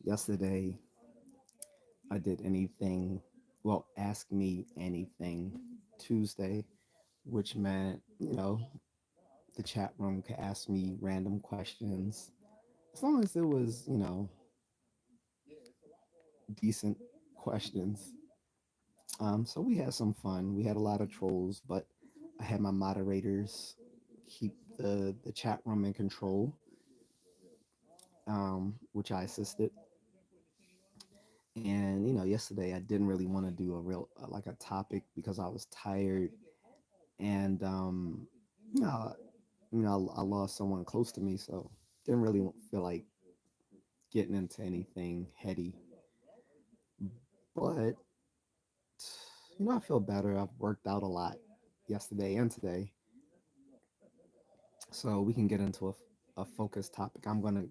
Yesterday I did anything, well, ask me anything Tuesday, which meant, the chat room could ask me random questions as long as it was, decent questions. So we had some fun. We had a lot of trolls, but I had my moderators keep the chat room in control, which I assisted. And yesterday I didn't really want to do a real like a topic because I was tired, and you know, I lost someone close to me, so didn't really feel like getting into anything heady. But I feel better. I've worked out a lot yesterday and today, so we can get into a focused topic. I'm gonna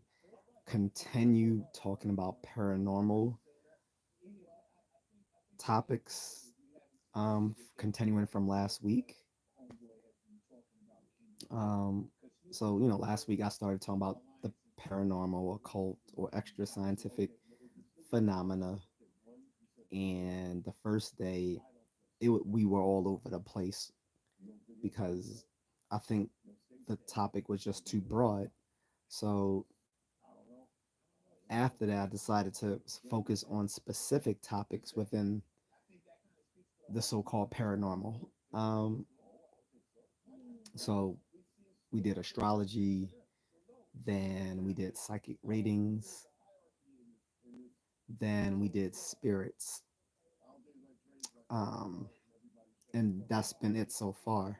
continue talking about paranormal topics, continuing from last week. Um, so last week I started talking about the paranormal, occult, or extra scientific phenomena, and the first day we were all over the place because I think the topic was just too broad. So after that, I decided to focus on specific topics within the so-called paranormal. So we did astrology, then we did psychic readings, then we did spirits, um, and that's been it so far.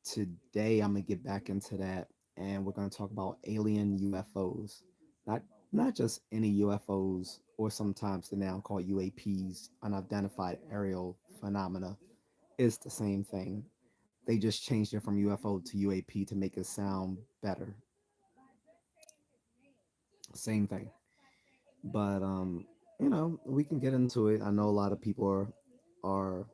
Today, I'm gonna get back into that, and we're gonna talk about alien UFOs, not not just any UFOs, or sometimes they're now called UAPs, unidentified aerial phenomena. It's the same thing. They just changed it from UFO to UAP to make it sound better. Same thing. But we can get into it. I know a lot of people are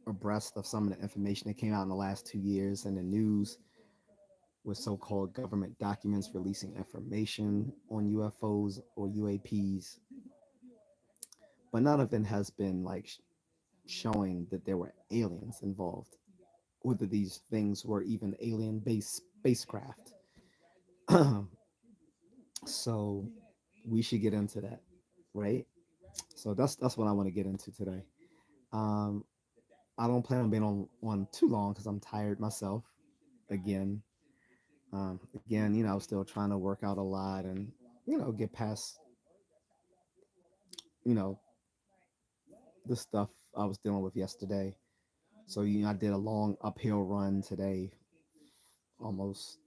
abreast of some of the information that came out in the last 2 years in the news with so-called government documents releasing information on UFOs or UAPs, but none of it has been like showing that there were aliens involved, or that these things were even alien-based spacecraft. So we should get into that, right? So that's what I want to get into today. Um, I don't plan on being on too long because I'm tired myself. Again, again, I was still trying to work out a lot and get past you know the stuff I was dealing with yesterday. So I did a long uphill run today, almost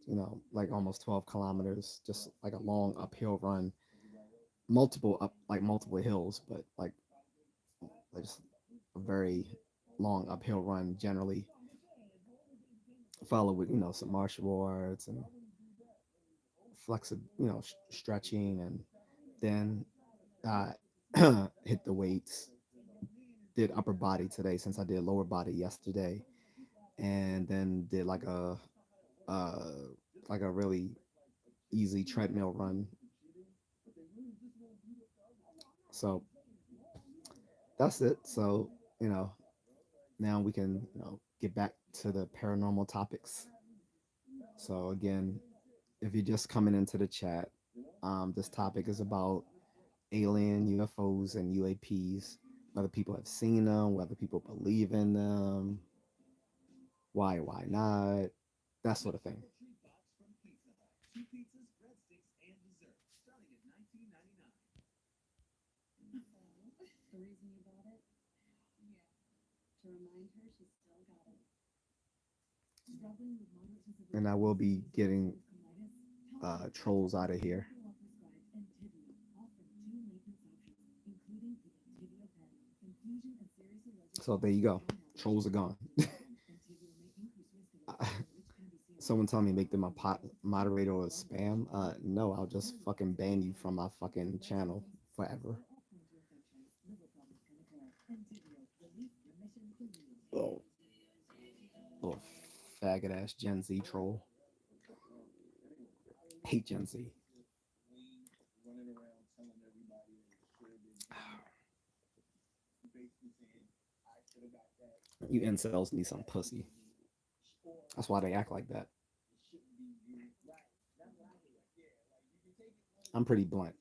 like almost 12 kilometers, just like a long uphill run, multiple hills, but like just a very long uphill run generally, followed with some martial arts and stretching, and then I hit the weights, did upper body today since I did lower body yesterday, and then did uh like a really easy treadmill run. So that's it. So you know now we can get back to the paranormal topics. So again, if you're just coming into the chat, this topic is about alien UFOs and UAPs, whether people have seen them, whether people believe in them, why not, that sort of thing. And I will be getting trolls out of here. So there you go. Trolls are gone. Someone tell me make them a moderator or spam. No, I'll just fucking ban you from my fucking channel forever. Oh, little faggot ass Gen Z troll. Hate Gen Z. You incels need some pussy. That's why they act like that. I'm pretty blunt.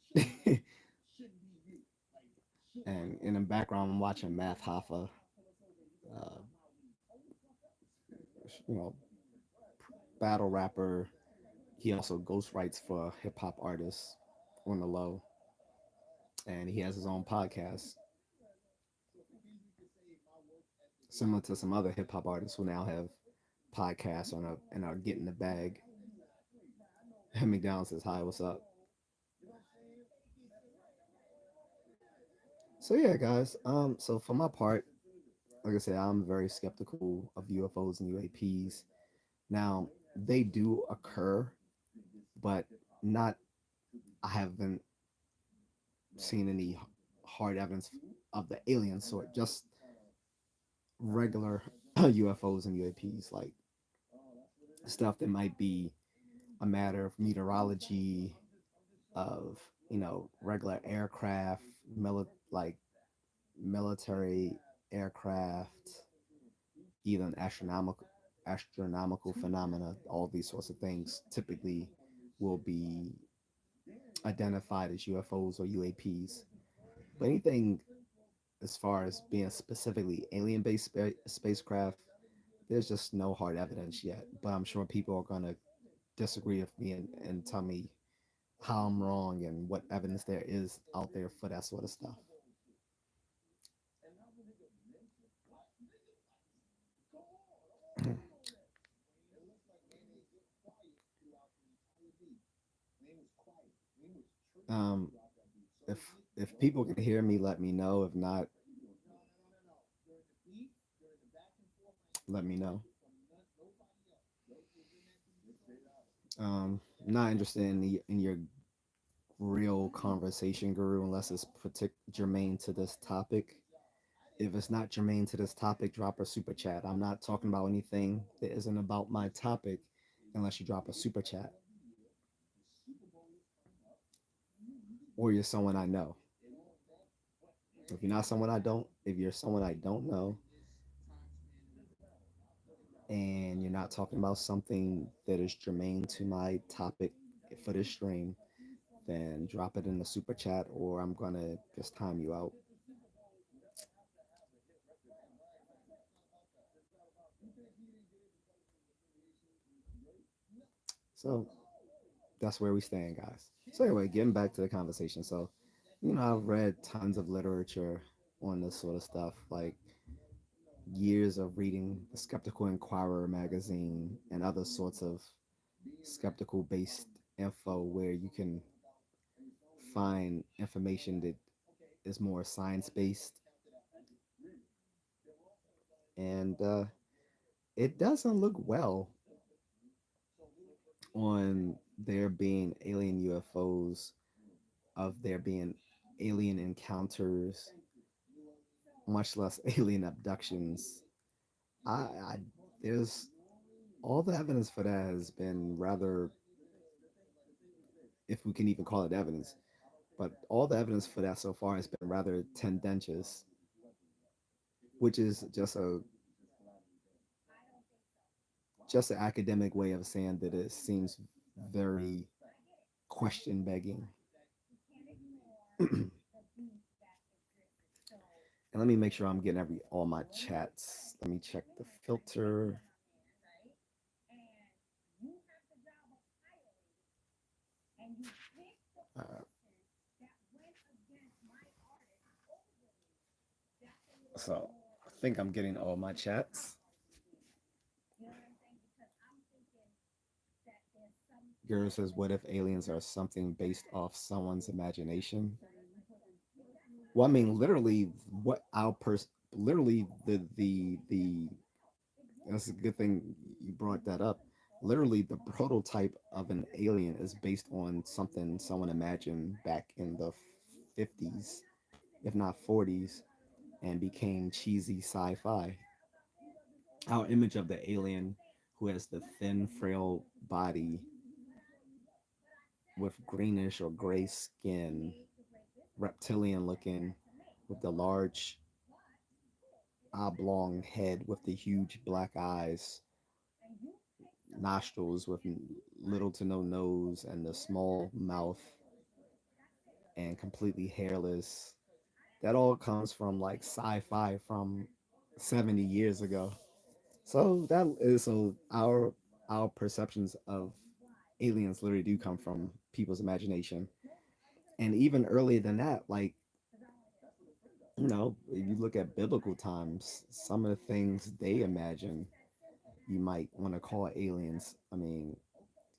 And in the background, I'm watching Math Hoffa, uh, you know, battle rapper. He also ghostwrites for hip hop artists on the low, and he has his own podcast, similar to some other hip hop artists who now have podcasts and are getting the bag. McDonald says, "Hi, what's up?" So yeah, guys. So for my part, like I said, I'm very skeptical of UFOs and UAPs. Now they do occur, but not. I haven't seen any hard evidence of the alien sort. Just regular UFOs and UAPs, like stuff that might be a matter of meteorology, of regular aircraft, like military aircraft, even astronomical phenomena. All these sorts of things typically will be identified as UFOs or UAPs. But anything as far as being specifically alien based spacecraft, there's just no hard evidence yet. But I'm sure people are going to disagree with me and tell me how I'm wrong and what evidence there is out there for that sort of stuff. um, if if people can hear me, let me know. If not, let me know. I'm not interested in your real conversation, Guru, unless it's germane to this topic. If it's not germane to this topic, drop a super chat. I'm not talking about anything that isn't about my topic unless you drop a super chat or you're someone I know. If you're someone I don't know and you're not talking about something that is germane to my topic for this stream, then drop it in the super chat or I'm gonna just time you out. So that's where we stand, guys. So anyway, getting back to the conversation. So, I've read tons of literature on this sort of stuff, like years of reading the Skeptical Inquirer magazine and other sorts of skeptical based info where you can find information that is more science based. And it doesn't look well on there being alien UFOs, of there being alien encounters, much less alien abductions. I there's all the evidence for that has been rather, if we can even call it evidence, but all the evidence for that so far has been rather tendentious, which is just an academic way of saying that it seems very question begging. And let me make sure I'm getting all my chats. Let me check the filter. Uh, so I think I'm getting all my chats. Guru says, "What if aliens are something based off someone's imagination?" Well, I mean, literally, literally the that's a good thing you brought that up. Literally, the prototype of an alien is based on something someone imagined back in the 50s, if not 40s, and became cheesy sci-fi. Our image of the alien who has the thin, frail body with greenish or gray skin, reptilian looking, with the large oblong head with the huge black eyes, nostrils with little to no nose, and the small mouth, and completely hairless. That all comes from like sci-fi from 70 years ago. So that is so our perceptions of aliens literally do come from people's imagination. And even earlier than that, like, if you look at biblical times, some of the things they imagine you might want to call aliens. I mean,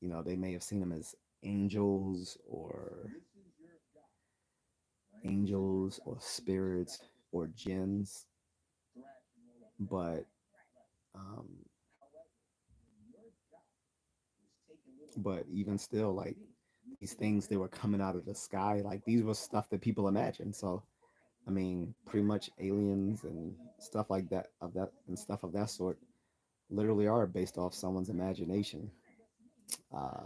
they may have seen them as angels or spirits or jinns, but um, even still, like these things they were coming out of the sky, like these were stuff that people imagined. So I mean, pretty much aliens and stuff like that of that sort literally are based off someone's imagination. Uh,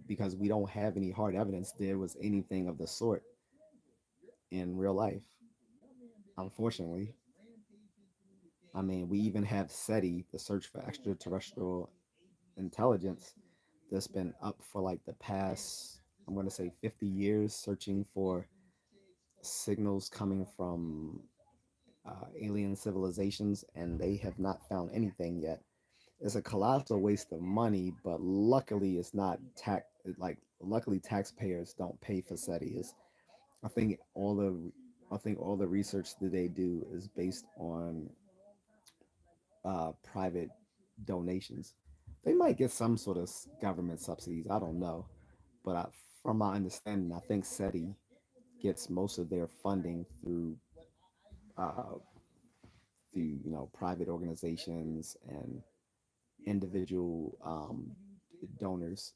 because we don't have any hard evidence there was anything of the sort in real life, unfortunately. I mean, we even have SETI, the search for extraterrestrial intelligence, that's been up for like the past, I'm going to say 50 years, searching for signals coming from alien civilizations, and they have not found anything yet. It's a colossal waste of money, but luckily it's not luckily taxpayers don't pay for SETI. I think all the I think all the research that they do is based on private donations. They might get some sort of government subsidies. I don't know, but from my understanding, I think SETI gets most of their funding uh, through private organizations and individual donors.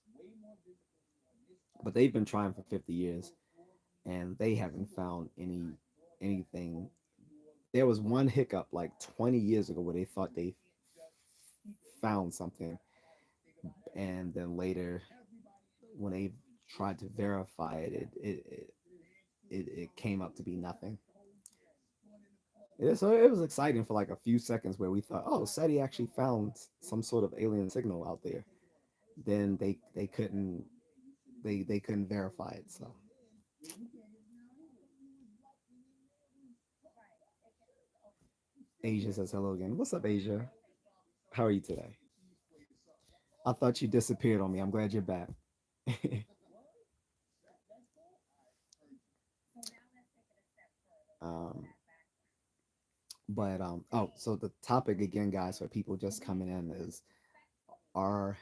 But they've been trying for 50 years, and they haven't found anything. There was one hiccup like 20 years ago where they thought they found something, and then later when they tried to verify it came up to be nothing. Yeah, so it was exciting for like a few seconds where we thought, oh, SETI actually found some sort of alien signal out there. Then they couldn't verify it. So Asia says hello again. What's up, Asia? How are you today? I thought you disappeared on me. I'm glad you're back. um, oh, so the topic again, guys, for people just coming in is, are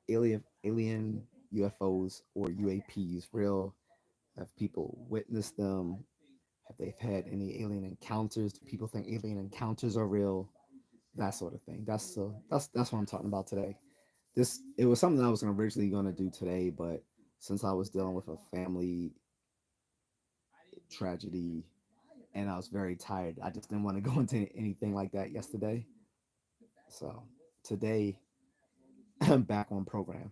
alien UFOs or UAPs real? Have people witnessed them? Have they had any alien encounters? Do people think alien encounters are real? That sort of thing. That's what I'm talking about today. This it was something I was originally going to do today, but since I was dealing with a family tragedy and I was very tired, I just didn't want to go into anything like that yesterday. So today I'm back on program.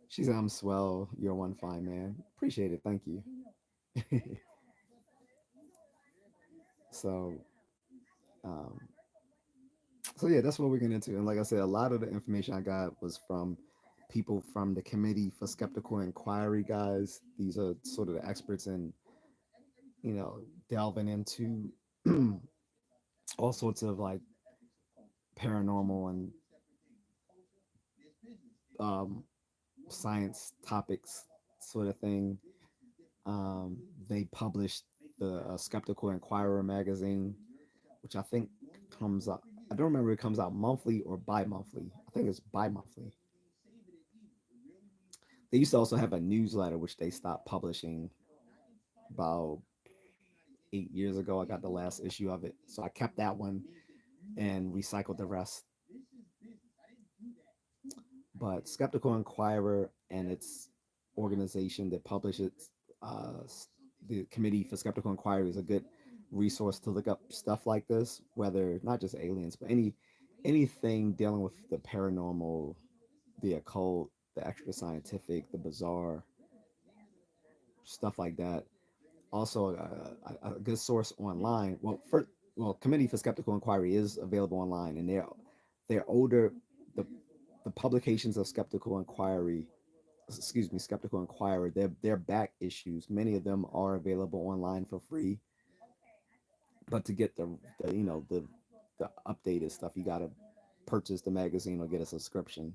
She said, "I'm swell. You're one fine man. Appreciate it. Thank you." so um, so yeah, that's what we're getting into. And like I said, a lot of the information I got was from people from the Committee for Skeptical Inquiry guys. These are sort of the experts in, delving into all sorts of like paranormal and um, science topics, sort of thing. Um, they published the Skeptical Inquirer magazine, which I think comes out. I don't remember if it comes out monthly or bi-monthly. I think it's bi-monthly. They used to also have a newsletter which they stopped publishing about 8 years ago. I got the last issue of it, so I kept that one and recycled the rest. But Skeptical Inquirer and its organization that publishes uh, the Committee for Skeptical Inquiry is a good resource to look up stuff like this, whether not just aliens, but anything dealing with the paranormal, the occult, the extra scientific, the bizarre, stuff like that. Also, a good source online. Well, first, well, Committee for Skeptical Inquiry is available online, and they're older. The the publications of Skeptical Inquiry, excuse me, Skeptical Inquirer, they're back issues. Many of them are available online for free, but to get the the updated stuff, you gotta purchase the magazine or get a subscription.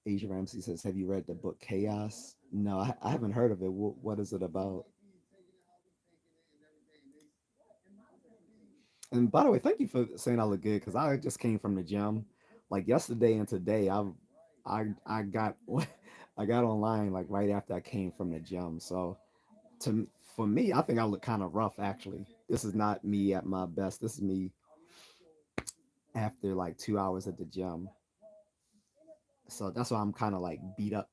Asia Ramsey says, "Have you read the book Chaos?" No, I haven't heard of it. What is it about? And by the way, thank you for saying I look good because I just came from the gym. Like yesterday and today, I got I got online like right after I came from the gym. So to for me, I think I look kind of rough actually. This is not me at my best. This is me after like 2 hours at the gym. So that's why I'm kind of like beat up.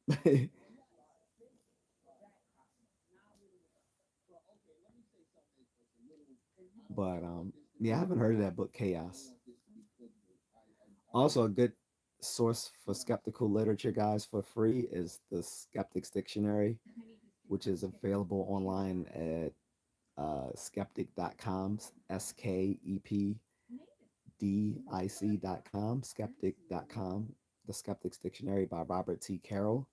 But yeah, I haven't heard of that book Chaos. Also, a good source for skeptical literature, guys, for free is the Skeptics Dictionary, which is available online at skeptic.com, skepdic.com, skeptic.com, The Skeptics Dictionary by Robert T. Carroll.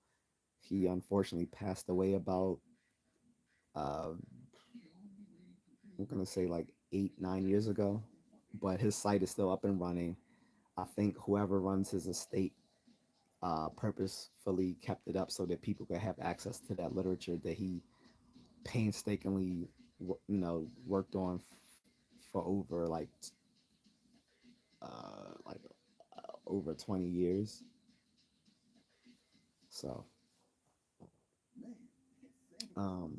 He unfortunately passed away about, uh, I'm going to say like 8, 9 years ago, but his site is still up and running. I think whoever runs his estate purposefully kept it up so that people could have access to that literature that he painstakingly, worked on for over over 20 years. So, um,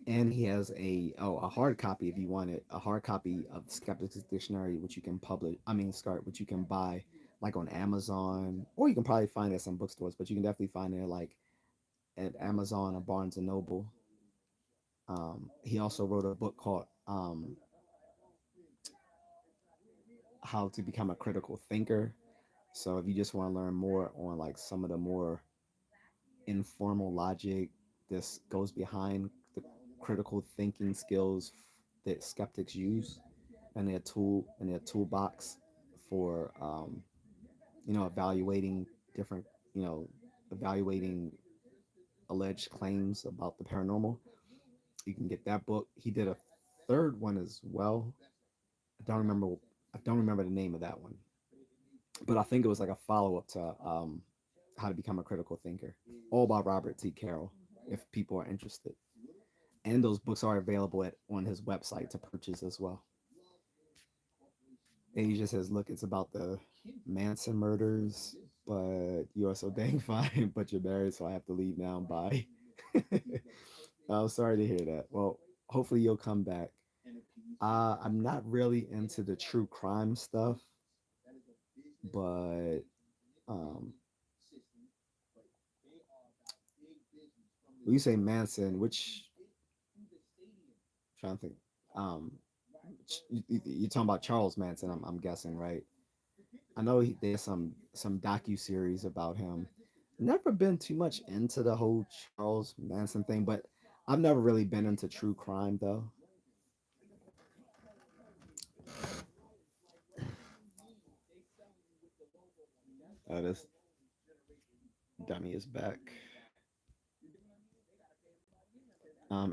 and he has a hard copy if you want it, a hard copy of the Skeptics Dictionary, which you can publish. I mean, start which you can buy like on Amazon, or you can probably find it at some bookstores, but you can definitely find it like at Amazon or Barnes and Noble. He also wrote a book called How to Become a Critical Thinker. So if you just want to learn more on like some of the more informal logic, this goes behind the critical thinking skills that skeptics use and their toolbox for evaluating different you know evaluating alleged claims about the paranormal. You can get that book. He did a third one as well. I don't remember. I don't remember the name of that one, but I think it was like a follow up to How to Become a Critical Thinker, all by Robert T. Carroll. If people are interested, and those books are available on his website to purchase as well. Asia says, "Look, it's about the Manson murders, but you are so dang fine, but you're married, so I have to leave now. Bye." I'm sorry to hear that. Well, hopefully you'll come back. I'm not really into the true crime stuff, but um, when you say Manson, which I'm trying to think, um, you're talking about Charles Manson, I'm guessing, right? I know there's some docu series about him. Never been too much into the whole Charles Manson thing, but I've never really been into true crime though. Oh, this dummy is back.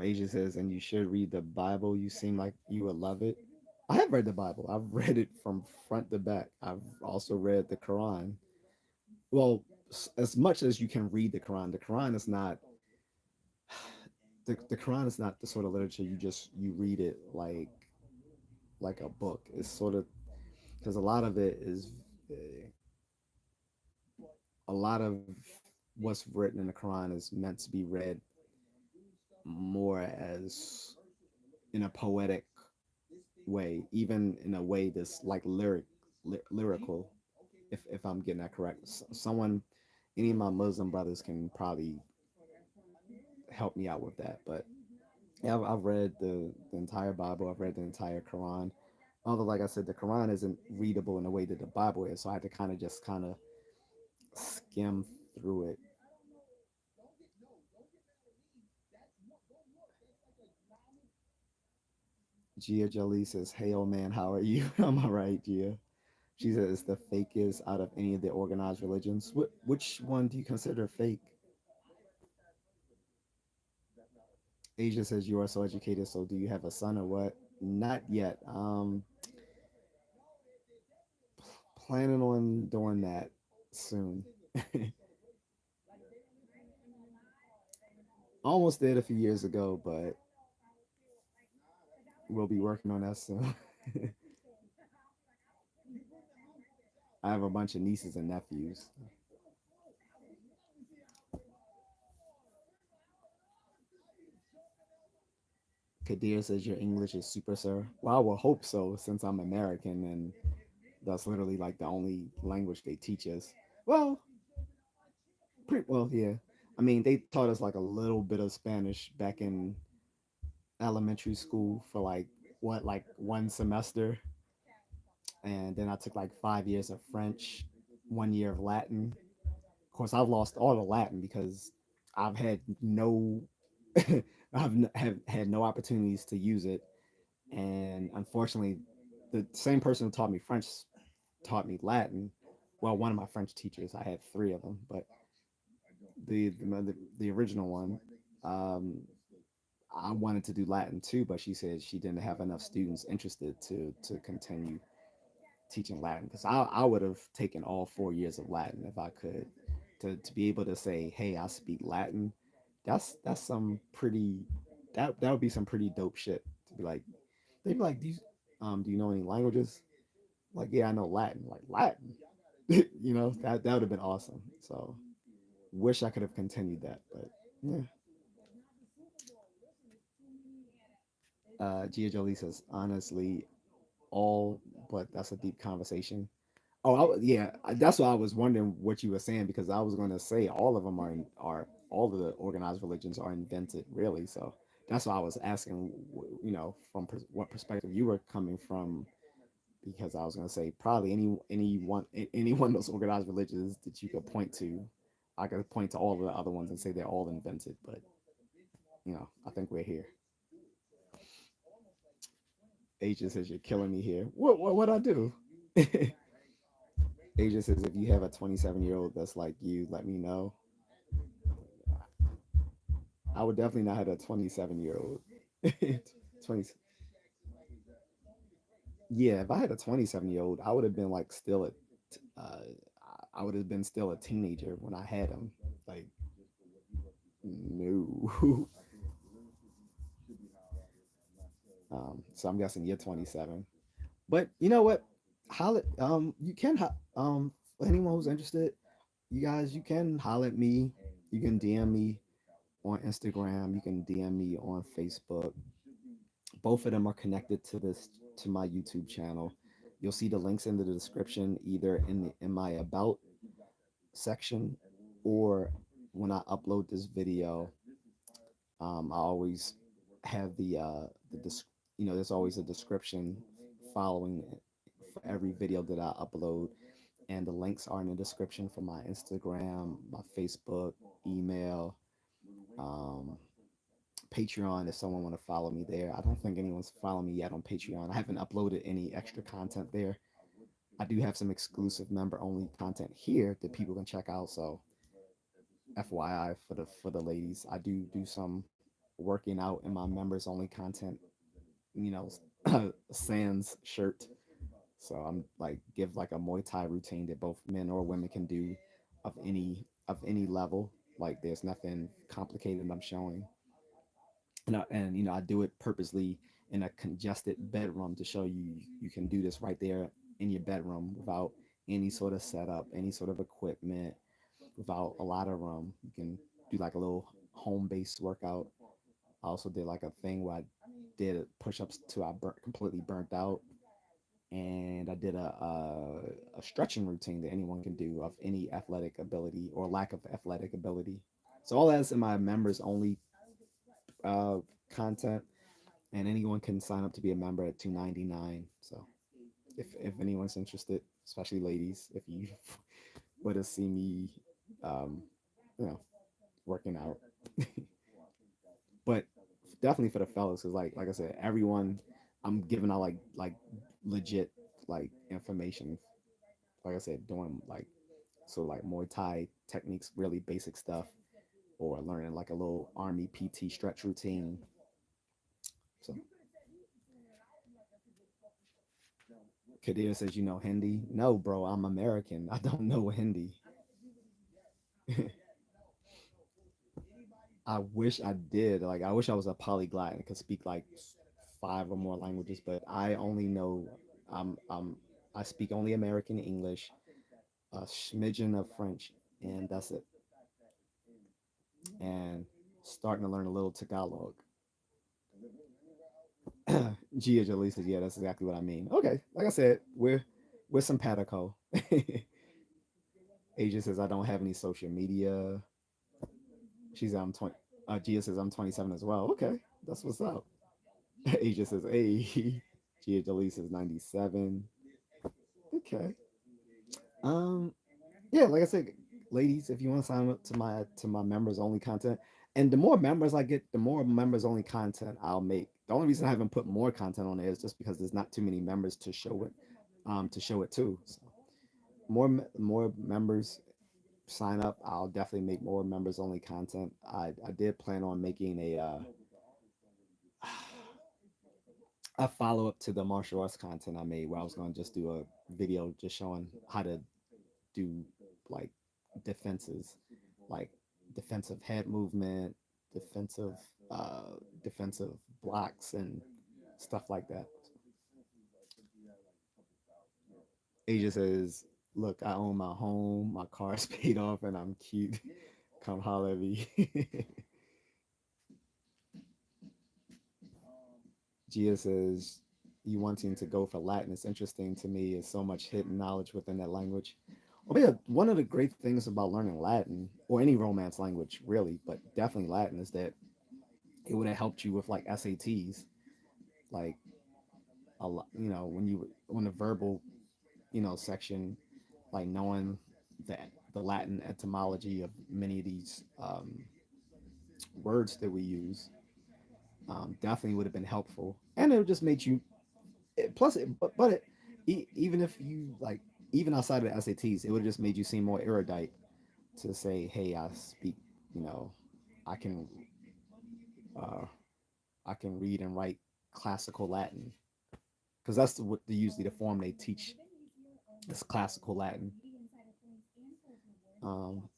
Asia says, and you should read the Bible. You seem like you would love it. I have read the Bible. I've read it from front to back. I've also read the Quran. Well, as much as you can read the Quran. The Quran is not the Quran is not the sort of literature you read it like a book. It's sort of because a lot of it is a lot of what's written in the Quran is meant to be read more as in a poetic way, even in a way that's like lyrical. If I'm getting that correct, someone, any of my Muslim brothers can probably help me out with that. But yeah, I've read the entire Bible. I've read the entire Quran. Although, like I said, the Quran isn't readable in the way that the Bible is, so I had to kind of skim through it. Gia Jolie says, "Hey, old man, how are you?" I'm all right, Gia. She says it's the fakest out of any of the organized religions. Which one do you consider fake? Asia says you are so educated. So do you have a son or what? Not yet. Planning on doing that soon. Almost did a few years ago, but we'll be working on that soon. I have a bunch of nieces and nephews. Kadir says your English is super, sir. Well, I will hope so, since I'm American and that's literally like the only language they teach us. Well, pretty well, yeah. I mean, they taught us like a little bit of Spanish back in elementary school for like what, like one semester, and then I took like 5 years of French, 1 year of Latin. Of course, I've lost all the Latin because I've had no, have had no opportunities to use it, and unfortunately, the same person who taught me French taught me Latin. Well, one of my French teachers, I had three of them, but the original one, um, I wanted to do Latin too, but she said she didn't have enough students interested to continue teaching Latin because I would have taken all 4 years of Latin if I could. To be able to say, hey, I speak Latin, that's some pretty that would be some pretty dope shit. To be like, they'd be like, do you know any languages? Like, yeah, I know Latin. Like Latin, that would have been awesome. So wish I could have continued that, but yeah. Gia Jolie says, honestly, all, but that's a deep conversation. Oh, yeah, that's why I was wondering what you were saying because I was going to say all of them are all of the organized religions are invented, really. So that's why I was asking, from what perspective you were coming from, because I was going to say probably any one of those organized religions that you could point to, I could point to all of the other ones and say they're all invented. But I think we're here. Asia says you're killing me here. What I do? Asia says if you have a 27-year-old that's like you, let me know. I would definitely not have a 27-year-old. 20. Yeah, if I had a 27-year-old, I would have been like still a, uh, I would have been still a teenager when I had him. Like, no. So I'm guessing you're 27. But you know what? Holler, you can, for anyone who's interested, you can holler at me. You can DM me on Instagram. You can DM me on Facebook. Both of them are connected to my YouTube channel. You'll see the links in the description, either in my about section, or when I upload this video. I always have there's always a description following for every video that I upload, and the links are in the description for my Instagram, my Facebook, email, um, Patreon if someone want to follow me there. I don't think anyone's following me yet on Patreon. I haven't uploaded any extra content there. I do have some exclusive member only content here that people can check out. So FYI for the ladies, I do some working out in my members only content. You know, sans shirt. So I'm like give like a Muay Thai routine that both men or women can do of any level. Like there's nothing complicated I'm showing. And I do it purposely in a congested bedroom to show you can do this right there in your bedroom without any sort of setup, any sort of equipment, without a lot of room. You can do like a little home based workout. I also did like a thing where I did push-ups till completely burnt out, and I did a stretching routine that anyone can do of any athletic ability or lack of athletic ability. So all that's in my members only uh, content, and anyone can sign up to be a member at 299. So if anyone's interested, especially ladies, if you would have seen me, um, you know, working out, but definitely for the fellas, because like I said, everyone I'm giving out like legit like information. Like I said, doing like so like Muay Thai techniques, really basic stuff, or learning like a little army PT stretch routine. So Kadir says, you know Hindi? No, bro, I'm American. I don't know Hindi. I wish I did. Like, I wish I was a polyglot and could speak like five or more languages, but I only know I speak only American English, a smidgen of French, and that's it. And starting to learn a little Tagalog. Gia Jolie says, yeah, that's exactly what I mean. Okay, like I said, we're simpatico. Asia says I don't have any social media. She's I'm 20. Gia says I'm 27 as well. Okay, that's what's up. Asia says, hey. Gia Jolie says 97. Okay. Um. Yeah, like I said, ladies, if you want to sign up to my members only content, and the more members I get, the more members only content I'll make. The only reason I haven't put more content on there is just because there's not too many members to show it to. So more members sign up. I'll definitely make more members only content. I did plan on making a follow up to the martial arts content I made, where I was going to just do a video just showing how to do like defenses, like defensive head movement, defensive uh, defensive blocks, and stuff like that. Asia says, "Look, I own my home, my car's paid off, and I'm cute. Come holler at me." Gia says, "You wanting to go for Latin is interesting to me. Is so much hidden knowledge within that language." Well, yeah, one of the great things about learning Latin or any Romance language, really, but definitely Latin, is that it would have helped you with like SATs, like a lot, when you on the verbal, section, like knowing the Latin etymology of many of these words that we use, definitely would have been helpful, and it would just made you. Plus, even if you like, even outside of the SATs, it would have just made you seem more erudite to say, "Hey, I speak, you know, I can, uh, I can read and write classical Latin." Because that's usually the form they teach. It's classical Latin. Um,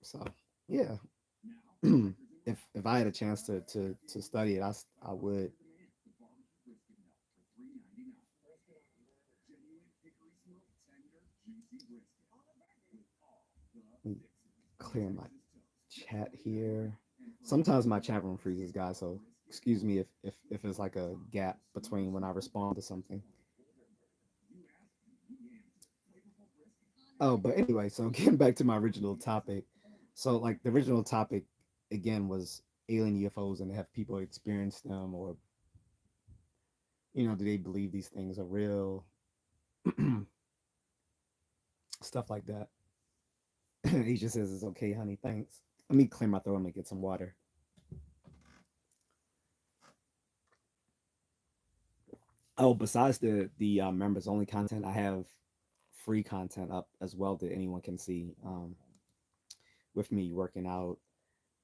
so yeah, if I had a chance to study it, I would. Let me clear my chat here. Sometimes my chat room freezes, guys. So excuse me if it's like a gap between when I respond to something. Oh, but anyway, so getting back to my original topic. So like the original topic again was alien UFOs, and have people experienced them, or do they believe these things are real? Stuff like that. He just says it's okay, honey. Thanks. Let me clear my throat. I'm gonna get some water. Oh, besides the members only content, I have free content up as well that anyone can see. With me working out.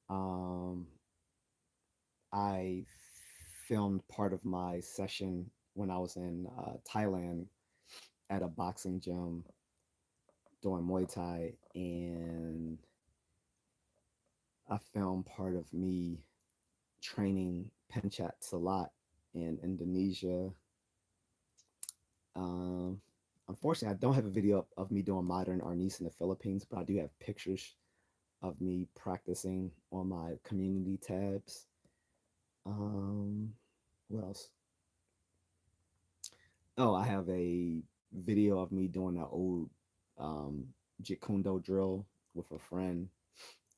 Um, I filmed part of my session when I was in Thailand at a boxing gym doing Muay Thai, and I filmed part of me training Penchat Salat in Indonesia. Um, Unfortunately, I don't have a video of me doing modern arnis in the Philippines, but I do have pictures of me practicing on my community tabs. Um, what else? Oh, I have a video of me doing an old um, Jikundo drill with a friend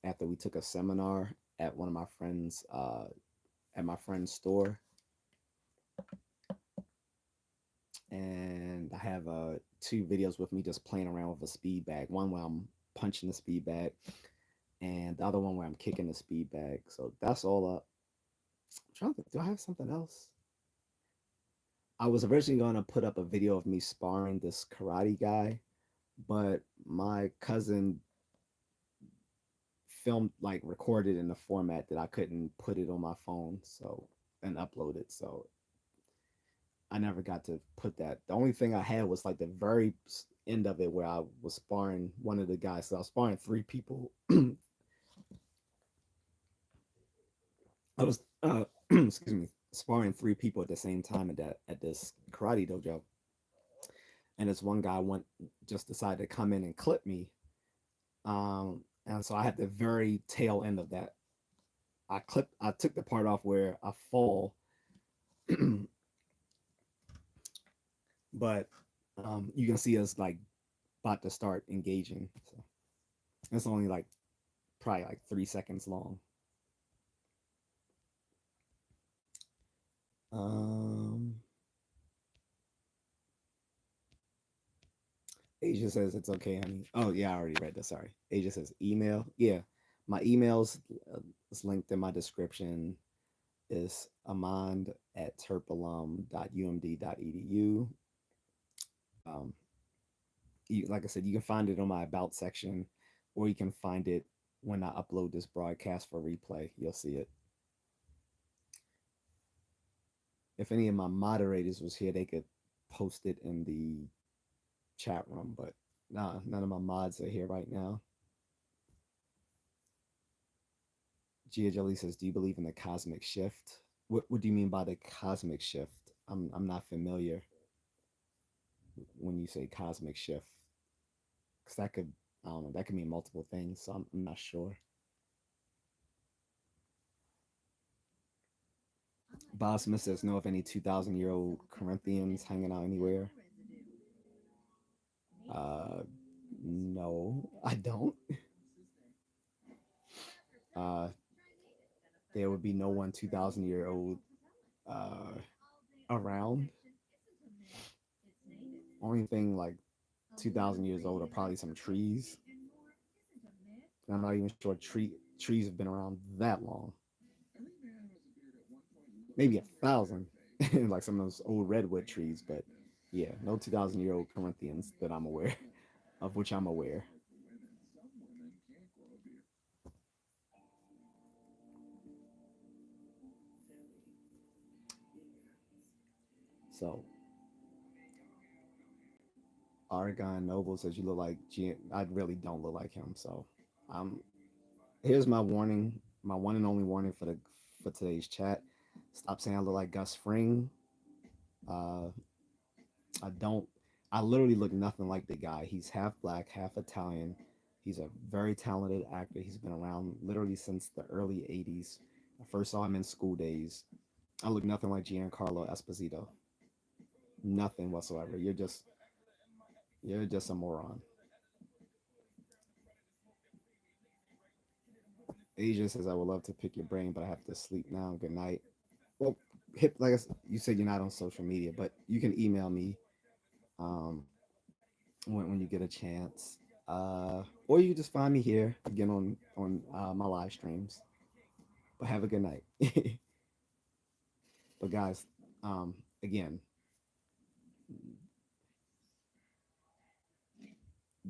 after we took a seminar at one of my friends at my friend's store, and I have two videos with me just playing around with a speed bag. One where I'm punching the speed bag, and the other one where I'm kicking the speed bag. So that's all up. I'm trying to think, do I have something else? I was originally going to put up a video of me sparring this karate guy, but my cousin filmed, like, recorded in a format that I couldn't put it on my phone, so, and upload it. So I never got to put that. The only thing I had was like the very end of it where I was sparring one of the guys. So I was sparring three people. I was excuse me, sparring three people at the same time at this karate dojo. And this one guy went just decided to come in and clip me. And so I had the very tail end of that. I took the part off where I fall, but you can see us like about to start engaging. So it's only like probably like 3 seconds long. Um, Asia says it's okay, honey. Oh yeah, I already read that. Sorry. Asia says email. Yeah, my emails is linked in my description. Is amand at terpalum.umd.edu. Um, like I said, you can find it on my about section, or you can find it when I upload this broadcast for replay. You'll see it. If any of my moderators was here, they could post it in the chat room, but nah, none of my mods are here right now. Gia Jolie says, "Do you believe in the cosmic shift?" What do you mean by the cosmic shift? I'm not familiar when you say cosmic shift, because that could, I don't know, that could mean multiple things. So I'm not sure. Bob Smith says, "Know of any 2,000-year-old Corinthians hanging out anywhere?" Uh, no, I don't. Uh, there would be no one 2,000-year-old uh, around. Only thing like 2,000 years old are probably some trees. And I'm not even sure trees have been around that long. Maybe 1,000, like some of those old redwood trees. But yeah, no 2,000-year-old Corinthians that I'm aware of, which I'm aware. So Argon Noble says you look like I really don't look like him. So um, here's my warning, my one and only warning for today's chat. Stop saying I look like Gus Fring. Uh, I don't. I literally look nothing like the guy. He's half black, half Italian. He's a very talented actor. He's been around literally since the early '80s. I first saw him in School Days. I look nothing like Giancarlo Esposito. Nothing whatsoever. You're just a moron. Asia says I would love to pick your brain, but I have to sleep now. Good night. Well, hit like you said, you're not on social media, but you can email me um, when you get a chance. Or you can just find me here again on my live streams. But have a good night. But guys, again,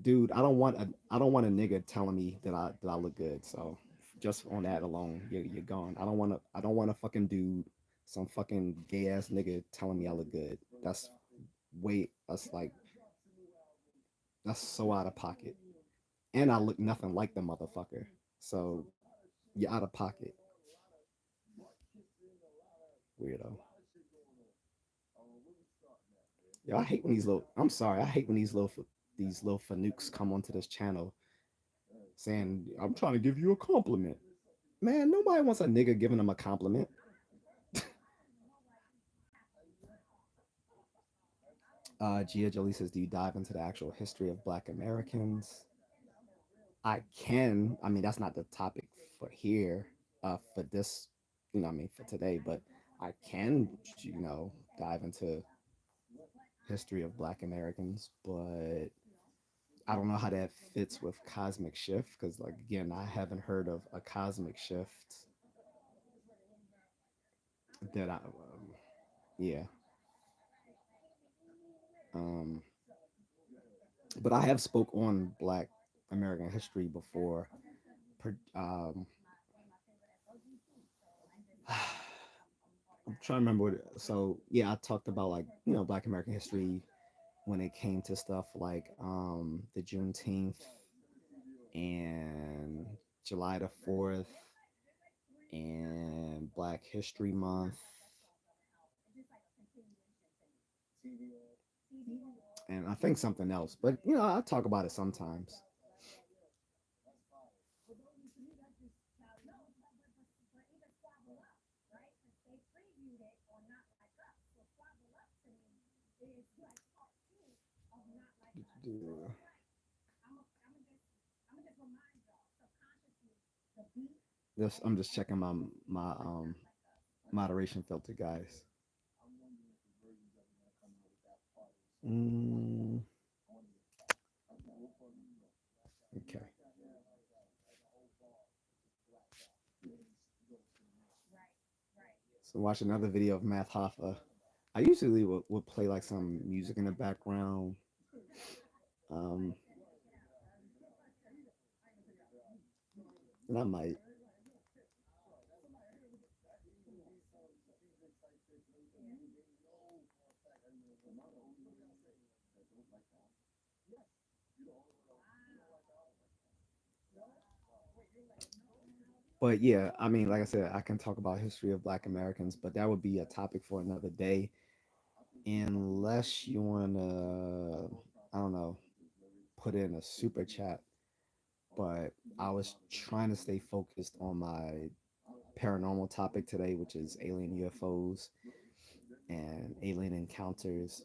dude, I don't want a nigga telling me that I look good. So just on that alone, you're gone. I don't want a fucking dude, some fucking gay ass nigga telling me I look good. That's like that's so out of pocket. And I look nothing like the motherfucker. So you're out of pocket, weirdo. Yo, I hate when these little. I'm sorry. I hate when these little fanukes come onto this channel saying I'm trying to give you a compliment. Man, nobody wants a nigga giving them a compliment. Gia Jolie says, "Do you dive into the actual history of Black Americans?" I can. I mean, that's not the topic for here. For this, I mean, for today. But I can, dive into history of Black Americans. But I don't know how that fits with cosmic shift because, like, again, I haven't heard of a cosmic shift that yeah. Um, but I have spoke on Black American history before. I'm trying to remember so yeah, I talked about like Black American history when it came to stuff like the Juneteenth and July 4th and Black History Month and I think something else. But I talk about it sometimes. This I'm just checking my moderation filter, guys. Mm, okay. So watch another video of Math Hoffa. I usually would play like some music in the background. Um, and I might. But yeah, I mean, like I said, I can talk about history of Black Americans, but that would be a topic for another day. Unless you wanna, I don't know, put in a super chat. But I was trying to stay focused on my paranormal topic today, which is alien UFOs and alien encounters.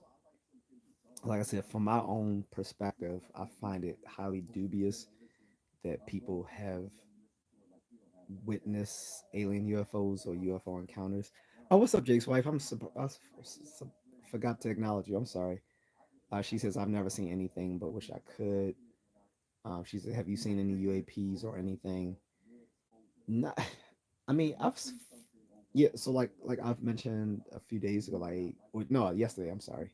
Like I said, from my own perspective, I find it highly dubious that people have witnessed alien UFOs or UFO encounters. Oh, what's up, Jake's wife? Forgot to acknowledge you. I'm sorry. She says I've never seen anything, but wish I could. She said, "Have you seen any UAPs or anything?" Not. I mean, yeah. So like I've mentioned a few days ago, like or, no, yesterday. I'm sorry.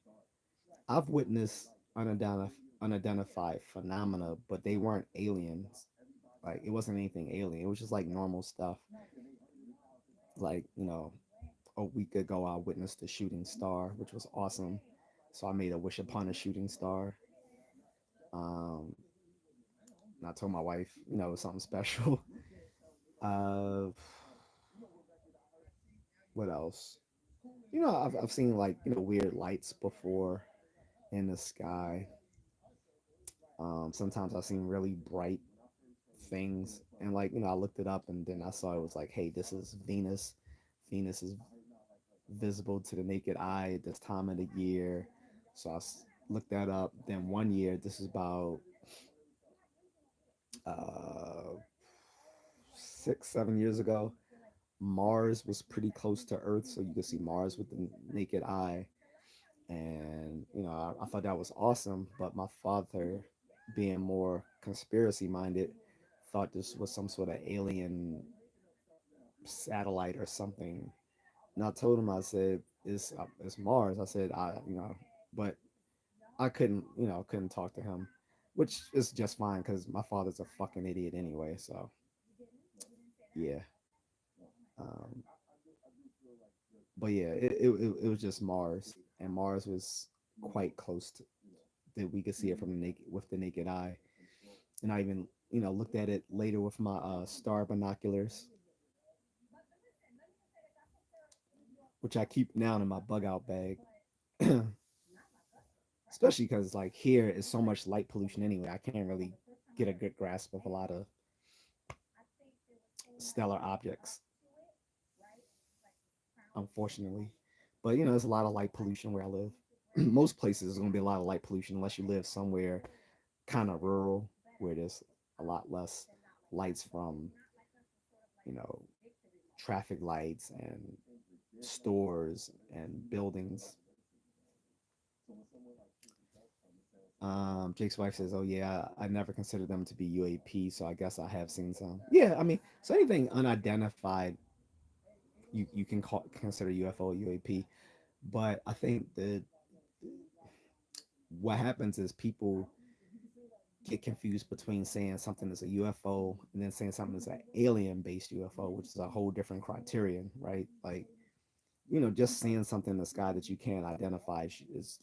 I've witnessed unidentified phenomena, but they weren't aliens. Like it wasn't anything alien. It was just like normal stuff. Like a week ago, I witnessed a shooting star, which was awesome. So I made a wish upon a shooting star. Um, and I told my wife, it was something special. Uh, what else? I've seen like weird lights before in the sky. Sometimes I've seen really bright things, and like I looked it up, and then I saw it was like, hey, this is Venus. Venus is visible to the naked eye at this time of the year. So looked that up. Then one year, this is about uh, 6, 7 years ago. Mars was pretty close to Earth, so you could see Mars with the naked eye. And I thought that was awesome. But my father, being more conspiracy minded, thought this was some sort of alien satellite or something. And I told him, I said, it's Mars. I said, but I couldn't talk to him, which is just fine because my father's a fucking idiot anyway. So yeah, um, but yeah, it was just Mars, and Mars was quite close to that we could see it from the naked with the naked eye. And I even looked at it later with my star binoculars, which I keep now in my bug out bag. Especially because like here is so much light pollution anyway. I can't really get a good grasp of a lot of stellar objects, unfortunately. But there's a lot of light pollution where I live. Most places there's gonna be a lot of light pollution unless you live somewhere kind of rural where there's a lot less lights from you know traffic lights and stores and buildings. Jake's wife says, "Oh yeah, I never considered them to be UAP, so I guess I have seen some." Yeah, I mean, so anything unidentified, you can consider UFO UAP. But I think that what happens is people get confused between saying something is a UFO and then saying something is an alien based UFO, which is a whole different criterion, right? Like, just seeing something in the sky that you can't identify is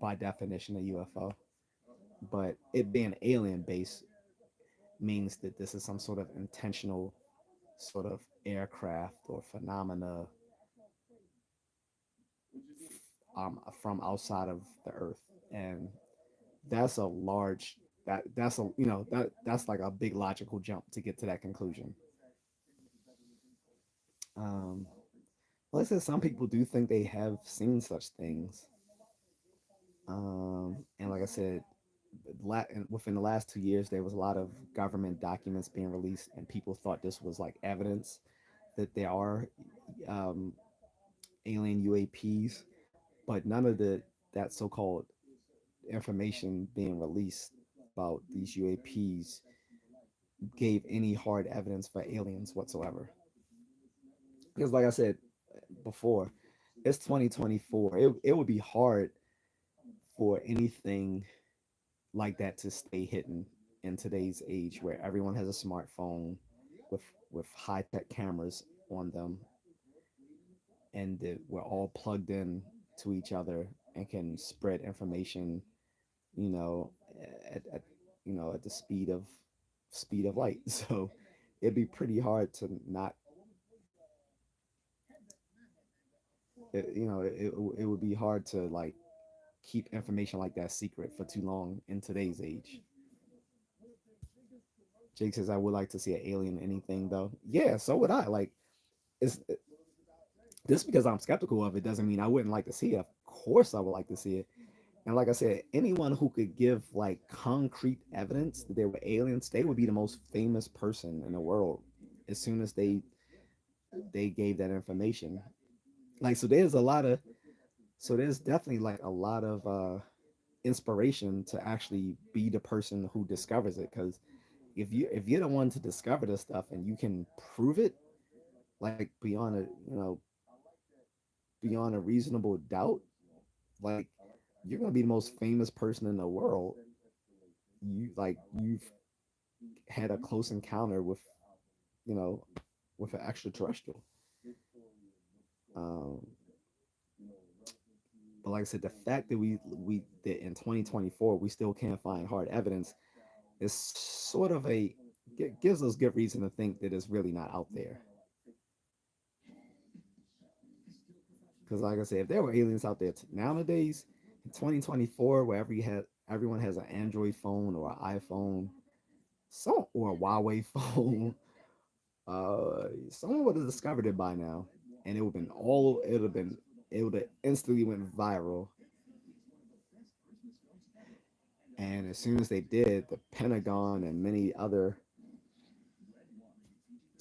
by definition a UFO. But it being alien based means that this is some sort of intentional sort of aircraft or phenomena from outside of the Earth, and that's a large that's a that's like a big logical jump to get to that conclusion. Um, like I said, some people do think they have seen such things, and like I said, within the last 2 years, there was a lot of government documents being released, and people thought this was like evidence that there are um, alien UAPs, but none of the that so-called information being released about these UAPs gave any hard evidence for aliens whatsoever. Because, like I said before, it's 2024. It would be hard for anything like that to stay hidden in today's age where everyone has a smartphone with high tech cameras on them, and that we're all plugged in to each other and can spread information, you know, at at the speed of light. So it'd be pretty hard to not, it would be hard to like keep information like that secret for too long in today's age. Jake says I would like to see an alien anything though. Yeah, so would I. Like, it's just because I'm skeptical of it doesn't mean I wouldn't like to see it. Of course I would like to see it. And like I said, anyone who could give like concrete evidence that they were aliens, they would be the most famous person in the world as soon as they gave that information. Like, so there's definitely like a lot of inspiration to actually be the person who discovers it. Because if you're the one to discover this stuff and you can prove it like beyond a reasonable doubt, like you're gonna be the most famous person in the world. You've had a close encounter with you know with an extraterrestrial. Um, but like I said, the fact that we that in 2024 we still can't find hard evidence is sort of gives us good reason to think that it's really not out there. Because like I said, if there were aliens out there nowadays in 2024, where everyone has an Android phone or an iPhone, or a Huawei phone, someone would have discovered it by now, and it would have instantly went viral. And as soon as they did, the Pentagon and many other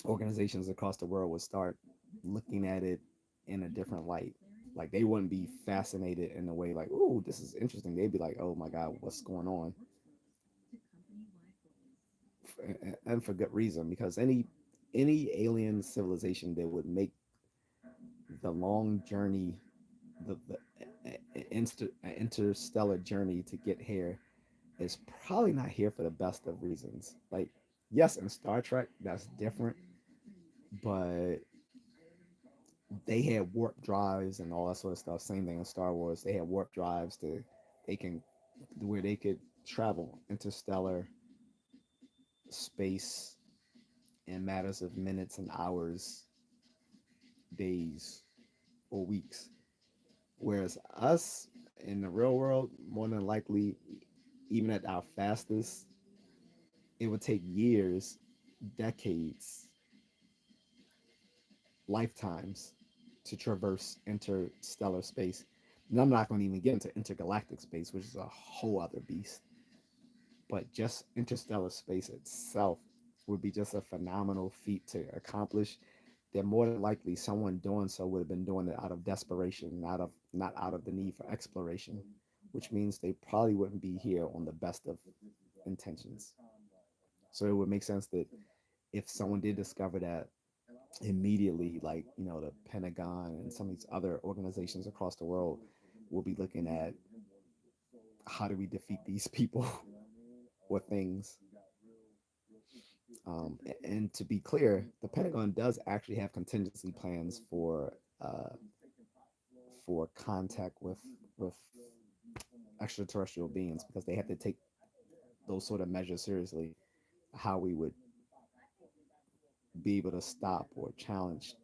organizations across the world would start looking at it in a different light. Like they wouldn't be fascinated in a way like, "Ooh, this is interesting." They'd be like, "Oh my God, what's going on?" And for good reason, because any alien civilization that would make the long journey, the interstellar journey to get here, is probably not here for the best of reasons. Like, yes, in Star Trek, that's different, but they had warp drives and all that sort of stuff. Same thing in Star Wars. They had warp drives they can where they could travel interstellar space in matters of minutes and hours, days, or weeks. Whereas us in the real world, more than likely, even at our fastest, it would take years, decades, lifetimes to traverse interstellar space. And I'm not going to even get into intergalactic space, which is a whole other beast. But just interstellar space itself would be just a phenomenal feat to accomplish. That more than likely someone doing so would have been doing it out of desperation, not out of the need for exploration, which means they probably wouldn't be here on the best of intentions. So it would make sense that if someone did discover that immediately, like the Pentagon and some of these other organizations across the world will be looking at how do we defeat these people or things? And to be clear, the Pentagon does actually have contingency plans for contact with extraterrestrial beings because they have to take those sort of measures seriously. How we would be able to stop or challenge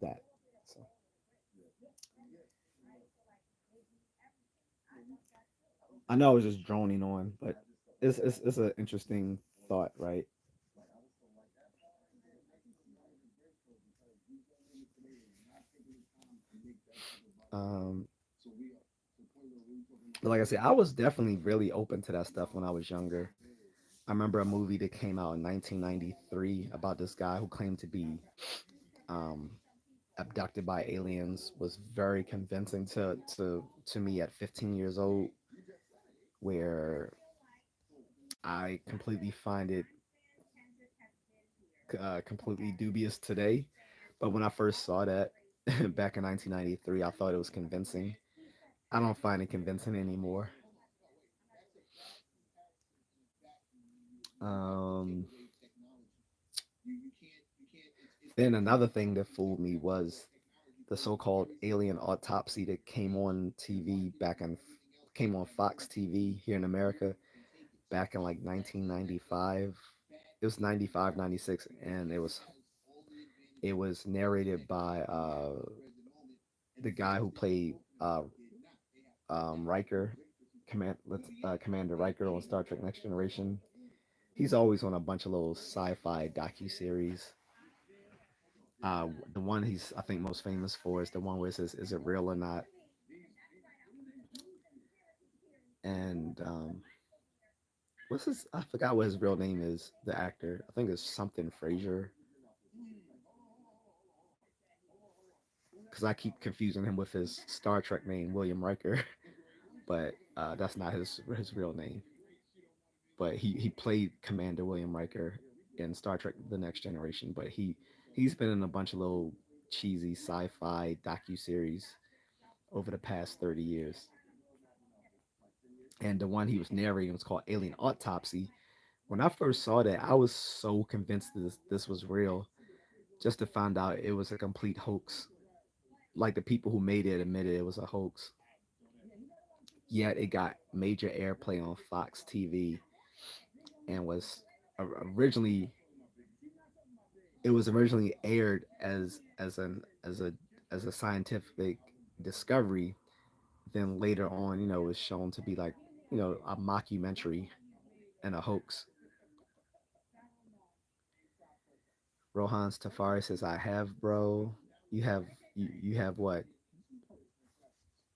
that. So I know I was just droning on, but it's an interesting thought, right? Um, but like I said, I was definitely really open to that stuff when I was younger. I remember a movie that came out in 1993 about this guy who claimed to be um, abducted by aliens. Was very convincing to me at 15 years old, where I completely find it completely dubious today. But when I first saw that back in 1993, I thought it was convincing. I don't find it convincing anymore. Um, then another thing that fooled me was the so-called alien autopsy that came on TV came on Fox TV here in America back in like 1995. It was 95, 96, and it was narrated by the guy who played Riker, Commander Riker on Star Trek Next Generation. He's always on a bunch of little sci-fi docu series. The one he's I think most famous for is the one where it says "Is it real or not?" And what's his? I forgot what his real name is. The actor, I think it's something Frazier, because I keep confusing him with his Star Trek name, William Riker, but that's not his real name. But he played Commander William Riker in Star Trek: The Next Generation. But he's been in a bunch of little cheesy sci-fi docu series over the past 30 years. And the one he was narrating was called Alien Autopsy. When I first saw that, I was so convinced this was real, just to find out it was a complete hoax. Like the people who made it admitted it was a hoax. Yet it got major airplay on Fox TV and was originally it was originally aired as a scientific discovery. Then later on, it was shown to be like a mockumentary and a hoax. Rohan's Tafari says, "I have, bro. You have what?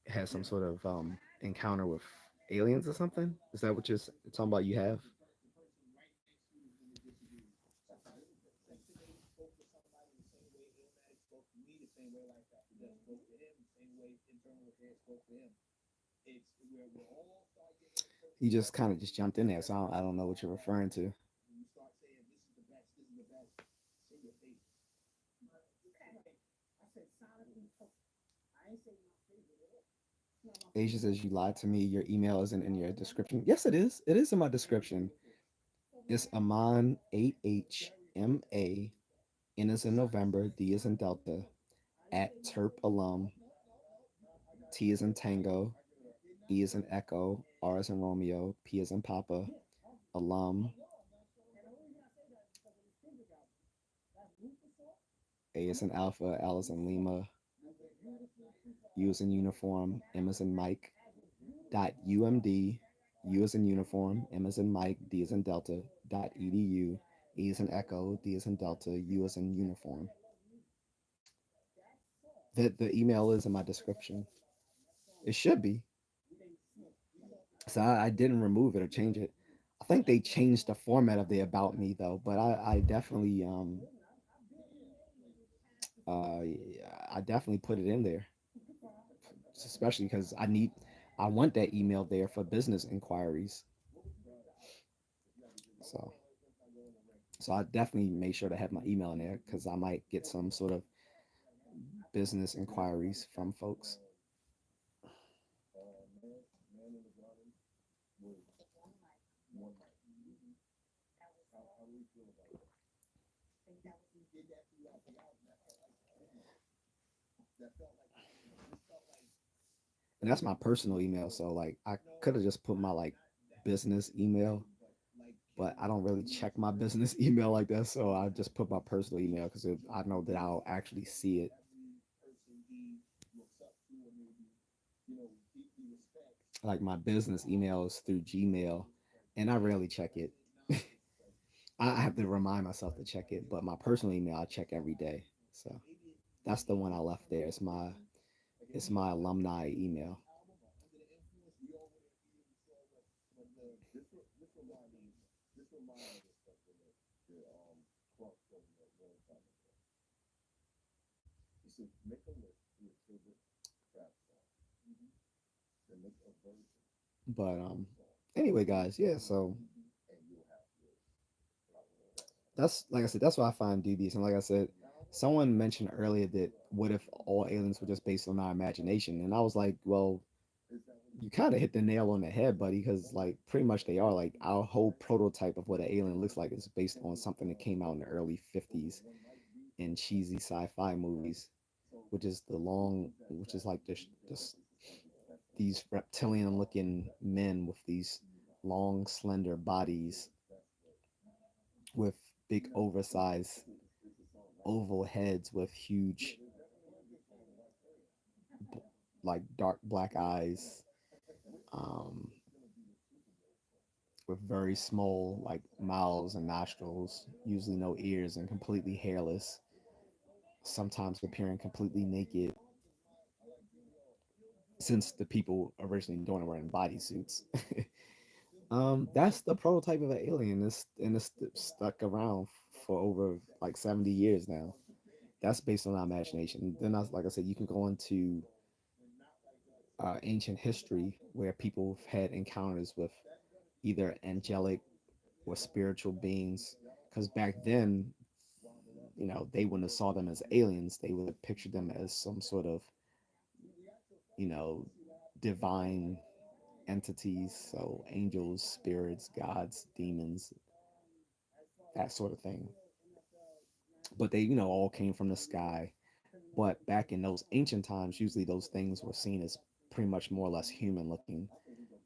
Has some sort of encounter with aliens or something? Is that what you're talking about? You have?" You just kind of just jumped in there, so I don't know what you're referring to. Asia says you lied to me. Your email isn't in your description. Yes, it is. It is in my description. It's Aman 8HMA. N is in November. D is in Delta. At Terp alum. T is in Tango. E is in Echo. R is in Romeo. P is in Papa. Alum. A is in Alpha. L is in Lima. U is in Uniform. M is in Mike. Dot UMD. U is in Uniform. M is in Mike. D is in Delta. Dot edu. E is in Echo. D is in Delta. U is in Uniform. The email is in my description. It should be. So I didn't remove it or change it. I think they changed the format of the about me though, but I definitely uh I definitely put it in there, especially because I want that email there for business inquiries. So I definitely made sure to have my email in there because I might get some sort of business inquiries from folks. And that's my personal email. So like I could have just put my like business email, but I don't really check my business email like that. So I just put my personal email because I know that I'll actually see it. Like my business email is through Gmail, and I rarely check it. I have to remind myself to check it, but my personal email I check every day. So that's the one I left there. It's my alumni email. But anyway, guys, yeah. So that's like I said, that's what I find dubious. And like I said, someone mentioned earlier that what if all aliens were just based on our imagination? And I was like, well, you kind of hit the nail on the head, buddy, because like pretty much they are. Like our whole prototype of what an alien looks like is based on something that came out in the early '50s in cheesy sci-fi movies, which is like this these reptilian-looking men with these long, slender bodies with big, oversized oval heads with huge, like dark black eyes, um, with very small, like mouths and nostrils, usually no ears, and completely hairless. Sometimes appearing completely naked, since the people originally doing it were in bodysuits. That's the prototype of an alien. It's stuck around for over like 70 years now. That's based on our imagination. Then, like I said, you can go into ancient history where people have had encounters with either angelic or spiritual beings. Because back then, they wouldn't have saw them as aliens. They would have pictured them as some sort of, you know, divine entities. So angels, spirits, gods, demons, that sort of thing. But they, all came from the sky. But back in those ancient times, usually those things were seen as pretty much more or less human looking,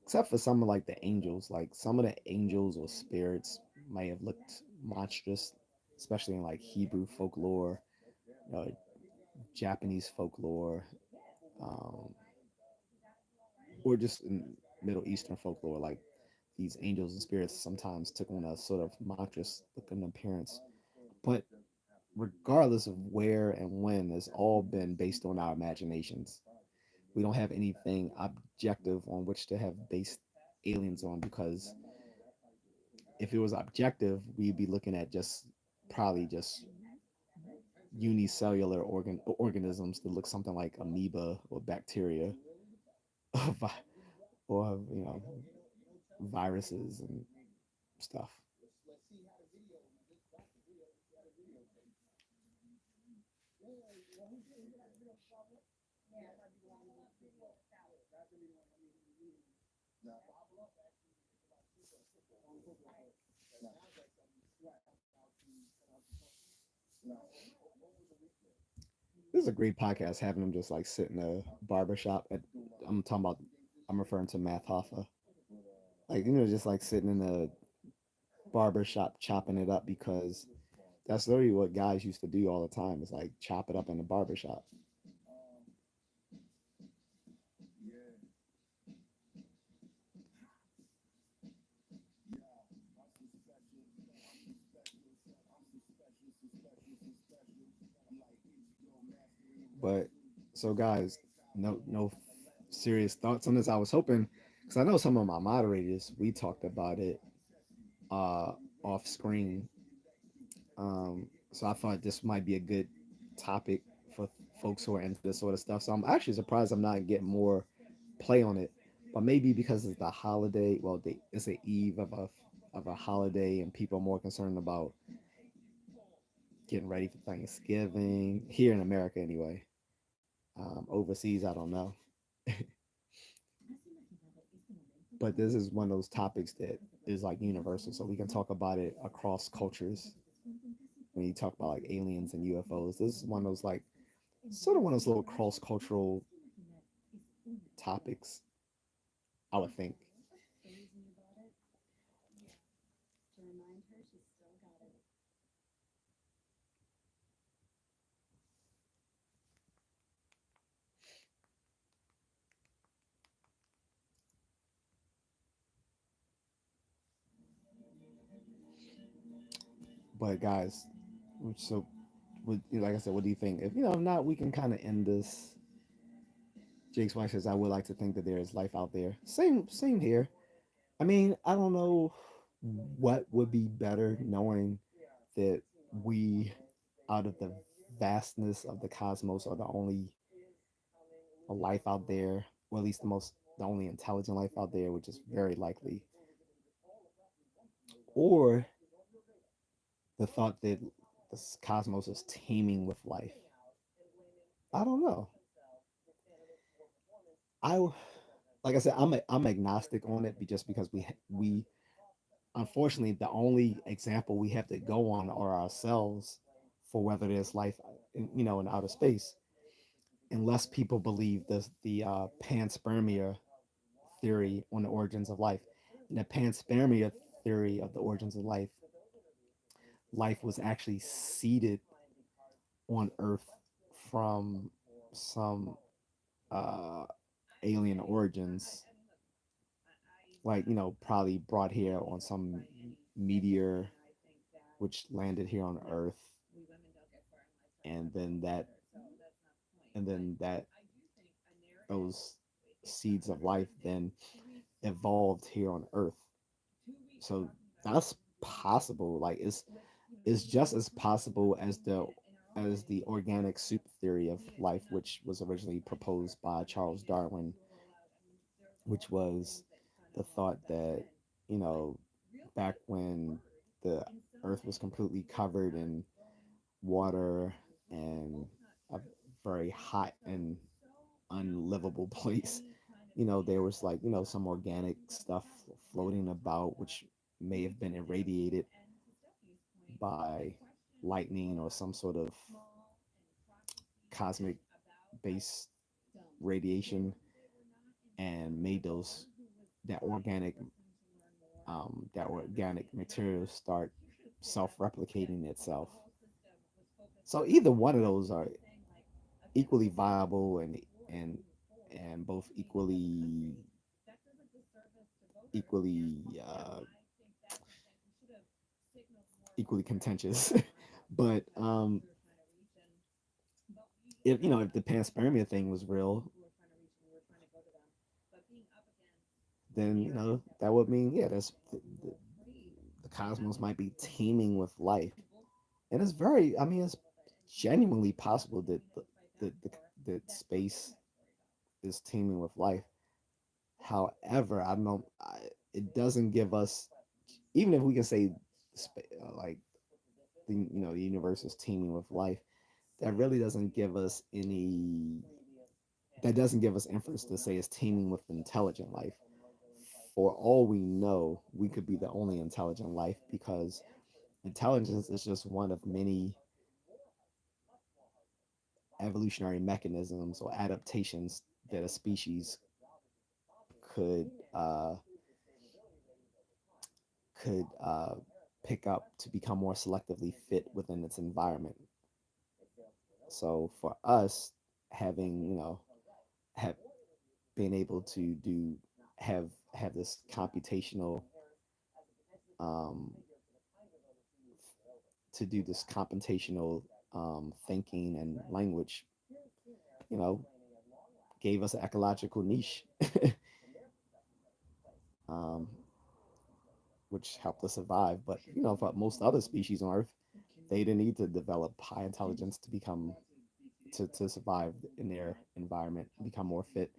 except for some of like the angels. Like some of the angels or spirits may have looked monstrous, especially in like Hebrew folklore, uh, Japanese folklore, um, or just in Middle Eastern folklore. Like these angels and spirits sometimes took on a sort of monstrous looking appearance. But regardless of where and when, it's all been based on our imaginations. We don't have anything objective on which to have based aliens on, because if it was objective, we'd be looking at just probably just unicellular organisms that look something like amoeba or bacteria or viruses and stuff. This is a great podcast having them just like sit in a barber shop at I'm talking about I'm referring to Math Hoffa. Like, just like sitting in a barber shop chopping it up, because that's literally what guys used to do all the time, is like chop it up in the barber shop. But so guys, no serious thoughts on this. I was hoping, because I know some of my moderators, we talked about it uh off screen. So I thought this might be a good topic for folks who are into this sort of stuff. So I'm actually surprised I'm not getting more play on it. But maybe because it's the holiday, well, it's the eve of a holiday, and people are more concerned about getting ready for Thanksgiving here in America, anyway. Overseas, I don't know. but this is one of those topics that is like universal, so we can talk about it across cultures. When you talk about like aliens and UFOs, this is one of those like sort of one of those little cross cultural topics, I would think. But guys, so like I said, what do you think? If if not, we can kind of end this. Jake's wife says, "I would like to think that there is life out there." Same here. I mean, I don't know what would be better knowing that we, out of the vastness of the cosmos, are the only life out there, or at least the only intelligent life out there, which is very likely, or the thought that the cosmos is teeming with life. I don't know. I like I said, I'm agnostic on it, just because we unfortunately the only example we have to go on are ourselves for whether there's life in outer space, unless people believe the panspermia theory on the origins of life. And the panspermia theory of the origins of life was actually seeded on Earth from some uh, alien origins, like probably brought here on some meteor which landed here on Earth, and then that those seeds of life then evolved here on Earth. So that's possible. Like it's just as possible as the organic soup theory of life, which was originally proposed by Charles Darwin, which was the thought that you know back when the Earth was completely covered in water and a very hot and unlivable place. There was like, some organic stuff floating about, which may have been irradiated by lightning or some sort of cosmic based radiation, and made that organic that organic material start self-replicating itself. So either one of those are equally viable, and both equally equally contentious. But if the panspermia thing was real, then that would mean, yeah, the cosmos might be teeming with life. And it's very, I mean, it's genuinely possible that that space is teeming with life. However, I don't know, it doesn't give us, even if we can say like the universe is teeming with life, that really doesn't give us any that doesn't give us inference to say it's teeming with intelligent life. For all we know, we could be the only intelligent life, because intelligence is just one of many evolutionary mechanisms or adaptations that a species could uh, could pick up to become more selectively fit within its environment. So for us, having have been able to have this computational um, to do this computational thinking and language, you know, gave us an ecological niche, um, which helped us survive. But for most other species on Earth, they didn't need to develop high intelligence to become to survive in their environment, become more fit.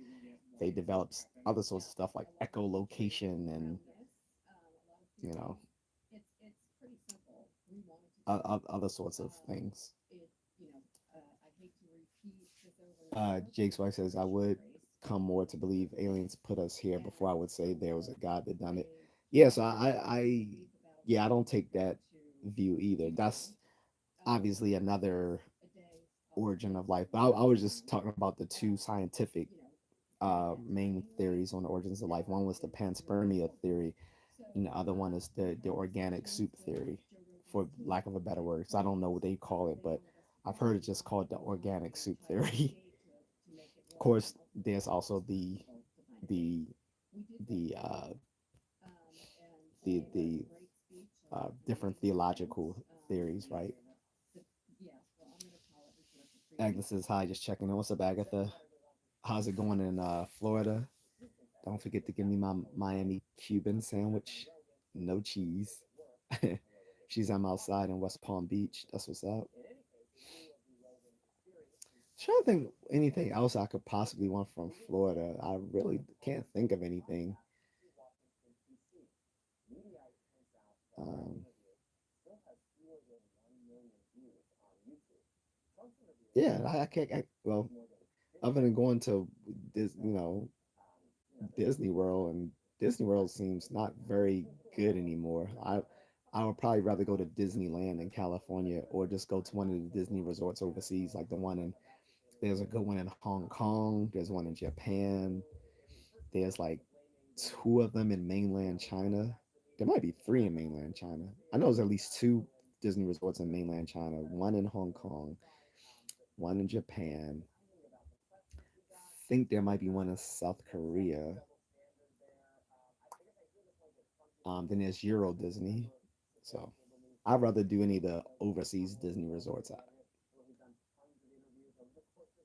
They developed other sorts of stuff like echolocation and you know other sorts of things. Jake's wife says, "I would." come more to believe aliens put us here before I would say there was a God that done it. Yeah, so yeah, I don't take that view either. That's obviously another origin of life. But I was just talking about the two scientific main theories on the origins of life. One was the panspermia theory, and the other one is the organic soup theory, for lack of a better word. So I don't know what they call it, but I've heard it just called the organic soup theory. Of course, there's also the the different theological theories, right? Agnes says hi, just checking in. What's up, Agatha? How's it going in Florida? Don't forget to give me my Miami Cuban sandwich, no cheese. She's I'm outside in West Palm Beach. That's what's up. Trying to think anything else I could possibly want from Florida. I really can't think of anything. Um, yeah, I can't. Well, other than going to this, Disney World, and Disney World seems not very good anymore. I would probably rather go to Disneyland in California or just go to one of the Disney resorts overseas, like the one in there's a good one in Hong Kong, there's one in Japan, there's like two of them in mainland China. There might be three in mainland China. I know there's at least two Disney resorts in mainland China, one in Hong Kong, one in Japan. I think there might be one in South Korea. Then there's Euro Disney. So I'd rather do any of the overseas Disney resorts.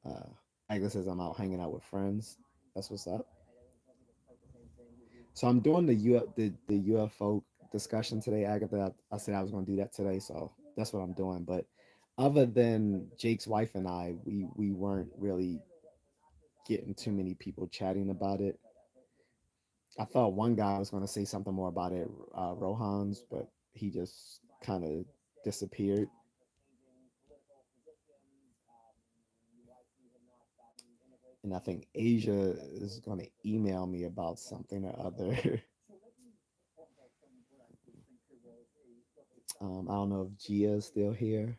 Uh, Agnes says I'm out hanging out with friends. That's what's up. So I'm doing the UFO discussion today, Agatha. I said I was going to do that today, so that's what I'm doing. But other than Jake's wife and I, we weren't really getting too many people chatting about it. I thought one guy was going to say something more about it, Rohan's, but he just kind of disappeared. And I think Asia is going to email me about something or other. I don't know if Gia is still here,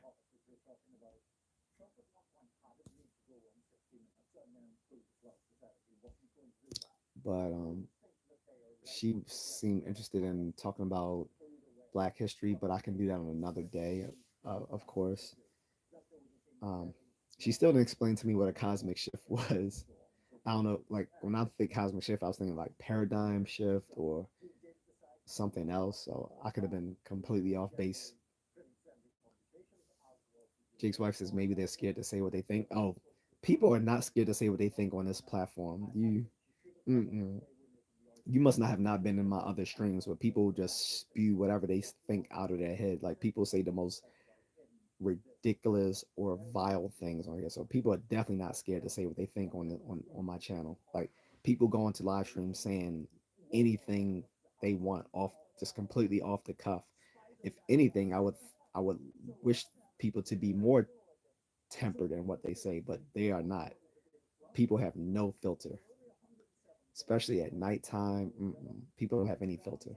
but she seemed interested in talking about Black history, but I can do that on another day, of course. Um, she still didn't explain to me what a cosmic shift was. I don't know, like when I think cosmic shift, I was thinking like paradigm shift or something else. So I could have been completely off base. Jake's wife says maybe they're scared to say what they think. Oh, people are not scared to say what they think on this platform. Mm-mm. You must not have not been in my other streams where people just spew whatever they think out of their head. Like people say the most ridiculous or vile things on here. So people are definitely not scared to say what they think on my channel. Like people go into live streams saying anything they want off just completely off the cuff. If anything, I would wish people to be more tempered in what they say, but they are not. People have no filter, especially at nighttime. People don't have any filter.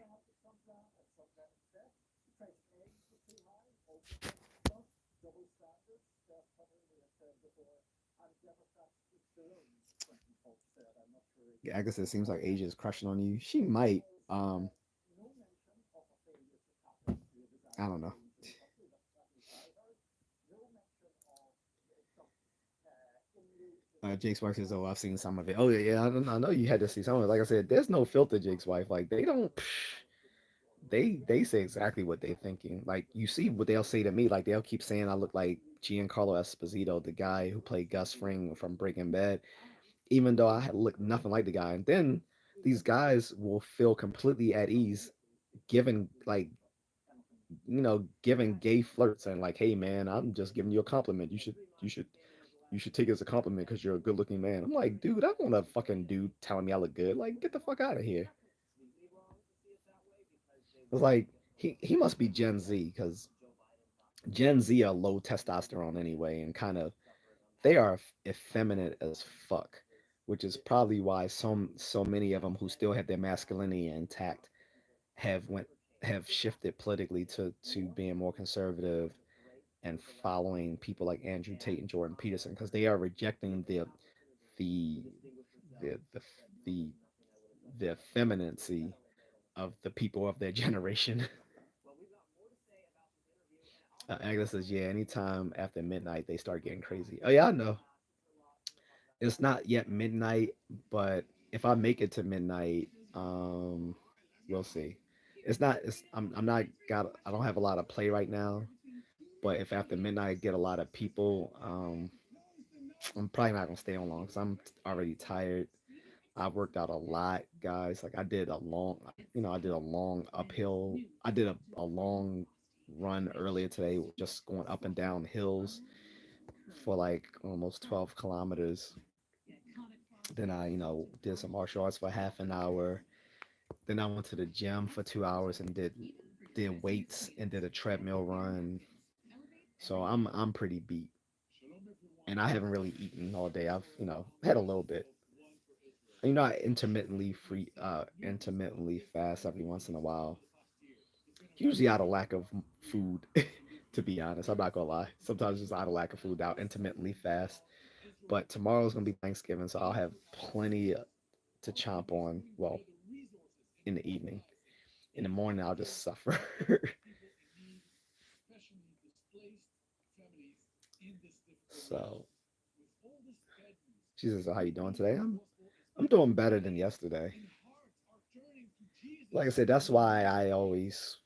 Yeah, I guess it seems like Asia is crushing on you. She might. I don't know. Jake's wife says, "Oh, I've seen some of it." Oh yeah, yeah. I know you had to see some of it. Like I said, there's no filter. Jake's wife, like they don't. They say exactly what they're thinking. Like you see what they'll say to me. Like they'll keep saying I look like Giancarlo Esposito, the guy who played Gus Fring from Breaking Bad, even though I look nothing like the guy. And then these guys will feel completely at ease giving giving gay flirts and like, hey man, I'm just giving you a compliment. You should take it as a compliment because you're a good looking man. I'm like, dude, I don't want a fucking dude telling me I look good. Like, get the fuck out of here. It's like he must be Gen Z because Gen Z are low testosterone anyway, and kind of they are effeminate as fuck. which is probably why so many of them who still have their masculinity intact have went have shifted politically to being more conservative and following people like Andrew Tate and Jordan Peterson because they are rejecting the the the the, the effeminacy of the people of their generation. Agnes says, "Yeah, anytime after midnight they start getting crazy." Oh yeah, I know. It's not yet midnight, but if I make it to midnight, we'll see. It's not. It's. I'm not got. I don't have a lot of play right now. But if after midnight I get a lot of people, I'm probably not gonna stay on long because I'm already tired. I worked out a lot, guys. Like I did a long, I did a long uphill. I did a long run earlier today, just going up and down hills for like almost 12 kilometers. Then I, did some martial arts for half an hour. Then I went to the gym for 2 hours and did weights and did a treadmill run. So I'm pretty beat, and I haven't really eaten all day. I've had a little bit. I intermittently fast every once in a while. Usually out of lack of food, to be honest. I'm not gonna lie. Sometimes just out of lack of food, I'll intermittently fast. But tomorrow's gonna be Thanksgiving, so I'll have plenty to chomp on. Well, in the evening. In the morning, I'll just suffer. So she says, "So how you doing today?" I'm doing better than yesterday. Like I said, that's why I always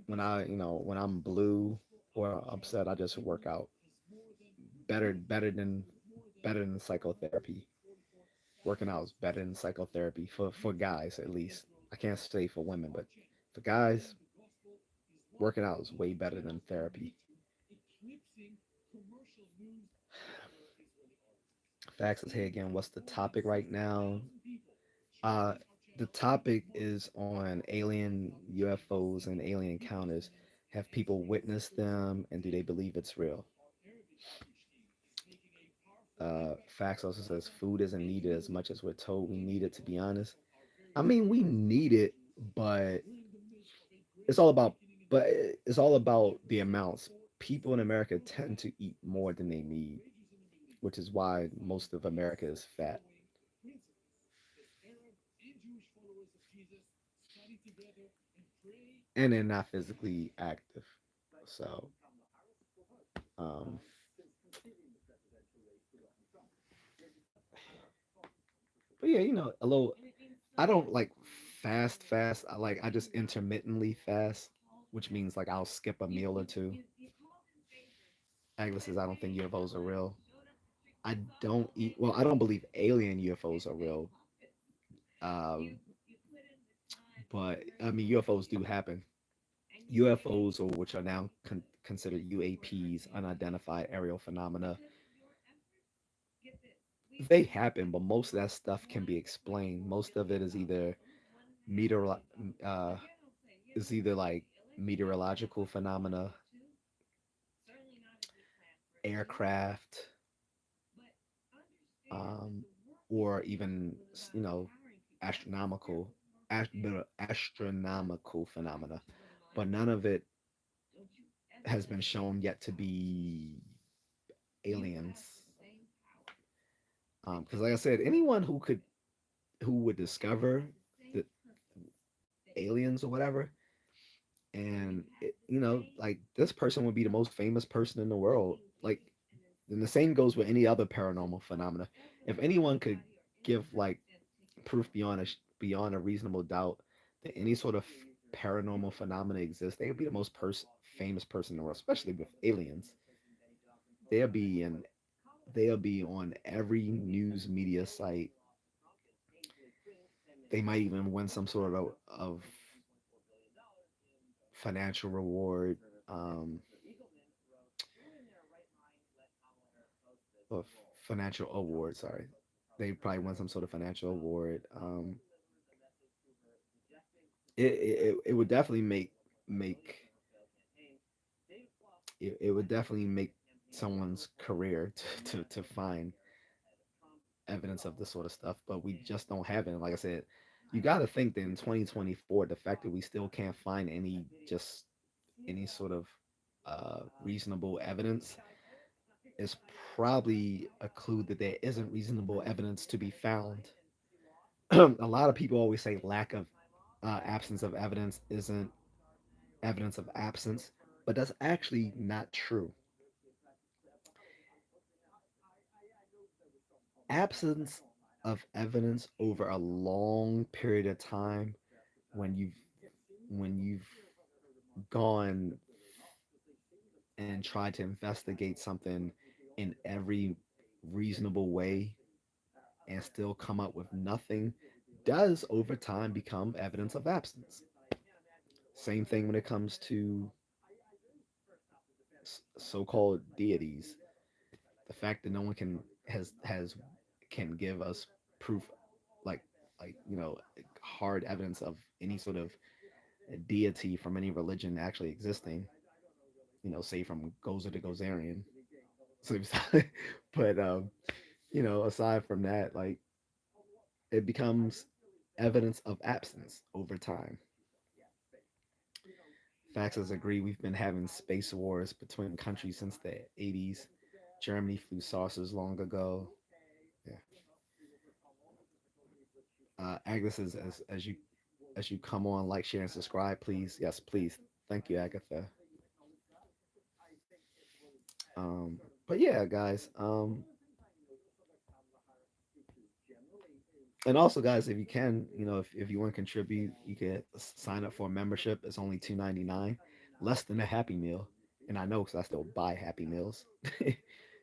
when I'm blue or upset, I just work out better than psychotherapy. Working out is better than psychotherapy for guys at least. I can't say for women, but for guys, working out is way better than therapy. Facts is hey again. What's the topic right now? Uh, the topic is on alien UFOs and alien encounters. Have people witnessed them, and do they believe it's real? Fax also says food isn't needed as much as we're told we need it. To be honest, I mean we need it, but it's all about it's all about the amounts. People in America tend to eat more than they need, which is why most of America is fat, and they're not physically active. So, um, but yeah, a little. I don't like fast. I just intermittently fast, which means like I'll skip a meal or two. Agnes says I don't think UFOs are real. I don't eat. Well, I don't believe alien UFOs are real. Um, but I mean UFOs do happen. UFOs, or which are now considered UAPs, unidentified aerial phenomena, they happen, but most of that stuff can be explained. Most of it meteor, uh, is either like meteorological phenomena, aircraft, um, or even astronomical, astronomical phenomena. But none of it has been shown yet to be aliens. Because, like I said, anyone who would discover the aliens or whatever, and like this person would be the most famous person in the world. Like, and the same goes with any other paranormal phenomena. If anyone could give like proof beyond a reasonable doubt that any sort of paranormal phenomena exists, they would be the most famous person in the world, especially with aliens. They'll be in they'll be on every news media site. They might even win some sort of financial reward, or financial award. Sorry, they probably won some sort of financial award. It would definitely make it would definitely make someone's career to find evidence of this sort of stuff, but we just don't have it. And like I said, you got to think that in 2024, the fact that we still can't find any sort of reasonable evidence is probably a clue that there isn't reasonable evidence to be found. A lot of people always say lack of absence of evidence isn't evidence of absence, but that's actually not true. Absence of evidence over a long period of time when you've gone and tried to investigate something in every reasonable way and still come up with nothing does over time become evidence of absence. Same thing when it comes to so-called deities. The fact that no one has can give us proof, like hard evidence of any sort of deity from any religion actually existing. Say from Gozer to Gozerian. So, but aside from that, like it becomes evidence of absence over time. Faxes agree we've been having space wars between countries since the 80s. Germany flew saucers long ago. Yeah. Agnes is as you come on, like, share, and subscribe, please. Yes, please. Thank you, Agatha. But yeah, guys. And also, guys, if you can, if you want to contribute, you can sign up for a membership. It's only $2.99, less than a Happy Meal. And I know because I still buy Happy Meals. And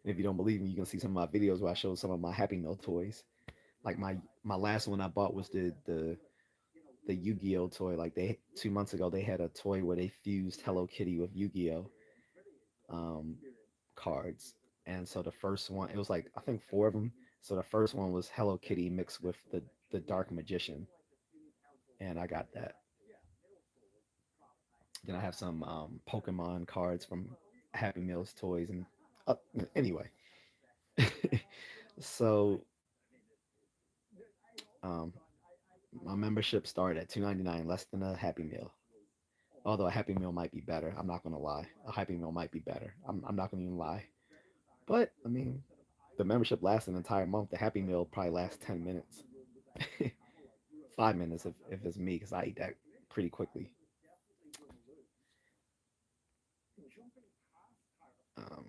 if you don't believe me, you can see some of my videos where I show some of my Happy Meal toys. Like my last one I bought was the Yu-Gi-Oh toy. Like, they 2 months ago they had a toy where they fused Hello Kitty with Yu-Gi-Oh um, cards. And so the first one, it was like I think four of them. So the first one was Hello Kitty mixed with the Dark Magician, and I got that. Then I have some Pokemon cards from Happy Meals toys, and uh, anyway. So um, my membership started at $2.99, less than a Happy Meal. Although a Happy Meal might be better, I'm not gonna lie. A Happy Meal might be better. I'm not gonna even lie. But I mean, the membership lasts an entire month. The Happy Meal probably lasts 10 minutes, 5 minutes if it's me, because I eat that pretty quickly. Um,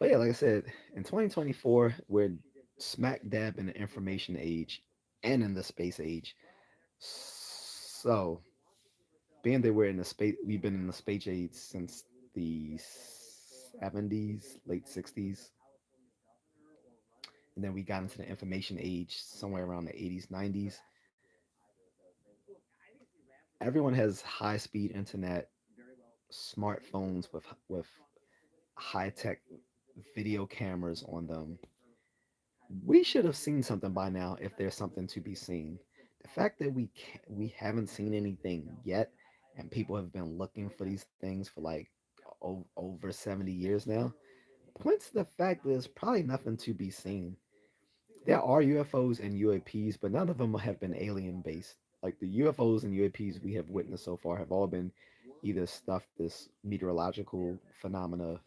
but yeah, like I said, in 2024, we're smack dab in the information age and in the space age. So, being that we've been in the space age since the 70s, late 60s, and then we got into the information age somewhere around the 80s, 90s. Everyone has high speed internet, smartphones with high tech video cameras on them. We should have seen something by now if there's something to be seen. The fact that we haven't seen anything yet, and people have been looking for these things for like over 70 years now, points to the fact that there's probably nothing to be seen. There are UFOs and UAPs, but none of them have been alien based. Like, the UFOs and UAPs we have witnessed so far have all been either stuff this meteorological phenomena,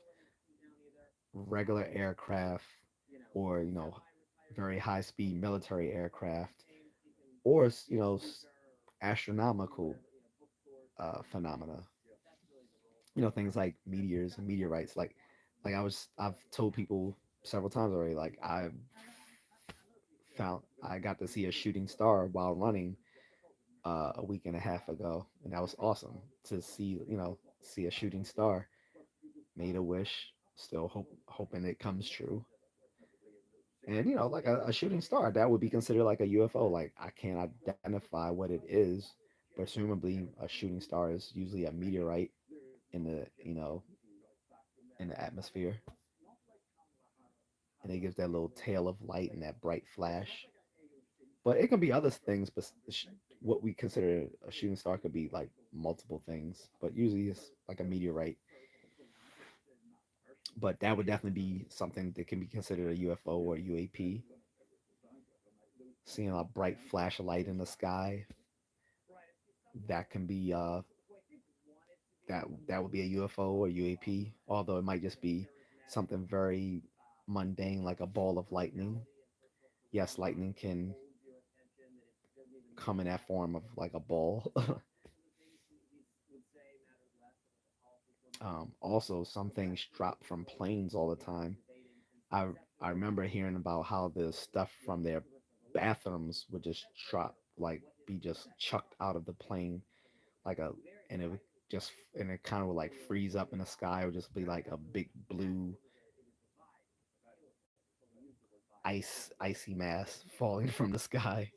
regular aircraft, or very high speed military aircraft, or astronomical phenomena. Things like meteors and meteorites. Like I've told people several times already. Like, I got to see a shooting star while running a week and a half ago, and that was awesome to see a shooting star. Made a wish, still hoping it comes true. And like a shooting star, that would be considered like a UFO. Like, I can't identify what it is, but presumably a shooting star is usually a meteorite in the atmosphere, and it gives that little tail of light and that bright flash. But it can be other things, but what we consider a shooting star could be like multiple things, but usually it's like a meteorite. But that would definitely be something that can be considered a UFO or UAP. Seeing a bright flash of light in the sky, that can be that would be a UFO or UAP. Although it might just be something very mundane, like a ball of lightning. Yes, lightning can come in that form of like a ball. Also, some things drop from planes all the time. I I remember hearing about how the stuff from their bathrooms would just drop, like be just chucked out of the plane, like a, and it would just, and it kind of would like freeze up in the sky. It would just be like a big blue icy mass falling from the sky,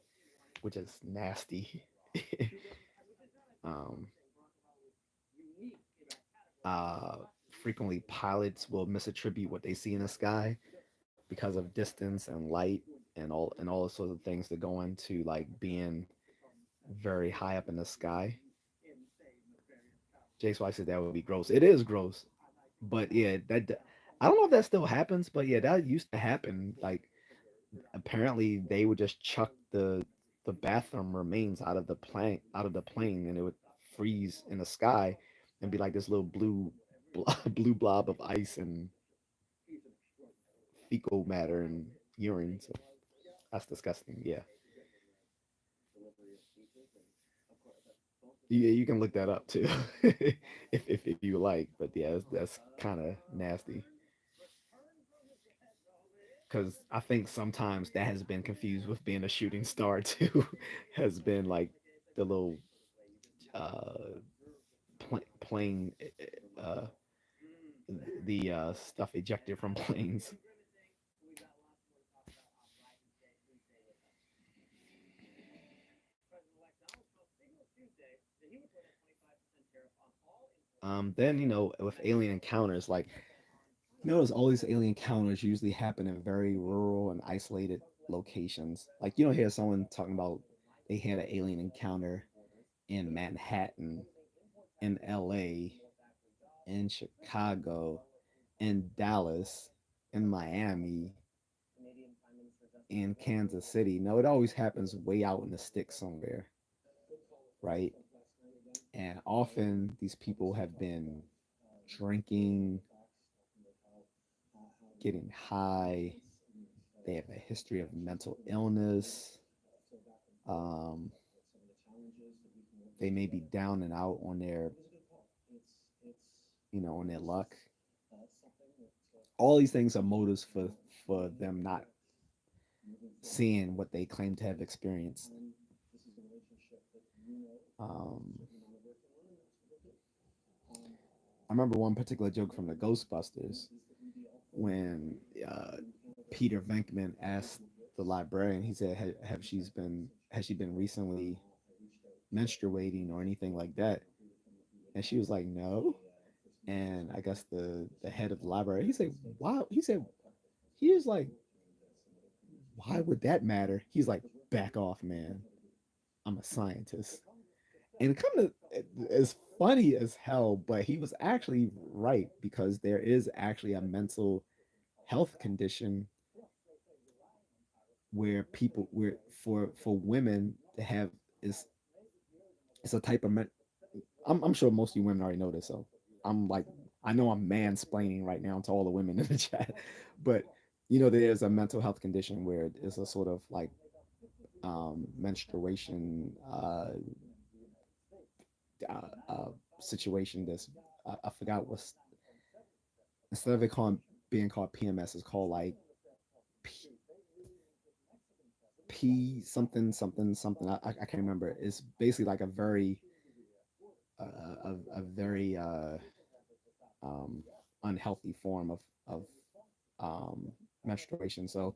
which is nasty. um, uh, Frequently, pilots will misattribute what they see in the sky because of distance and light and all the sorts of things that go into like being very high up in the sky. J.A.C said that would be gross. It is gross, but yeah, that I don't know if that still happens, but yeah, that used to happen. Like apparently they would just chuck the bathroom remains out of the plane, and it would freeze in the sky and be like this little blue blob of ice and fecal matter and urine. So that's disgusting. Yeah, you can look that up too, if you like. But yeah, that's kind of nasty because I think sometimes that has been confused with being a shooting star too. Has been like the little uh, plane, uh, the stuff ejected from planes. Then with alien encounters, like notice all these alien encounters usually happen in very rural and isolated locations. Like you don't hear someone talking about they had an alien encounter in Manhattan, in LA, in Chicago, in Dallas, in Miami, in Kansas City. No, it always happens way out in the sticks somewhere, right? And often these people have been drinking, getting high. They have a history of mental illness. Um, they may be down and out on on their luck. All these things are motives for them not seeing what they claim to have experienced. Um, I remember one particular joke from the Ghostbusters when Peter Venkman asked the librarian. He said, has she been recently menstruating or anything like that?" And she was like, "No." And I guess the head of the library, he said, "Why?" He was like, "Why would that matter?" He's like, "Back off, man. I'm a scientist." And it kind of is funny as hell, but he was actually right because there is actually a mental health condition where people where for women to have is it's a type of I'm sure most of you women already know this, so I'm like I know I'm mansplaining right now to all the women in the chat, but there's a mental health condition where it's a sort of like menstruation uh, uh, situation that's I forgot what's instead of it calling being called PMS, it's called like P, something something something. I can't remember. It's basically like a very a very um, unhealthy form of menstruation. So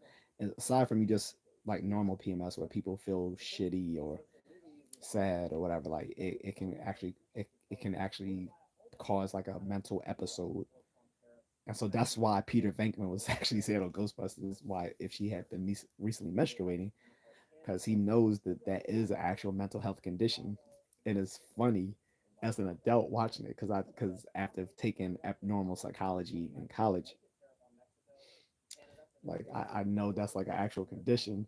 aside from you just like normal PMS where people feel shitty or sad or whatever, like it can actually cause like a mental episode. And so that's why Peter Venkman was actually said on Ghostbusters why if she had been recently menstruating, because he knows that that is an actual mental health condition. And it's funny as an adult watching it because after taking abnormal psychology in college, like I know that's like an actual condition.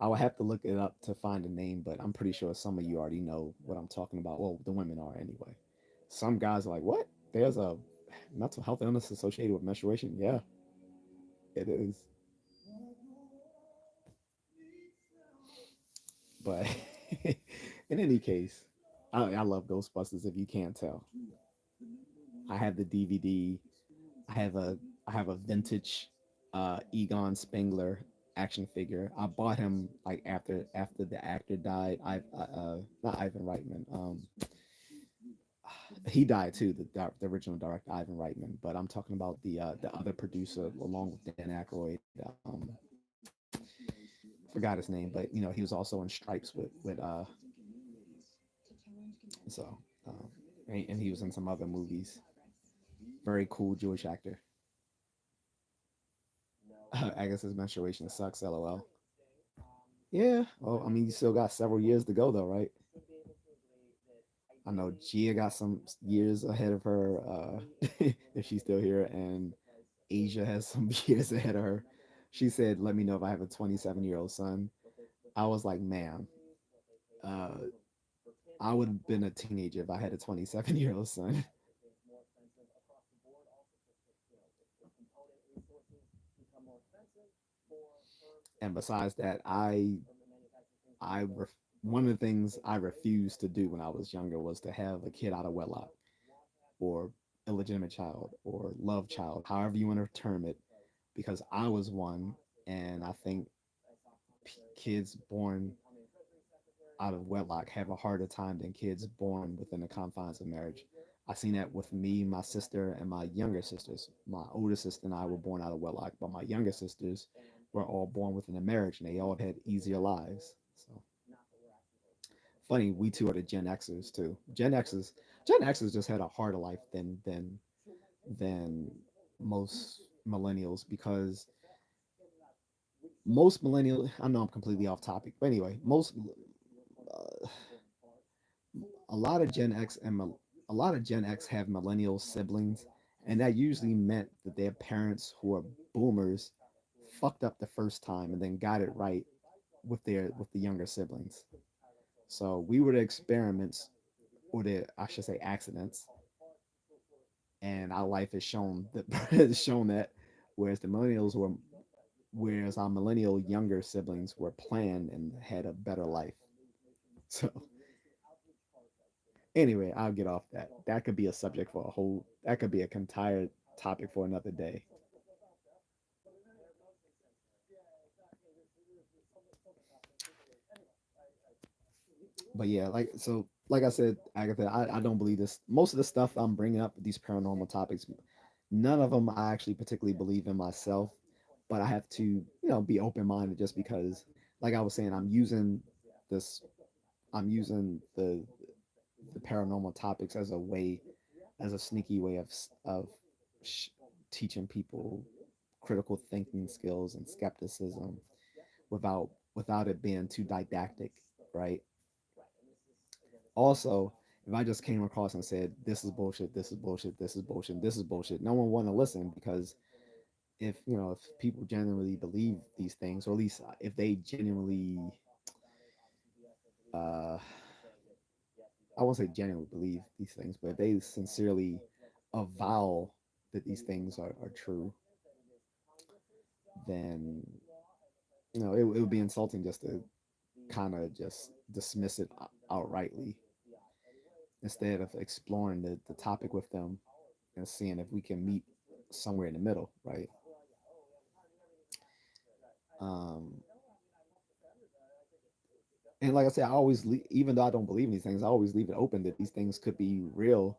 I would have to look it up to find a name, but I'm pretty sure some of you already know what I'm talking about. Well, the women are anyway. Some guys are like, "What? There's a mental health illness associated with menstruation?" Yeah, it is. But in any case, I love Ghostbusters. If you can't tell, I have the DVD. I have a I have a vintage Egon Spengler action figure. I bought him like after the actor died. Not Ivan Reitman. He died too. The original director Ivan Reitman. But I'm talking about the other producer along with Dan Aykroyd. Forgot his name, but you know he was also in Stripes with so um, and he was in some other movies. Very cool Jewish actor. I guess his menstruation sucks. LOL. Yeah. Well, I mean, you still got several years to go, though, right? I know Gia got some years ahead of her, if she's still here, and Asia has some years ahead of her. She said, "Let me know if I have a 27-year-old son." I was like, "Man, uh, I would have been a teenager if I had a 27-year-old son." And besides that, one of the things I refused to do when I was younger was to have a kid out of wedlock or illegitimate child or love child, however you want to term it, because I was one, and I think kids born out of wedlock have a harder time than kids born within the confines of marriage. I seen that with me, my sister, and my younger sisters. My older sister and I were born out of wedlock, but my younger sisters were all born within a marriage, and they all had easier lives. So funny, we two are the Gen Xers too. Gen Xers just had a harder life than most millennials because most millennials. I know I'm completely off topic, but anyway, a lot of Gen X a lot of Gen X have millennial siblings, and that usually meant that their parents, who are boomers, fucked up the first time and then got it right with the younger siblings. So we were the experiments, or the I should say accidents, and our life has shown that has shown that, whereas the millennials were whereas our millennial younger siblings were planned and had a better life. So anyway, I'll get off that. That could be a subject for a whole. That could be a entire topic for another day. But yeah, like I said, Agatha, I don't believe this. Most of the stuff I'm bringing up, these paranormal topics, none of them I actually particularly believe in myself. But I have to, be open minded just because, like I was saying, this. I'm using the paranormal topics as a way, as a sneaky way of sh- teaching people critical thinking skills and skepticism without it being too didactic, right? Also, if I just came across and said this is bullshit, this is bullshit, this is bullshit, this is bullshit, no one want to listen because if people genuinely believe these things, or at least if they genuinely, uh, I won't say genuinely believe these things, but if they sincerely avow that these things are true, then it would be insulting just to kind of just dismiss it outrightly instead of exploring the topic with them and seeing if we can meet somewhere in the middle, right? Um, and like I said, even though I don't believe in these things, I always leave it open that these things could be real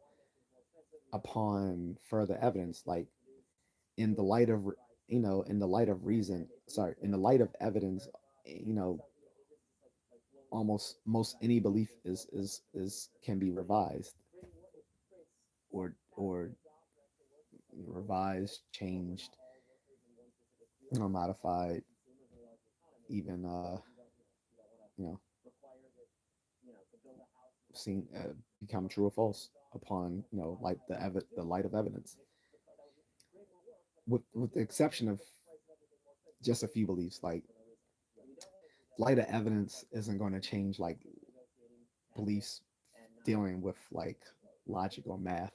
upon further evidence, like in the light of in the light of reason. Sorry, in the light of evidence, you know, almost most any belief is can be revised or revised, changed, or modified, even you know seen become true or false upon like the light of evidence, with the exception of just a few beliefs. Like light of evidence isn't going to change like beliefs dealing with like logic or math.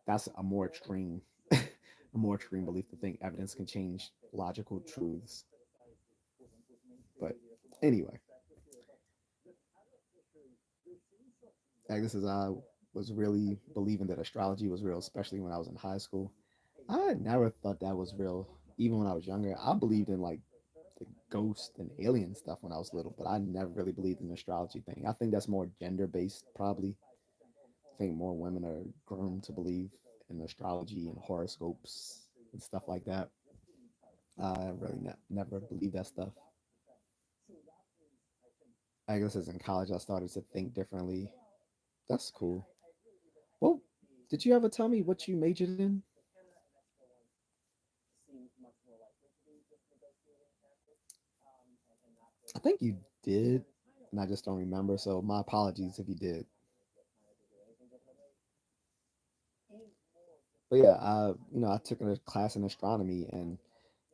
That's a more extreme a more extreme belief to think evidence can change logical truths. But anyway, this is I was really believing that astrology was real, especially when I was in high school. I never thought that was real. Even when I was younger, I believed in like the ghost and alien stuff when I was little, but I never really believed in the astrology thing. I think that's more gender based, probably. I think more women are groomed to believe in astrology and horoscopes and stuff like that. I really never believed that stuff. I guess as in college, I started to think differently. That's cool. Well, did you ever tell me what you majored in? I think you did, and I just don't remember. So my apologies if you did. But yeah, I took a class in astronomy, and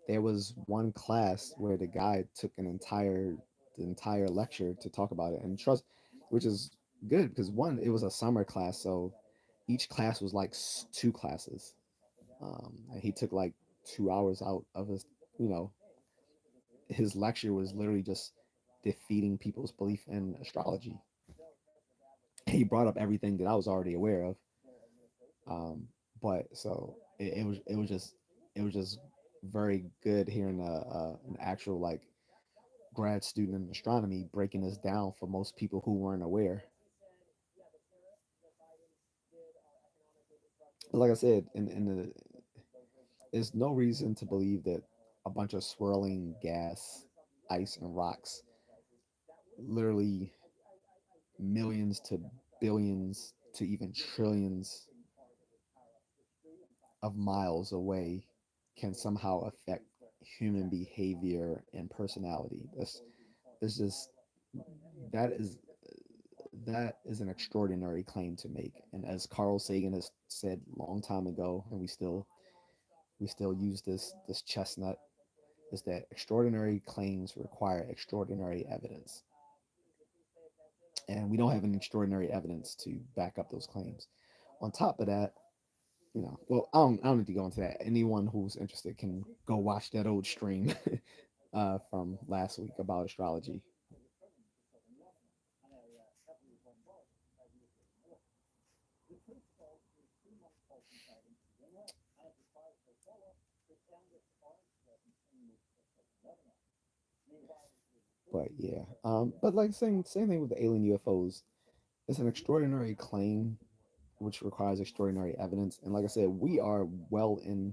there was one class where the guy took the entire lecture to talk about it, and trust, which is good because one, it was a summer class, so each class was like two classes, and he took like 2 hours out of you know, his lecture was literally just defeating people's belief in astrology. He brought up everything that I was already aware of. But so it was just very good hearing an actual like grad student in astronomy breaking this down for most people who weren't aware. But like I said, there's no reason to believe that a bunch of swirling gas, ice, and rocks, literally millions to billions to even trillions of miles away, can somehow affect human behavior and personality. That's just that is that is an extraordinary claim to make. And as Carl Sagan has said long time ago, and we still use this chestnut, is that extraordinary claims require extraordinary evidence. And we don't have any extraordinary evidence to back up those claims. On top of that, well, I don't need to go into that. Anyone who's interested can go watch that old stream from last week about astrology. But yeah, but like same thing with the alien UFOs. It's an extraordinary claim, which requires extraordinary evidence. And like I said, we are well in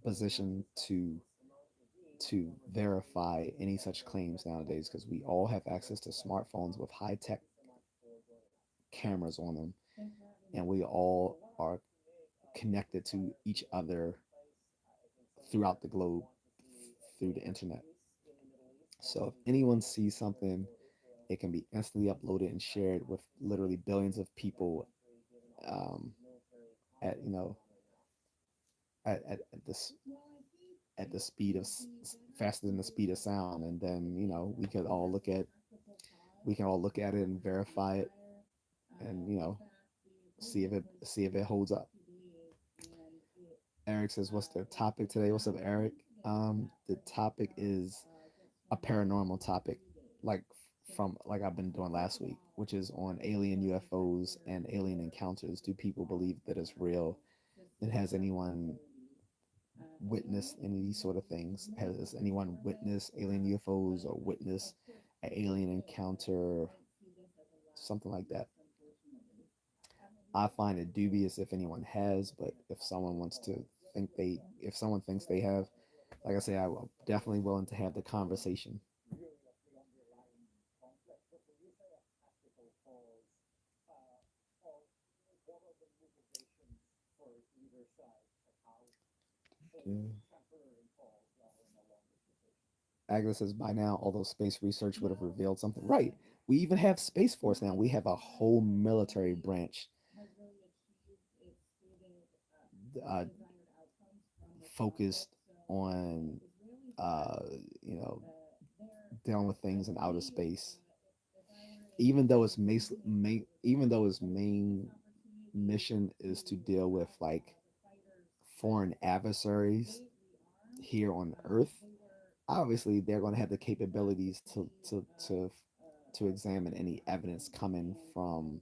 position to verify any such claims nowadays because we all have access to smartphones with high tech cameras on them, and we all are connected to each other throughout the globe through the internet. So if anyone sees something, it can be instantly uploaded and shared with literally billions of people, um, at at this at the speed of faster than the speed of sound, and then we can all look at it and verify it, and see if it holds up. Eric says, "What's the topic today?" What's up, Eric? The topic is a paranormal topic, like from like I've been doing last week, which is on alien UFOs and alien encounters. Do people believe that it's real? And has anyone witnessed any of these sort of things? Has anyone witnessed alien UFOs or witnessed an alien encounter, something like that? I find it dubious if anyone has, but if someone thinks they have, like I say, I'm definitely willing to have the conversation. Yeah. Agnes says by now, although space research would have revealed something. Right. We even have Space Force now. We have a whole military branch uh, focused on, uh, you know, dealing with things in outer space. Even though its main mission is to deal with like foreign adversaries here on Earth, obviously they're going to have the capabilities to examine any evidence coming um,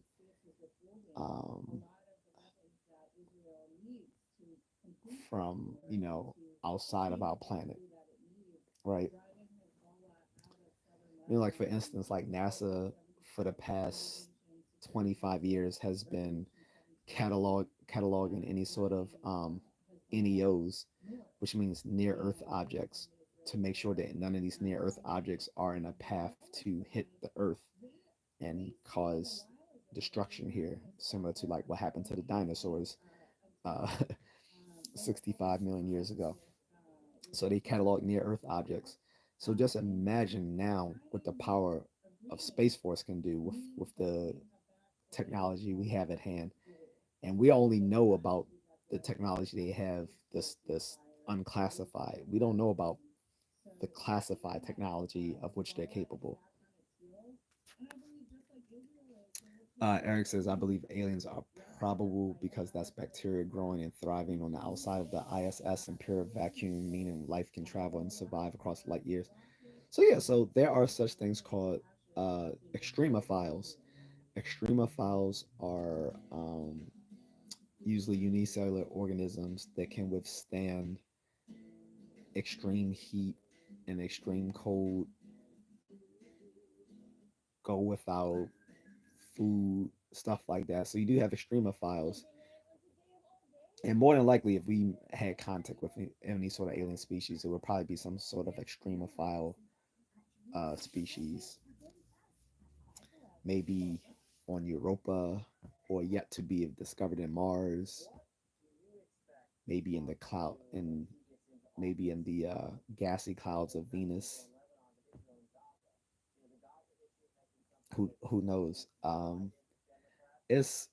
from outside of our planet, right? Like for instance, like NASA for the past 25 years has been cataloging any sort of NEOs, which means near Earth objects, to make sure that none of these near Earth objects are in a path to hit the Earth and cause destruction here, similar to like what happened to the dinosaurs uh, 65 million years ago. So they catalog near Earth objects. So just imagine now what the power of Space Force can do with the technology we have at hand. And we only know about the technology they have, this unclassified. We don't know about the classified technology of which they're capable. Eric says, I believe aliens are probable because that's bacteria growing and thriving on the outside of the ISS in pure vacuum, meaning life can travel and survive across light years. So, yeah, so there are such things called extremophiles. Extremophiles are usually unicellular organisms that can withstand extreme heat and extreme cold, go without food, stuff like that. So you do have extremophiles. And more than likely, if we had contact with any sort of alien species, it would probably be some sort of extremophile species, maybe on Europa or yet to be discovered in Mars, maybe in the cloud, in maybe in the gassy clouds of Venus. Who knows? It's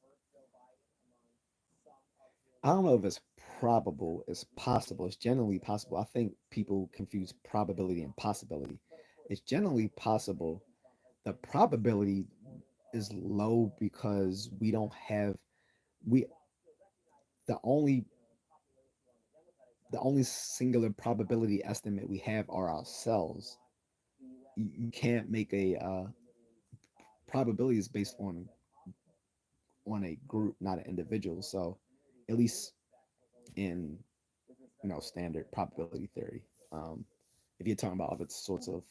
I don't know if it's probable. It's possible. It's generally possible. I think people confuse probability and possibility. It's generally possible. The probability is low because we don't have we the only the only singular probability estimate we have are ourselves. You can't make a probability is based on a group, not an individual. So at least in standard probability theory. If you're talking about other sorts of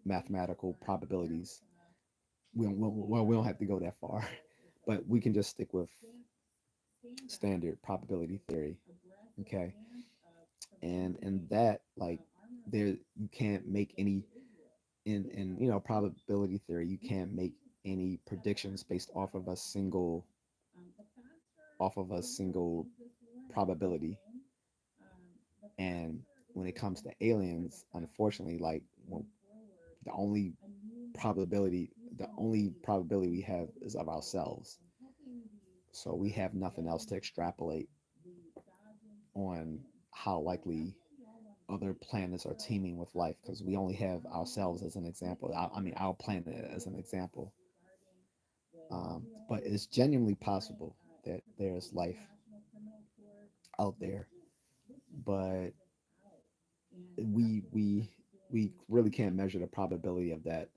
mathematical probabilities, we don't have to go that far, but we can just stick with standard probability theory. Okay, and that like there you can't make any in probability theory you can't make any predictions based off of a single probability. And when it comes to aliens, unfortunately, like well, the only the only probability we have is of ourselves. So we have nothing else to extrapolate on how likely other planets are teeming with life because we only have ourselves as an example. I mean, our planet as an example. But it's genuinely possible that there's life out there, but we we really can't measure the probability of that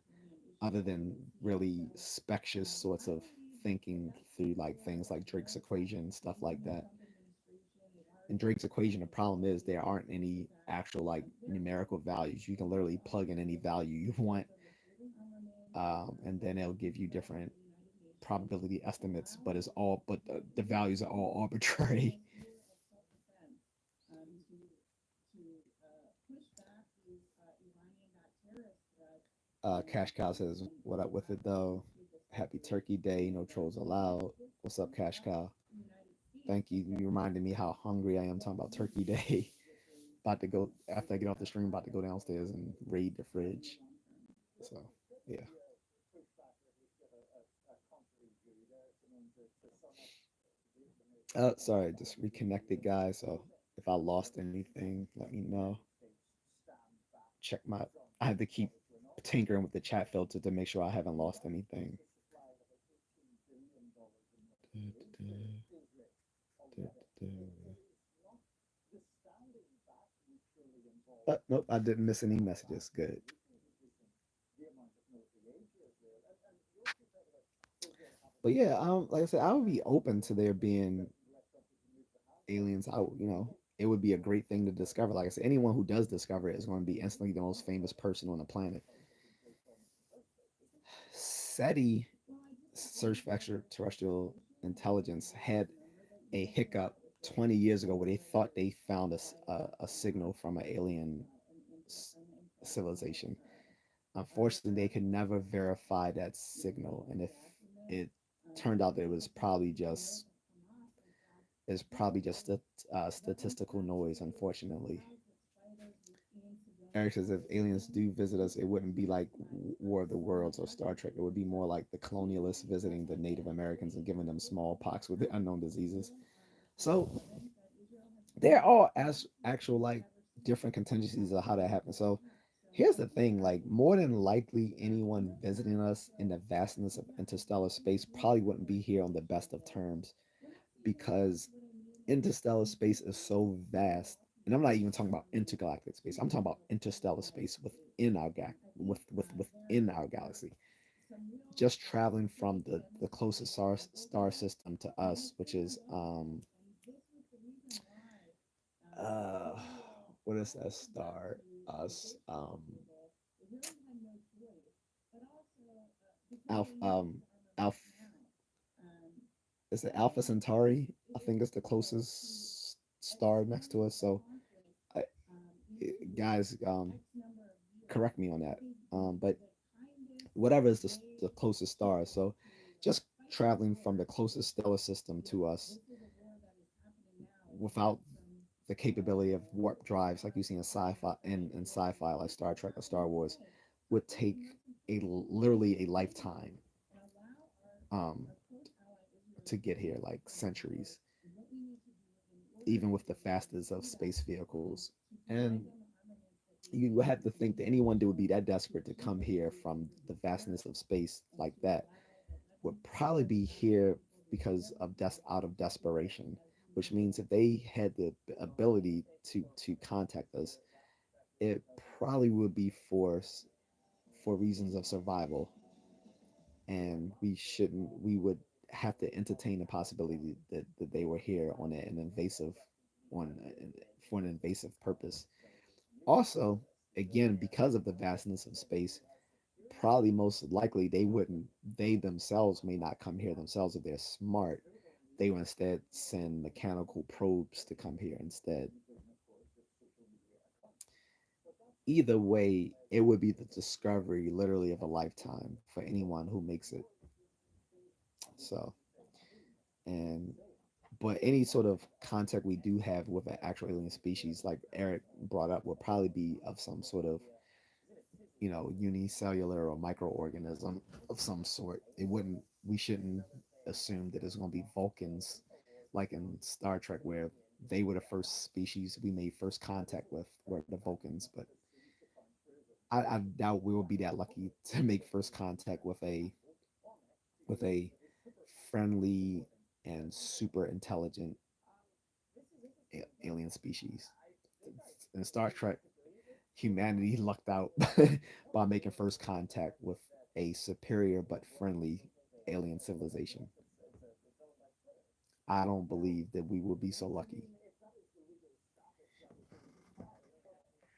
other than really specious sorts of thinking through like things like Drake's equation, stuff like that. In Drake's equation, the problem is there aren't any actual like numerical values. You can literally plug in any value you want, and then it'll give you different probability estimates. But the values are all arbitrary. Cash Cow says, "What up with it though? Happy Turkey Day. No trolls allowed. What's up, Cash Cow? Thank you. You reminded me how hungry I am talking about Turkey Day. About to go after I get off the stream. About to go downstairs and raid the fridge. So yeah, Sorry, just reconnected, guys. So if I lost anything, let me know. Check my. I have to keep tinkering with the chat filter to make sure I haven't lost anything. Nope, I didn't miss any messages. Good. But yeah, like I said, I would be open to there being aliens. It would be a great thing to discover. Like I said, anyone who does discover it is going to be instantly the most famous person on the planet. SETI, Search for Extraterrestrial Intelligence, had a hiccup 20 years ago where they thought they found a signal from an alien civilization. Unfortunately, they could never verify that signal, and if it turned out that it was probably just a statistical noise. Unfortunately, Eric says if aliens do visit us, it wouldn't be like War of the Worlds or Star Trek. It would be more like the colonialists visiting the Native Americans and giving them smallpox with the unknown diseases. So there are actual like different contingencies of how that happens. So here's the thing: like more than likely, anyone visiting us in the vastness of interstellar space probably wouldn't be here on the best of terms because interstellar space is so vast. And I'm not even talking about intergalactic space. I'm talking about interstellar space within our galaxy. Just traveling from the closest star system to us, which is uh what is that star? Us Alpha Alpha is it Alpha Centauri? I think it's the closest star next to us. So I, guys, correct me on that. But whatever is the closest star. So just traveling from the closest stellar system to us without the capability of warp drives like you see in sci-fi and sci-fi like Star Trek or Star Wars would take literally a lifetime um, to get here, like centuries, even with the fastest of space vehicles. And you would have to think that anyone that would be that desperate to come here from the vastness of space like that would probably be here because of out of desperation, which means if they had the ability to contact us, it probably would be for reasons of survival, and we would have to entertain the possibility that they were here on an invasive on for an invasive purpose. Also, again, because of the vastness of space, probably most likely they themselves may not come here themselves if they're smart. They will instead send mechanical probes to come here instead. Either way, it would be the discovery literally of a lifetime for anyone who makes it. So, and but any sort of contact we do have with an actual alien species, like Eric brought up, will probably be of some sort of unicellular or microorganism of some sort. It wouldn't. We shouldn't assume that it's going to be Vulcans, like in Star Trek, where they were the first species we made first contact with, were the Vulcans. But I doubt we will be that lucky to make first contact with a friendly and super intelligent alien species. In Star Trek, humanity lucked out by making first contact with a superior but friendly alien civilization. I don't believe that we would be so lucky.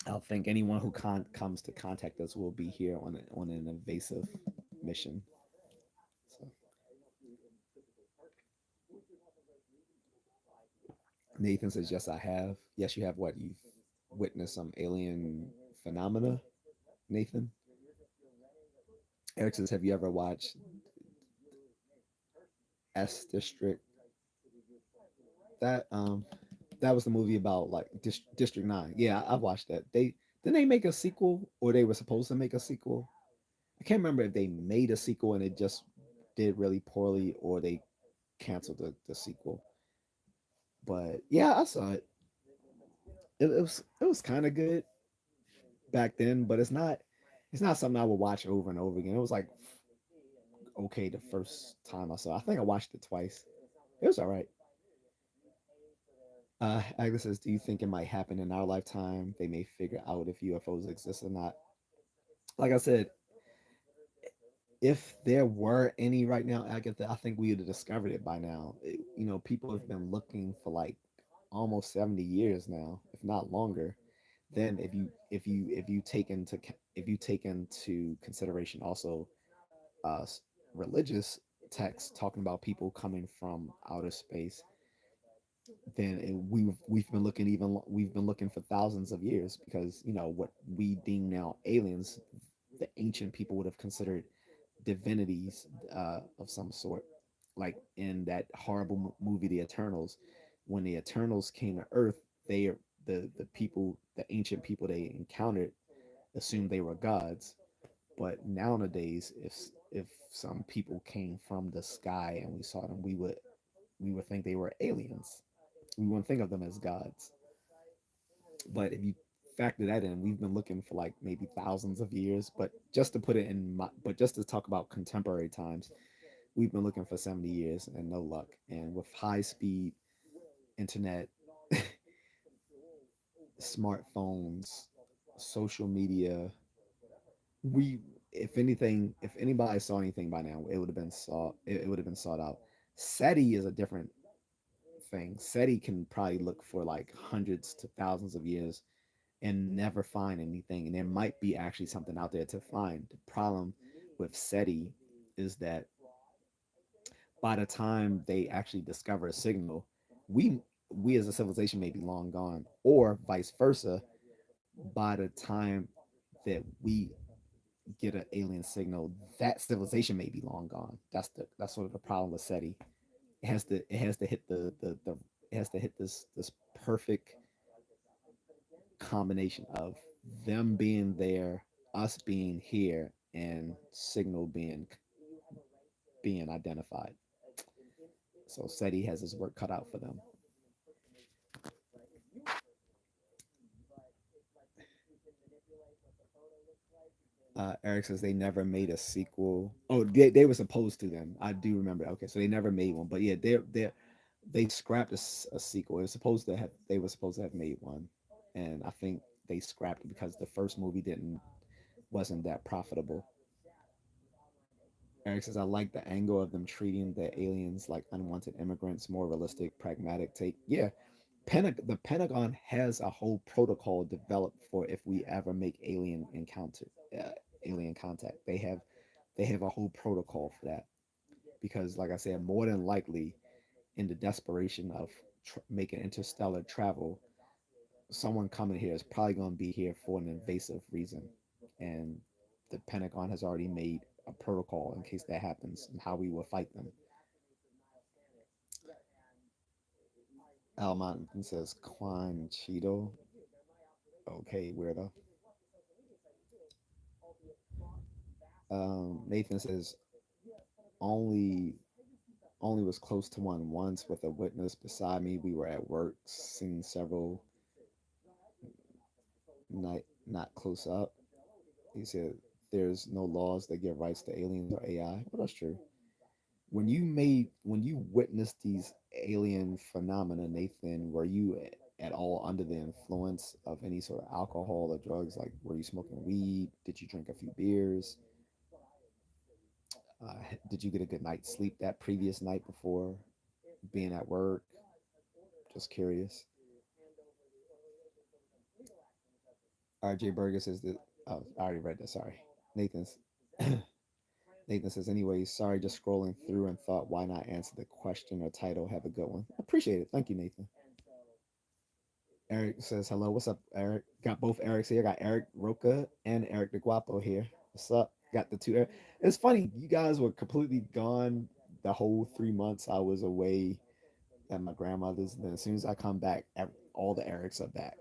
I don't think anyone who comes to contact us will be here on an invasive mission. So Nathan says, "Yes, I have. Yes, you have. What you've witnessed some alien phenomena, Nathan." Eric says, "Have you ever watched S District?" That was the movie about like District 9. Yeah, I watched that. They didn't they make a sequel, or they were supposed to make a sequel. I can't remember if they made a sequel and it just did really poorly, or they canceled the sequel. But yeah, I saw it. It was kind of good back then, but it's not something I would watch over and over again. It was like okay the first time I saw it. I think I watched it twice. It was all right. Agnes says, "Do you think it might happen in our lifetime? They may figure out if UFOs exist or not." Like I said, if there were any right now, Agatha, I think we would have discovered it by now. People have been looking for like almost 70 years now, if not longer. Then if you take into consideration also uh, religious texts talking about people coming from outer space, then we've been looking for thousands of years because what we deem now aliens, the ancient people would have considered divinities of some sort, like in that horrible movie The Eternals. When the Eternals came to Earth, they the people, the ancient people they encountered, assumed they were gods. But nowadays, if some people came from the sky and we saw them, we would think they were aliens. We wouldn't think of them as gods. But if you factor that in, we've been looking for like maybe thousands of years. But just to talk about contemporary times, we've been looking for 70 years and no luck. And with high speed internet, smartphones, social media, we if anybody saw anything by now, it would have been sought out. SETI is a different thing. SETI can probably look for like hundreds to thousands of years and never find anything. And there might be actually something out there to find. The problem with SETI is that by the time they actually discover a signal, we we as a civilization may be long gone, or vice versa. By the time that we get an alien signal, that civilization may be long gone. That's sort of the problem with SETI. It has to hit the it has to hit this perfect combination of them being there, us being here, and signal being identified. So SETI has his work cut out for them. Eric says they never made a sequel. Oh, they were supposed to then. I do remember. Okay, so they never made one, but yeah, they scrapped a sequel. They were supposed to have made one, and I think they scrapped it because the first movie didn't wasn't that profitable. Eric says I like the angle of them treating the aliens like unwanted immigrants, more realistic, pragmatic take. Yeah, the Pentagon has a whole protocol developed for if we ever make alien contact. They have a whole protocol for that because, like I said, more than likely, in the desperation of making interstellar travel, someone coming here is probably going to be here for an invasive reason, and the Pentagon has already made a protocol in case that happens and how we will fight them. Almont says Quan Cheeto. Okay, weirdo. Nathan says only only was close to one once with a witness beside me. We were at work, seen several not close up. He said there's no laws that give rights to aliens or AI. Well, that's true. When you witnessed these alien phenomena, Nathan, were you at all under the influence of any sort of alcohol or drugs? Like, were you smoking weed? Did you drink a few beers? Uh, did you get a good night's sleep that previous night before being at work? Just curious. RJ Burger says that. Oh, I already read that. Sorry. Nathan's. Nathan says, anyways, sorry, just scrolling through and thought, why not answer the question or title? Have a good one. Appreciate it. Thank you, Nathan. Eric says, hello. What's up, Eric? Got both Erics here. Got Eric Roca and Eric the Guapo here. What's up? Got the two. It's funny. You guys were completely gone the whole 3 months I was away at my grandmother's. And then as soon as I come back, all the Erics are back.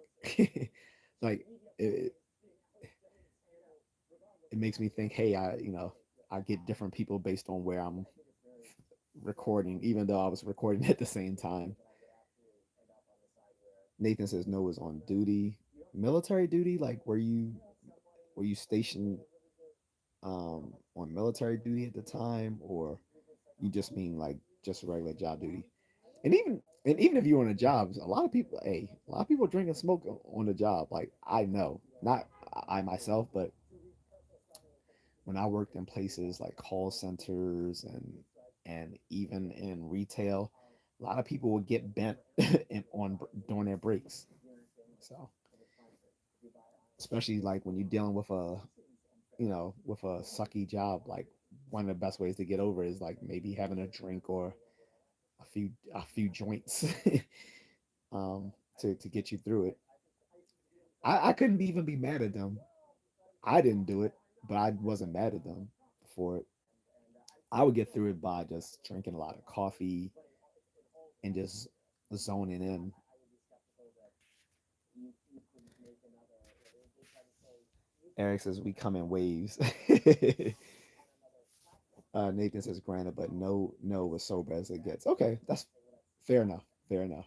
Like, it, it makes me think, hey, I get different people based on where I'm recording, even though I was recording at the same time. Nathan says no is on duty, military duty. Like, were you stationed on military duty at the time, or you just mean like just regular job duty? And even if you're on a job, a lot of people, hey, a lot of people drink and smoke on the job. Like, I know, not I myself, but when I worked in places like call centers and even in retail, a lot of people would get bent on during their breaks. So especially like when you're dealing with a sucky job, like one of the best ways to get over is like maybe having a drink or a few joints to get you through it. I couldn't even be mad at them. I didn't do it, but I wasn't mad at them for it. I would get through it by just drinking a lot of coffee and just zoning in. Eric says we come in waves. Nathan says granted, but no as sober as it gets. Okay, that's fair enough. Fair enough.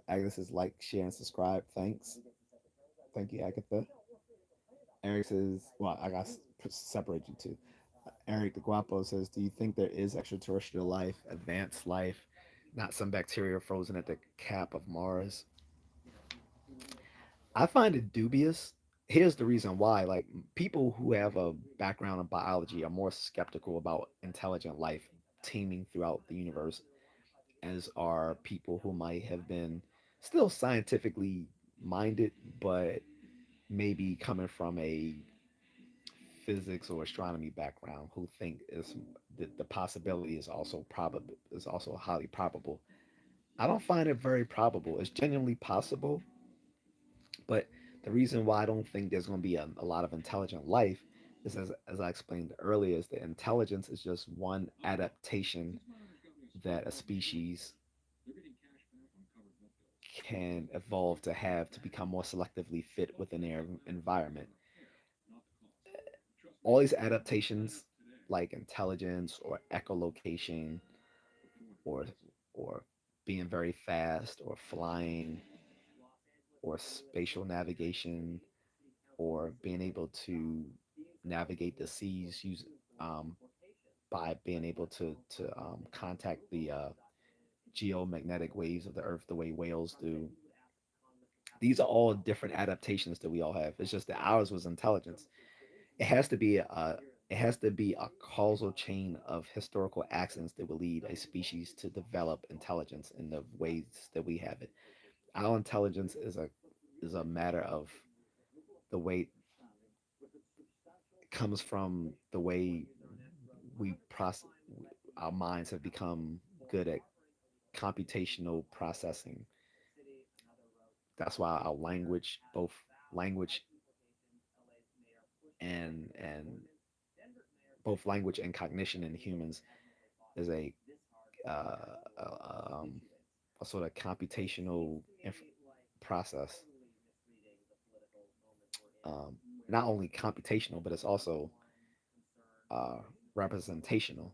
Agnes says like, share, and subscribe. Thanks. Thank you, Agatha. Eric says, well, I got to separate you two. Eric the Guapo says, do you think there is extraterrestrial life, advanced life, not some bacteria frozen at the cap of Mars? I find it dubious. Here's the reason why. Like, people who have a background in biology are more skeptical about intelligent life teeming throughout the universe, as are people who might have been still scientifically minded, but maybe coming from a physics or astronomy background, who think is the possibility is also probable, is also highly probable. I don't find it very probable. It's genuinely possible, but the reason why I don't think there's going to be a lot of intelligent life is, as I explained earlier, is that intelligence is just one adaptation that a species can evolve to have to become more selectively fit within their environment. All these adaptations, like intelligence or echolocation, or or being very fast, or flying, or spatial navigation, or being able to navigate the seas um, by being able to contact the geomagnetic waves of the earth the way whales do. These are all different adaptations that we all have. It's just that ours was intelligence. It has to be a causal chain of historical accidents that will lead a species to develop intelligence in the ways that we have it. Our intelligence is a matter of the way it comes from the way we process. Our minds have become good at computational processing. That's why our language, both language and both language and cognition in humans, is um, a sort of computational process. Um, Not only computational, but it's also uh, representational,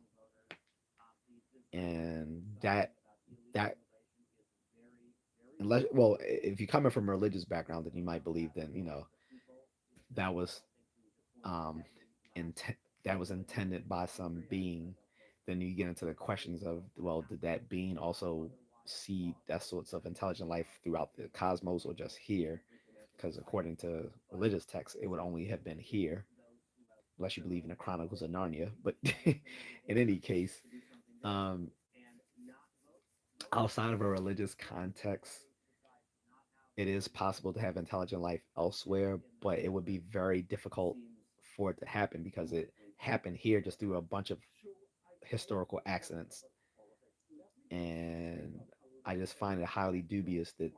and that unless, well, if you're coming from a religious background, then you might believe then that was um, intent that was intended by some being. Then you get into the questions of, well, did that being also see that sorts of intelligent life throughout the cosmos or just here? Because according to religious texts, it would only have been here, unless you believe in the Chronicles of Narnia. But in any case, um, outside of a religious context, it is possible to have intelligent life elsewhere, but it would be very difficult for it to happen because it happened here just through a bunch of historical accidents. And I just find it highly dubious that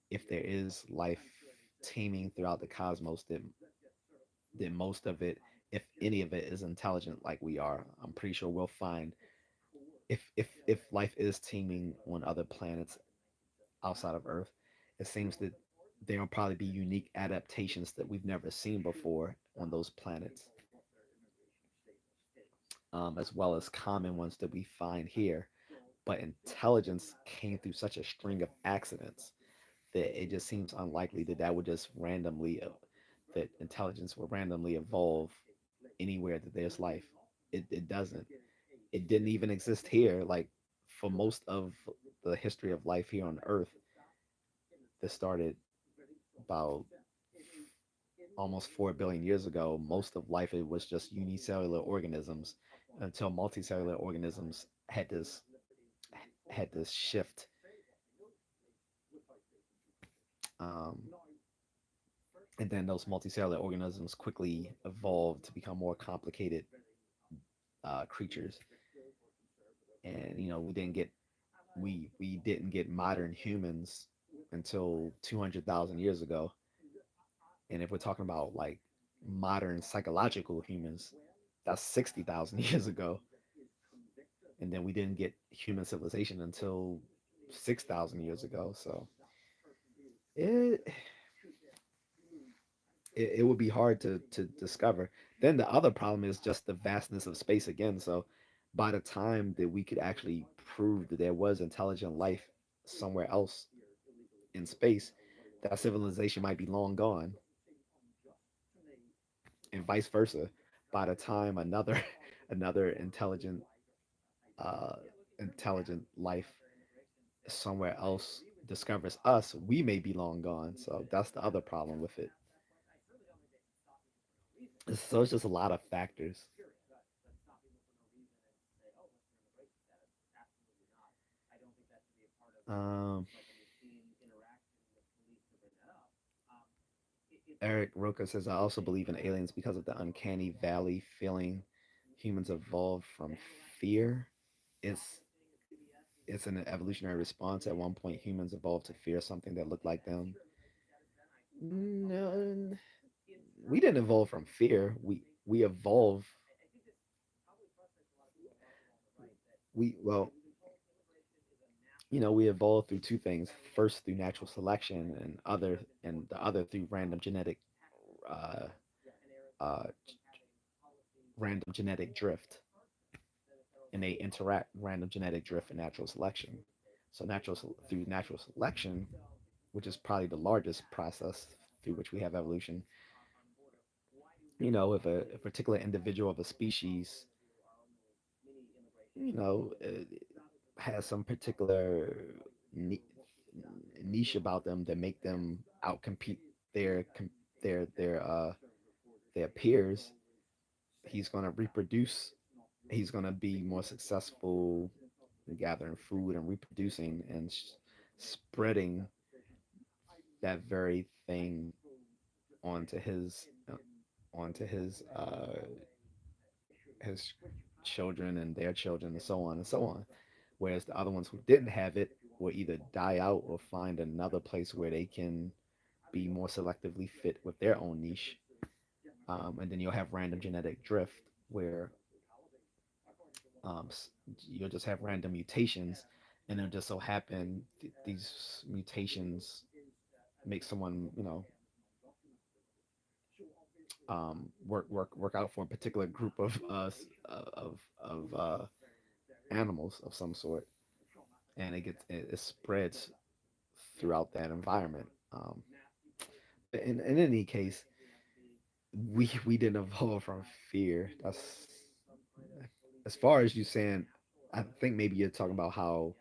if there is life teeming throughout the cosmos, that most of it, if any of it, is intelligent like we are. I'm pretty sure we'll find, if life is teeming on other planets outside of Earth, it seems that there will probably be unique adaptations that we've never seen before on those planets, as well as common ones that we find here. but intelligence came through such a string of accidents that it just seems unlikely that that would just randomly that intelligence will randomly evolve anywhere that there's life. It doesn't. It didn't even exist here. Like for most of the history of life here on Earth, that started about almost 4 billion years ago. Most of life it was just unicellular organisms until multicellular organisms had this shift, um, and then those multicellular organisms quickly evolved to become more complicated creatures. And we didn't get modern humans until 200,000 years ago. And if we're talking about like modern psychological humans, that's 60,000 years ago. And then we didn't get human civilization until 6,000 years ago. So it it would be hard to discover. Then the other problem is just the vastness of space again. So by the time that we could actually prove that there was intelligent life somewhere else in space, that civilization might be long gone, and vice versa. By the time another another uh, intelligent life somewhere else discovers us, we may be long gone. So that's the other problem with it. So it's just a lot of factors. Um, Eric Roca says, I also believe in aliens because of the uncanny valley feeling humans evolved from fear. It's it's an evolutionary response. At one point, humans evolved to fear something that looked like them. No, we didn't evolve from fear. We evolve. We evolved through two things. First, through natural selection, and the other through uh, uh, random genetic drift. And they interact random genetic drift and natural selection. So through natural selection, which is probably the largest process through which we have evolution. If a particular individual of a species, you know, has some particular ni- niche about them that make them outcompete their their their uh their peers, he's going to reproduce. He's going to be more successful in gathering food and reproducing and spreading that very thing onto his children and their children and so on and so on. Whereas the other ones who didn't have it will either die out or find another place where they can be more selectively fit with their own niche. And then you'll have random genetic drift where um, you'll just have random mutations, and it just so happen these mutations make someone work out for a particular group of animals of some sort, and it spreads throughout that environment. In any case, we didn't evolve from fear. That's as far as you saying. I think maybe you're talking about how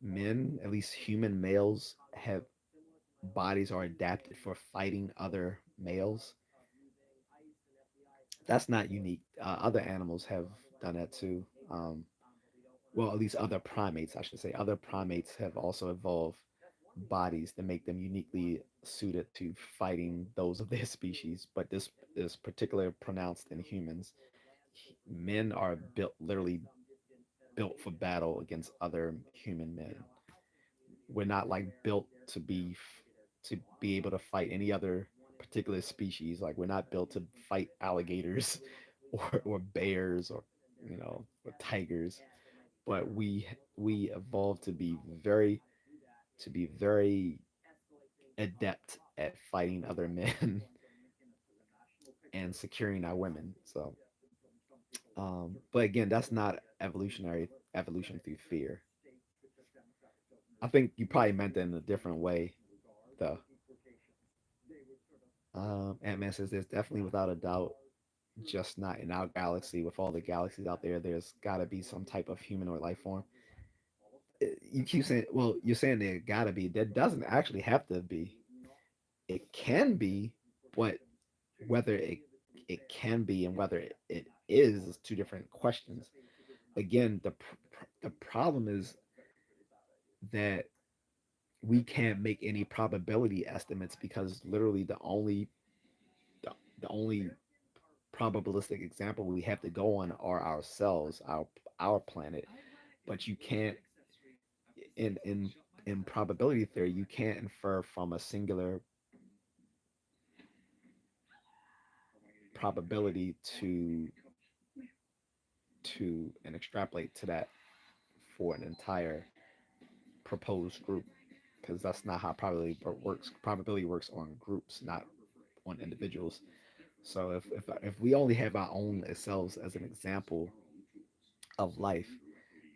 men, at least human males, have bodies are adapted for fighting other males. That's not unique. Other animals have done that too. Well, at least other primates, I should say. Other primates have also evolved bodies that make them uniquely suited to fighting those of their species. But this is particularly pronounced in humans. Men are literally built for battle against other human men. We're not like built to be able to fight any other particular species. Like we're not built to fight alligators or bears or tigers. But we evolved to be very adept at fighting other men and securing our women. So, but again, that's not evolutionary. evolution through fear. I think you probably meant that in a different way, though. Ant-Man says there's definitely, without a doubt, just not in our galaxy. With all the galaxies out there, there's got to be some type of humanoid life form. You keep saying, well, you're saying there got to be. There doesn't actually have to be. It can be, but whether it can be and whether it is two different questions. Again, the problem is that we can't make any probability estimates because literally the, the only probabilistic example we have to go on are ourselves, our planet. But you can't in in in probability theory you can't infer from a singular probability to and extrapolate to that for an entire proposed group, because that's not how probability works. Probability works on groups, not on individuals. So if we only have our own selves as an example of life,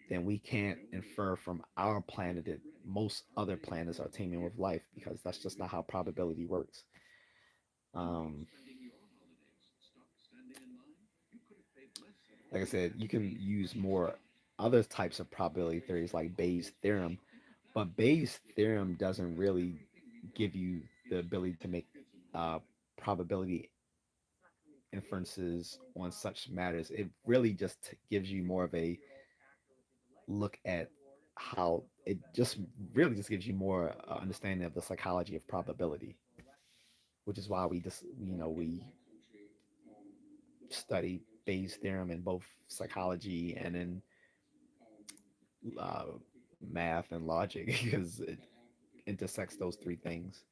then we can't infer from our planet that most other planets are teeming with life, because that's just not how probability works. Um, like I said, you can use more other types of probability theories like Bayes' theorem, but Bayes' theorem doesn't really give you the ability to make uh, probability inferences on such matters. It really just gives you more of a look at how it just really just gives you more understanding of the psychology of probability, which is why we just we study Bayes' theorem in both psychology and in uh, math and logic because it intersects those three things.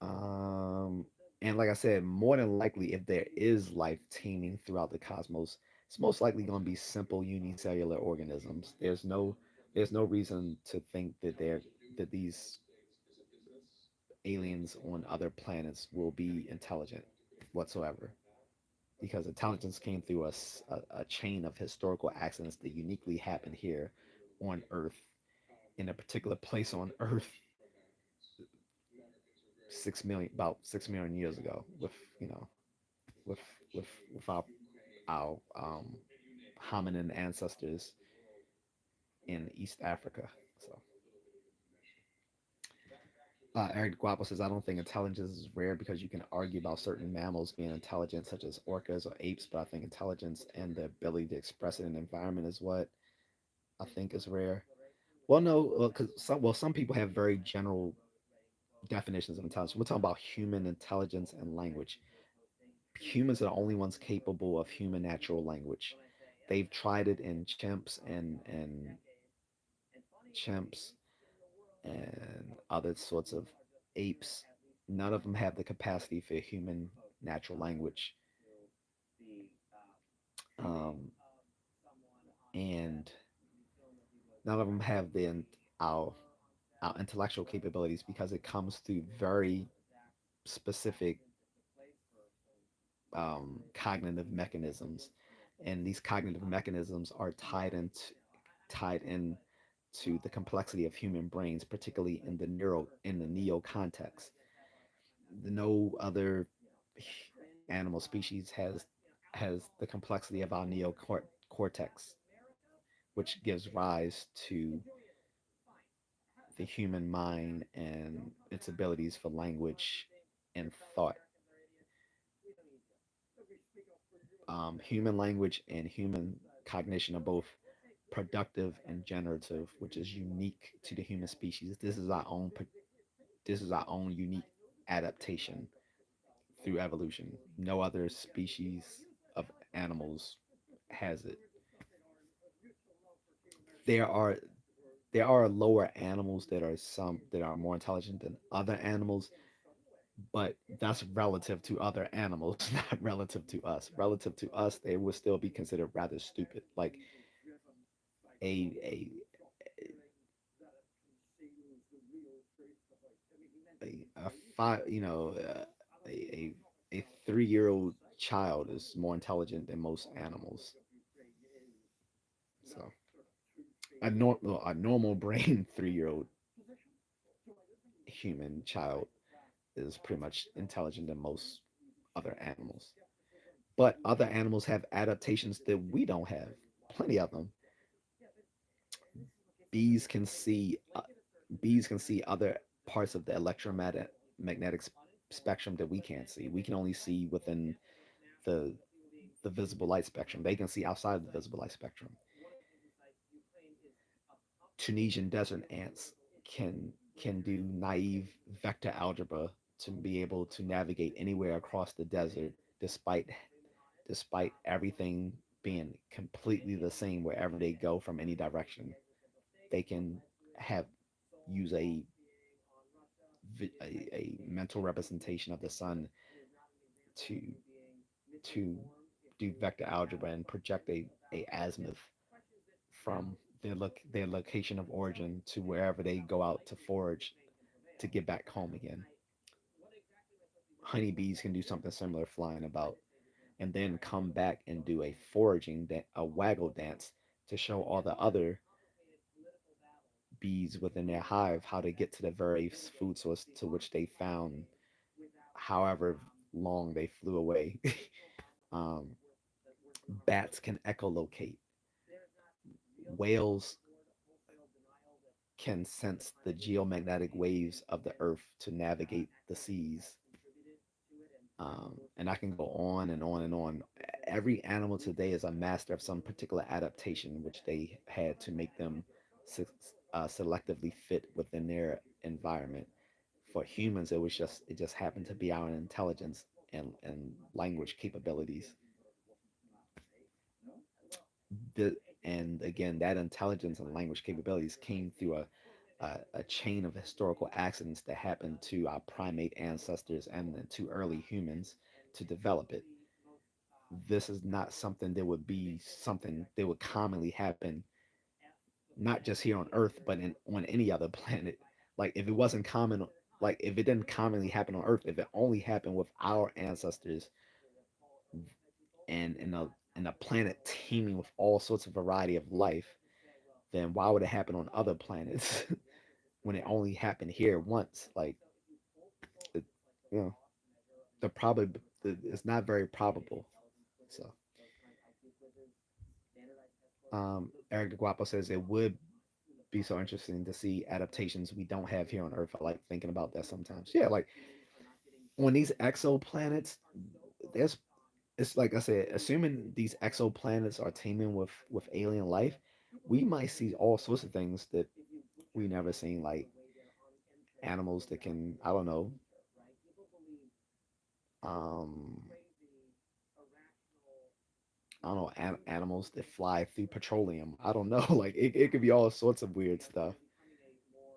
Um, and like I said, more than likely, if there is life teeming throughout the cosmos, it's most likely going to be simple unicellular organisms. There's no reason to think that these aliens on other planets will be intelligent whatsoever, because intelligence came through a chain of historical accidents that uniquely happened here on Earth, in a particular place on Earth, 6 million, about 6 million years ago, with with with our hominin ancestors in East Africa. So Eric Guapo says, I don't think intelligence is rare because you can argue about certain mammals being intelligent, such as orcas or apes, but I think intelligence and the ability to express it in an environment is what I think is rare. Well, no, because some people have very general definitions of intelligence. We're talking about human intelligence and language. Humans are the only ones capable of human natural language. They've tried it in chimps and other sorts of apes. None of them have the capacity for human natural language. Um, and none of them have our our intellectual capabilities, because it comes through very specific cognitive mechanisms, and these cognitive mechanisms are tied in to the complexity of human brains, particularly in the neo context. No other animal species has the complexity of our neocortex, which gives rise to the human mind and its abilities for language and thought. Human language and human cognition are both productive and generative, which is unique to the human species. This is our own unique adaptation through evolution. No other species of animals has it. There are there are lower animals that are more intelligent than other animals, but that's relative to other animals, not relative to us. Relative to us, they would still be considered rather stupid. Like a a five, a 3-year-old child is more intelligent than most animals. a normal brain 3 year old human child is pretty much intelligent than most other animals. But other animals have adaptations that we don't have. Plenty of them. Bees can see bees can see other parts of the electromagnetic spectrum that we can't see. We can only see within the the visible light spectrum. They can see outside of the visible light spectrum. Tunisian desert ants can do naive vector algebra to be able to navigate anywhere across the desert despite everything being completely the same wherever they go from any direction. They can have use a mental representation of the sun to to do vector algebra and project a azimuth from their location of origin to wherever they go out to forage to get back home again. Honeybees can do something similar, flying about, and then come back and do a waggle dance to show all the other bees within their hive how to get to the very food source to which they found, however long they flew away. um, Bats can echolocate. Whales can sense the geomagnetic waves of the earth to navigate the seas. And I can go on and on and on. Every animal today is a master of some particular adaptation which they had to make them selectively fit within their environment. For humans, it just happened to be our intelligence and language capabilities. The, and again, that intelligence and language capabilities came through a chain of historical accidents that happened to our primate ancestors and to early humans to develop it. This is not something that would be something that would commonly happen, not just here on Earth, but on any other planet. Like if it wasn't common, like if it didn't commonly happen on Earth, if it only happened with our ancestors and in a planet teeming with all sorts of variety of life, then why would it happen on other planets when it only happened here once? Like, it, you know, the probably it's not very probable. So, Eric De Guapo says it would be so interesting to see adaptations we don't have here on Earth. I like thinking about that sometimes. Yeah, like on these exoplanets, there's it's like I said, assuming these exoplanets are teeming with alien life, we might see all sorts of things that we never seen, like animals that can um I don't know animals that fly through petroleum. I don't know, like it could be all sorts of weird stuff.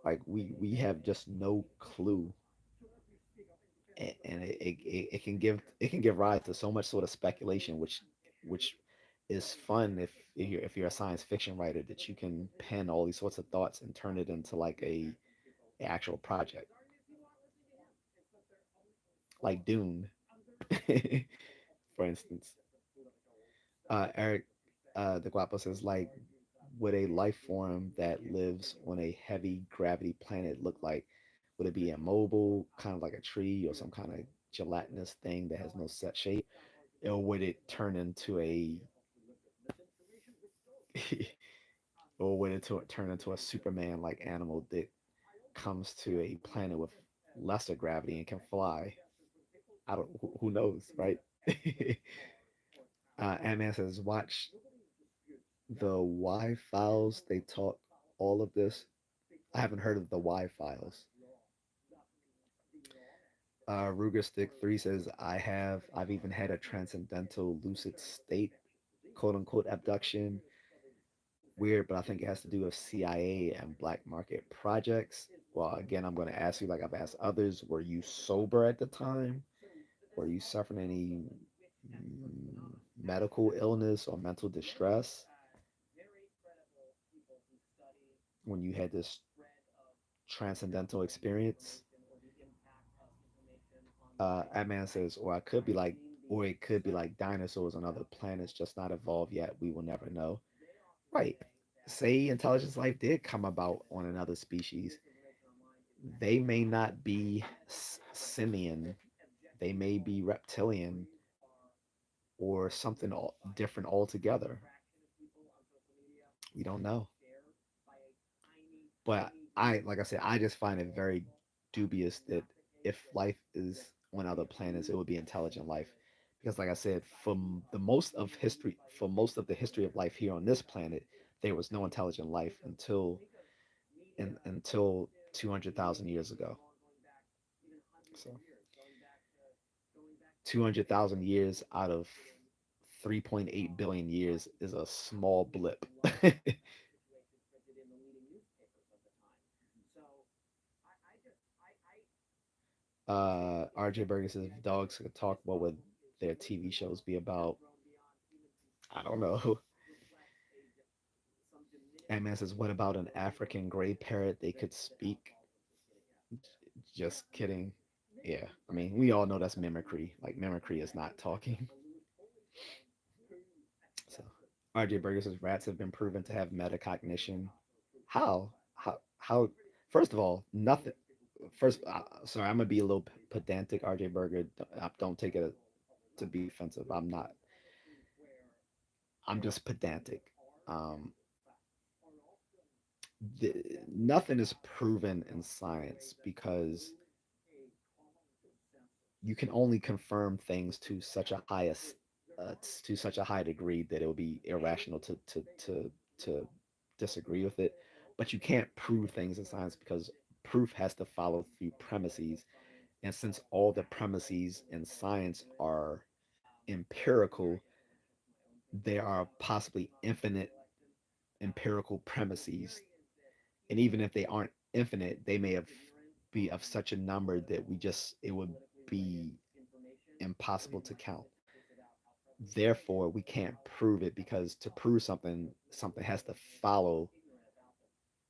Like we have just no clue, and it can give rise to so much sort of speculation, which is fun if you're a science fiction writer that you can pen all these sorts of thoughts and turn it into like a actual project, like Dune, for instance. Eric the Guapo says, like, would a life form that lives on a heavy gravity planet look like? Would it be immobile, kind of like a tree, or some kind of gelatinous thing that has no set shape? Or would it turn into a, or would it turn into a Superman like animal that comes to a planet with lesser gravity and can fly? I don't, who knows, right? Ant-Man says, watch the Y files. They talk all of this. I haven't heard of the Y files. Ruger Stick 3 says, I've even had a transcendental lucid state, quote unquote, abduction. Weird, but I think it has to do with CIA and black market projects. Well, again, I'm going to ask you, like I've asked others, were you sober at the time? Were you suffering any medical illness or mental distress when you had this transcendental experience? Ant-Man says, or it could be like dinosaurs on other planets, just not evolved yet. We will never know. Right. say intelligence life did come about on another species, they may not be simian, they may be reptilian or something different altogether. We don't know. But like I said, I just find it very dubious that if life is on other planets, it would be intelligent life. Because, like I said, for most of the history of life here on this planet, there was no intelligent life until 200,000 years ago. So 200,000 years out of 3.8 billion years is a small blip. RJ Berger says if dogs could talk, what would their TV shows be about? I don't know. Ant-Man says, what about an African gray parrot? They could speak. Just kidding. Yeah, I mean, we all know that's mimicry. Like, mimicry is not talking. So, RJ Berger says rats have been proven to have metacognition. How? How? First of all, nothing. First, sorry, I'm gonna be a little pedantic. RJ Berger, don't take it to be offensive. I'm not. I'm just pedantic. Um, Nothing is proven in science because you can only confirm things to such a high degree that it would be irrational to disagree with it. But you can't prove things in science because proof has to follow through premises. And since all the premises in science are empirical, there are possibly infinite empirical premises. And even if they aren't infinite, they may have be of such a number that it would be impossible to count. Therefore, we can't prove it because to prove something, something has to follow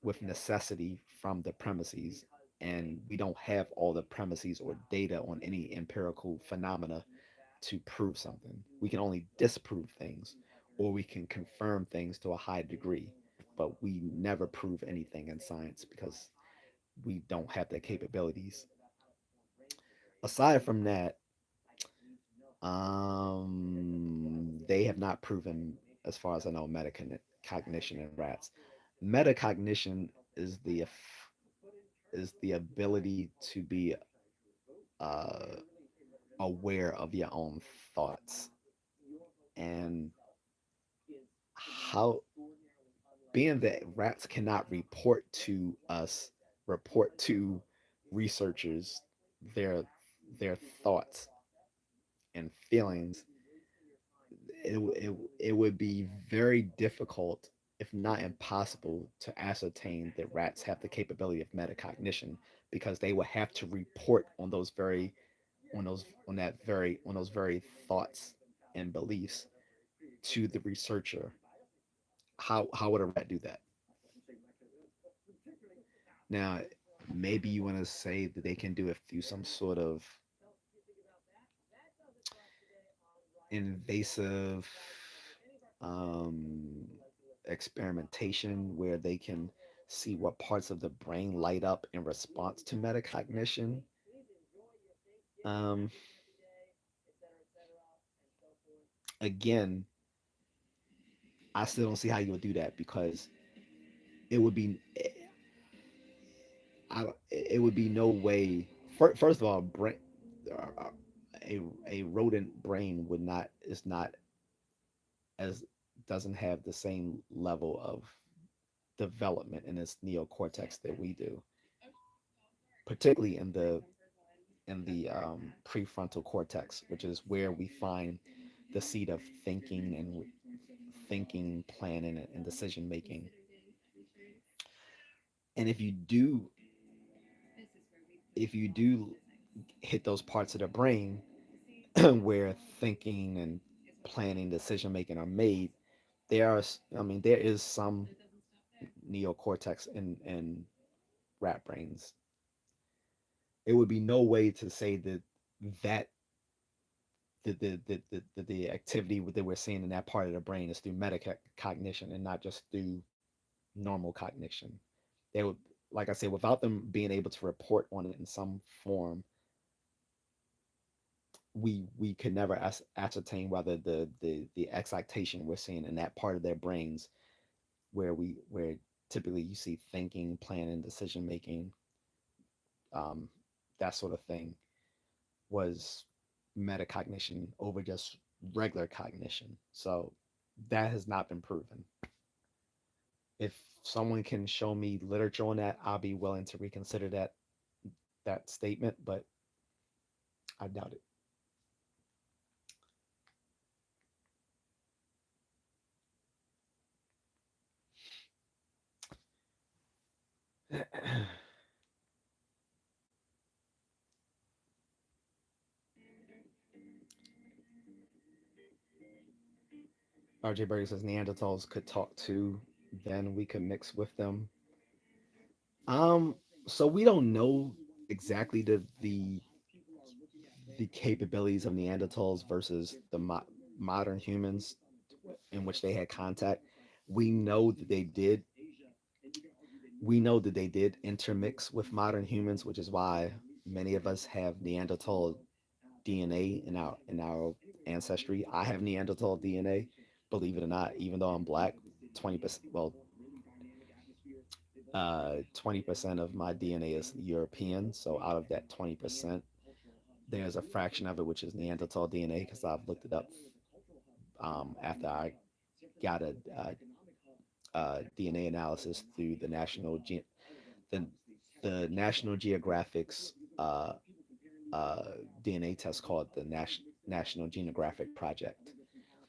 with necessity from the premises. And we don't have all the premises or data on any empirical phenomena to prove something. We can only disprove things or we can confirm things to a high degree, but we never prove anything in science because we don't have the capabilities. Aside from that, they have not proven, as far as I know, metacognition in rats. Metacognition is the ability to be uh, aware of your own thoughts and how being that rats cannot report to researchers their their thoughts and feelings. It would be very difficult, if not impossible, to ascertain that rats have the capability of metacognition because they would have to report on those very thoughts and beliefs to the researcher. How would a rat do that? Now, maybe you want to say that they can do it through some sort of invasive um, experimentation where they can see what parts of the brain light up in response to metacognition. Um, Again, I still don't see how you would do that because it would be it would be no way. First of all, a rodent brain would not is not as doesn't have the same level of development in its neocortex that we do, particularly in the prefrontal cortex, which is where we find the seat of thinking, planning, and decision making. And if you do hit those parts of the brain where thinking and planning, decision making are made, I mean, there is some neocortex in rat brains. It would be no way to say that the activity that we're seeing in that part of the brain is through metacognition and not just through normal cognition. They would, like I said, without them being able to report on it in some form, we could never ascertain whether the excitation we're seeing in that part of their brains where typically you see thinking, planning, decision making, um, that sort of thing, was metacognition over just regular cognition. So that has not been proven. If someone can show me literature on that, I'll be willing to reconsider that statement, but I doubt it. RJ Berger says Neanderthals could talk too, then we could mix with them. Um, so we don't know exactly the capabilities of Neanderthals versus the modern humans in which they had contact. We know that they did. We know that they did intermix with modern humans, which is why many of us have Neanderthal DNA in our ancestry. I have Neanderthal DNA, believe it or not, even though I'm black. 20%, well, 20% of my DNA is European. So out of that 20%, there's a fraction of it which is Neanderthal DNA because I've looked it up after I got a DNA analysis through the, the National Geographic's uh, DNA test called the National Geographic Project.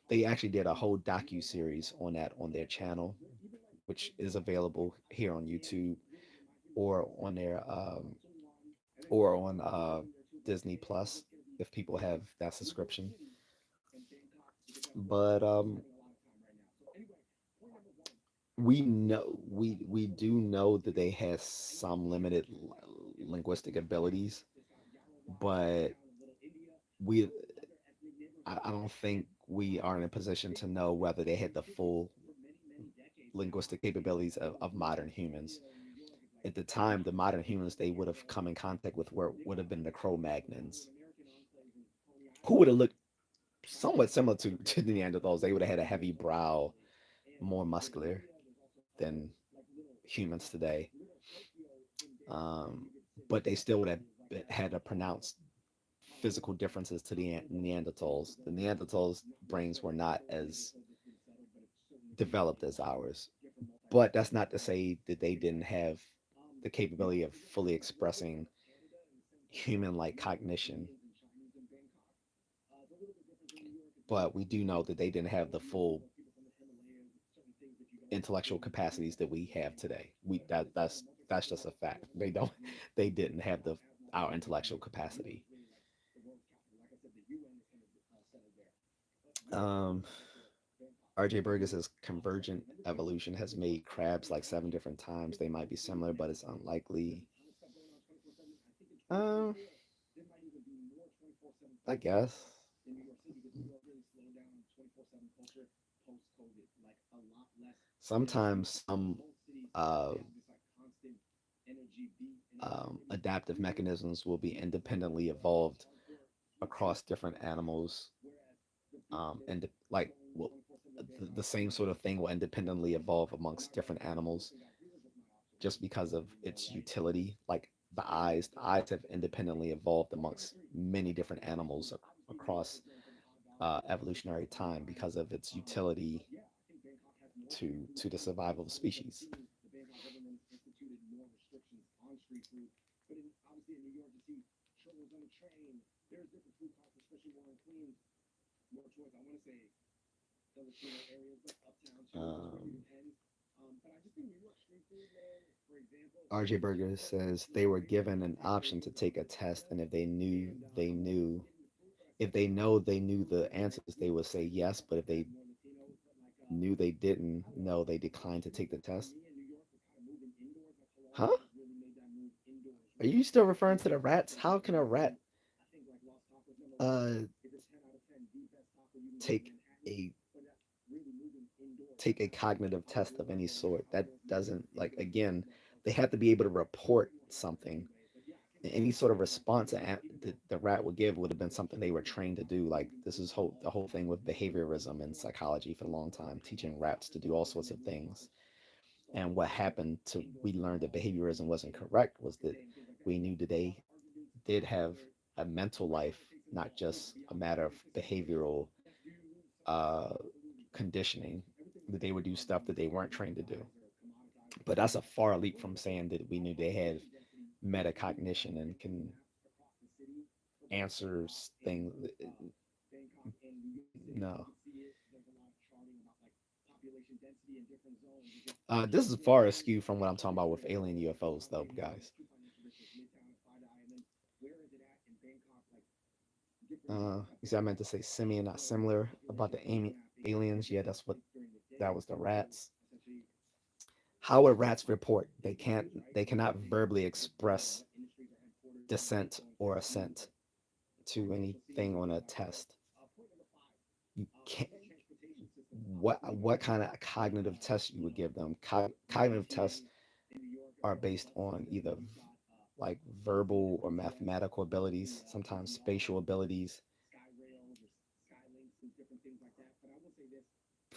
They actually did a whole docu series on that on their channel, which is available here on YouTube or on their or on Disney Plus if people have that subscription. But we do know that they have some limited linguistic abilities, but we I don't think we are in a position to know whether they had the full linguistic capabilities of modern humans. At the time, the modern humans they would have come in contact with were would have been the Cro-Magnons, who would have looked somewhat similar to the Neanderthals. They would have had a heavy brow, more muscular than humans today. Um, but they still would have had a pronounced physical differences to the Neanderthals. The Neanderthals' brains were not as developed as ours, but that's not to say that they didn't have the capability of fully expressing human-like cognition. But we do know that they didn't have the full intellectual capacities that we have today. That's just a fact. They don't. They didn't have the our intellectual capacity. Um, RJ Berger says convergent evolution has made crabs like 7 different times. They might be similar, but it's unlikely. Um, I guess. Sometimes some uh, adaptive mechanisms will be independently evolved across different animals, and like well, the same sort of thing will independently evolve amongst different animals just because of its utility. Like the eyes have independently evolved amongst many different animals across evolutionary time because of its utility to the survival of the species. Um, RJ Berger says they were given an option to take a test, and if they knew the answers, they would say yes. But if they knew they didn't know, they declined to take the test. Huh? Are you still referring to the rats? How can a rat uh take a take a cognitive test of any sort. That doesn't, like, again, they have to be able to report something. Any sort of response the rat would give would have been something they were trained to do. Like, this is the whole thing with behaviorism and psychology for a long time, teaching rats to do all sorts of things. And what happened to we learned that behaviorism wasn't correct was that we knew that they did have a mental life, not just a matter of behavioral uh, conditioning, that they would do stuff that they weren't trained to do. But that's a far leap from saying that we knew they had metacognition and can answer things. No. This is far askew from what I'm talking about with alien UFOs, though, guys. You see, I meant to say simian, not similar about the aliens. Yeah, that's what that was. The rats. How would rats report? They can't. They cannot verbally express dissent or assent to anything on a test. You can't. What kind of cognitive test you would give them? Cognitive tests are based on either like verbal or mathematical abilities, sometimes spatial abilities.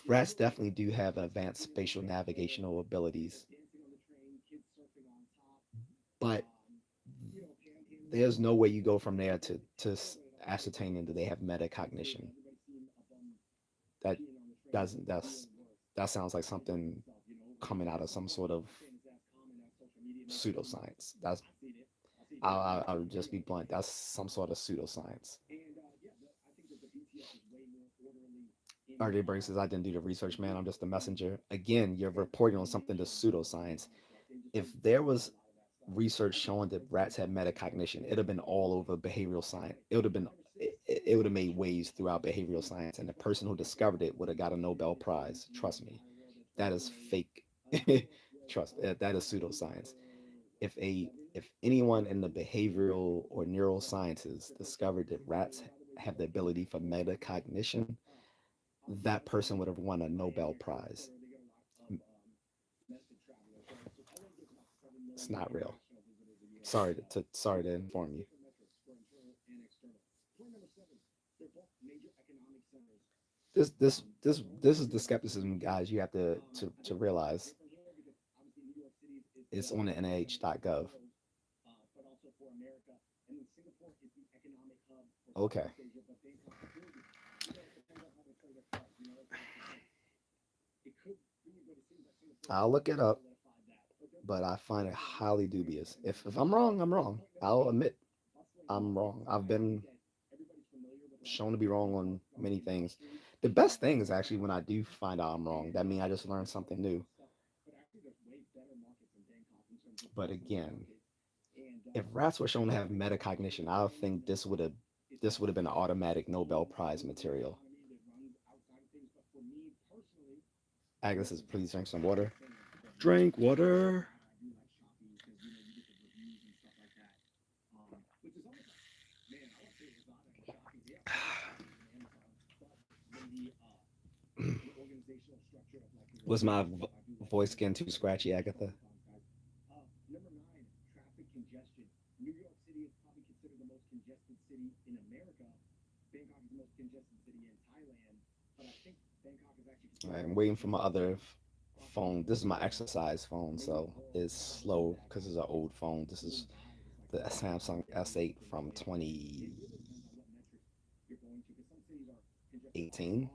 Rats definitely do have advanced spatial navigational abilities, but there's no way you go from there to ascertaining that they have metacognition. That doesn't that sounds like something coming out of some sort of pseudoscience. That's I'll just be blunt. That's some sort of pseudoscience. RJ Berg says, I didn't do the research, man. I'm just a messenger. Again, you're reporting on something that's pseudoscience. If there was research showing that rats had metacognition, it'd have been all over behavioral science. It would have been, it would have made waves throughout behavioral science, and the person who discovered it would have got a Nobel Prize. Trust me, that is fake. Trust that is pseudoscience. If anyone in the behavioral or neurosciences discovered that rats have the ability for metacognition, that person would have won a Nobel Prize. It's not real. Sorry to inform you. This is the skepticism, guys. You have to realize it's on the NIH.gov. Okay, I'll look it up, but I find it highly dubious. If I'm wrong, I'm wrong. I'll admit I'm wrong. I've been shown to be wrong on many things. The best thing is actually when I do find out I'm wrong. That means I just learned something new. But again, if rats were shown to have metacognition, I think this would have been an automatic Nobel Prize material. Agnes says, please drink some water. Drink water. Was my voice getting too scratchy, Agatha? I'm waiting for my other phone. This is my exercise phone, so it's slow because it's an old phone. This is the Samsung S8 from 2018.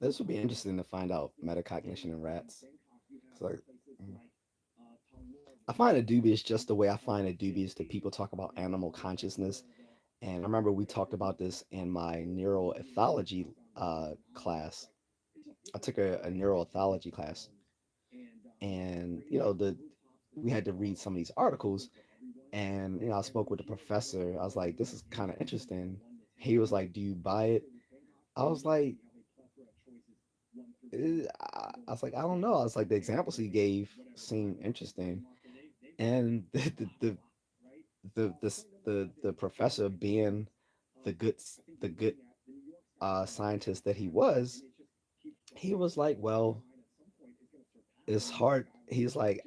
This would be interesting to find out metacognition in rats. It's like, I find it dubious just the way I find it dubious that people talk about animal consciousness. And I remember we talked about this in my neuroethology class. I took a neuroethology class, and the we had to read some of these articles, And I spoke with the professor. I was like, this is kind of interesting. He was like, do you buy it? I was like, I was like, I don't know. I was like, the examples he gave seemed interesting, and the professor being the good scientist that he was, he was like, well, it's hard. He's like,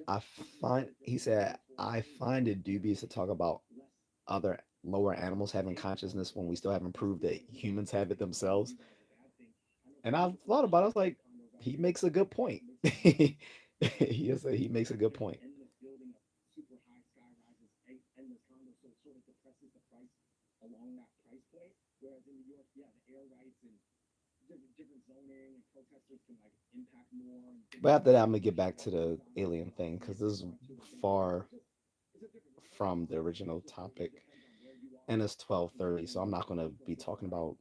he said, I find it dubious to talk about other lower animals having consciousness when we still haven't proved that humans have it themselves. And I thought about it. I was like, he makes a good point. He makes a good point. But after that, I'm gonna get back to the alien thing because this is far from the original topic, and it's 12:30, so I'm not gonna be talking about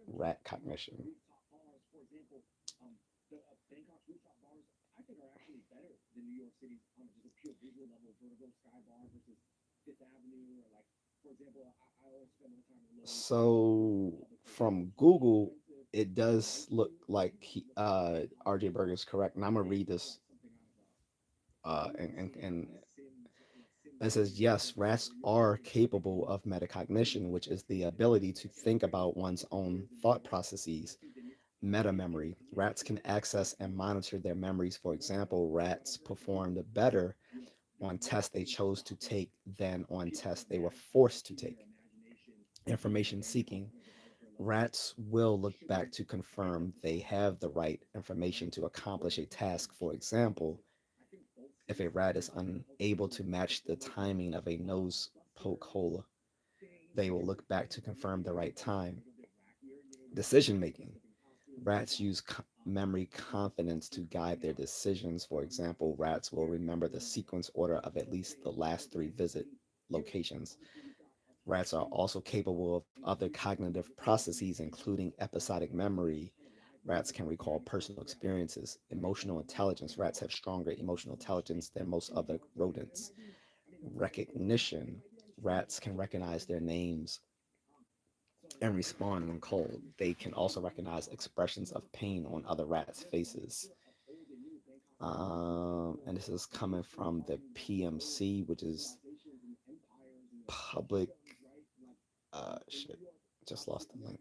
rat cognition. So from Google, it does look like RJ Berger is correct, and I'm gonna read this. And it says yes, rats are capable of metacognition, which is the ability to think about one's own thought processes. Meta memory. Rats can access and monitor their memories. For example, rats performed better on tests they chose to take than on tests they were forced to take. Information seeking. Rats will look back to confirm they have the right information to accomplish a task. For example, if a rat is unable to match the timing of a nose poke hole, they will look back to confirm the right time. Decision making. Rats use memory confidence to guide their decisions. For example, rats will remember the sequence order of at least the last three visit locations. Rats are also capable of other cognitive processes, including episodic memory. Rats can recall personal experiences. Emotional intelligence. Rats have stronger emotional intelligence than most other rodents. Recognition. Rats can recognize their names and respond when called. They can also recognize expressions of pain on other rats' faces. And this is coming from the PMC, which is public. Shit, just lost the link.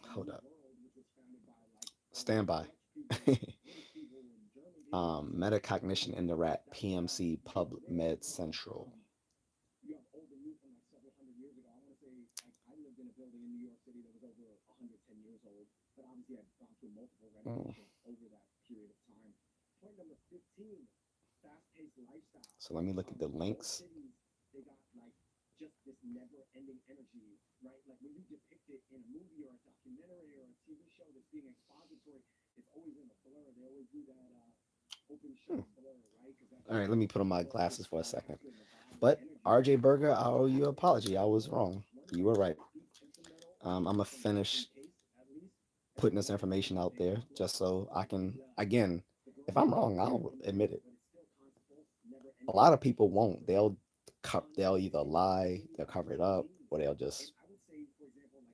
Hold up. Stand by. Metacognition in the rat. PMC PubMed Central. Mm. So let me look at the links. Hmm. All right, let me put on my glasses for a second. But RJ Berger, I owe you an apology. I was wrong. You were right. I'm gonna finish putting this information out there just so I can, again, if I'm wrong, I'll admit it. A lot of people won't. They'll either lie, they'll cover it up, or they'll just,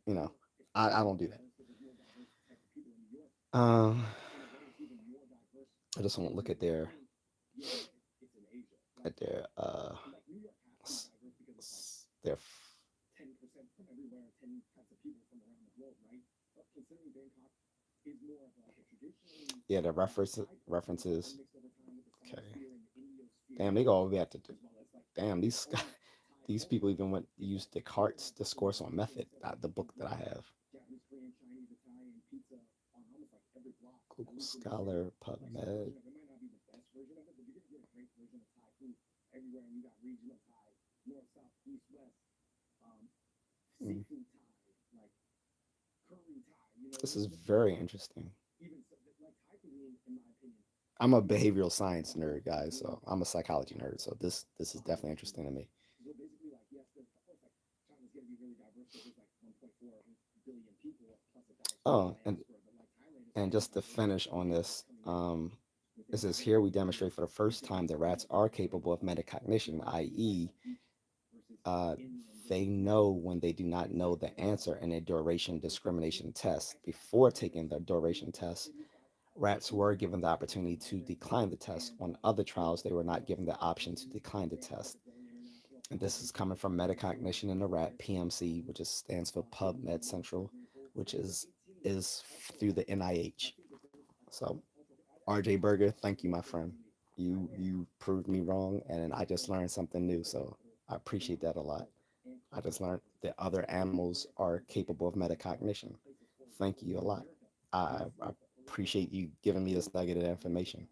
you know, I don't do that. Um, I just won't look at their yeah, the references. Okay. Damn, they go all the way at the. Damn, these people even went used Descartes' discourse on method, the book that I have. Google Scholar, PubMed. Mm. This is very interesting. I'm a behavioral science nerd, guys, so I'm a psychology nerd. So this is definitely interesting to me. Oh, and just to finish on this, it says here we demonstrate for the first time that rats are capable of metacognition, i.e., uh, they know when they do not know the answer in a duration discrimination test. Before taking the duration test, rats were given the opportunity to decline the test. On other trials, they were not given the option to decline the test. And this is coming from metacognition in the rat, PMC, which is, stands for PubMed Central, which is through the NIH. So, RJ Berger, thank you, my friend. You proved me wrong, and I just learned something new. So I appreciate that a lot. I just learned that other animals are capable of metacognition. Thank you a lot. I appreciate you giving me this nugget of information.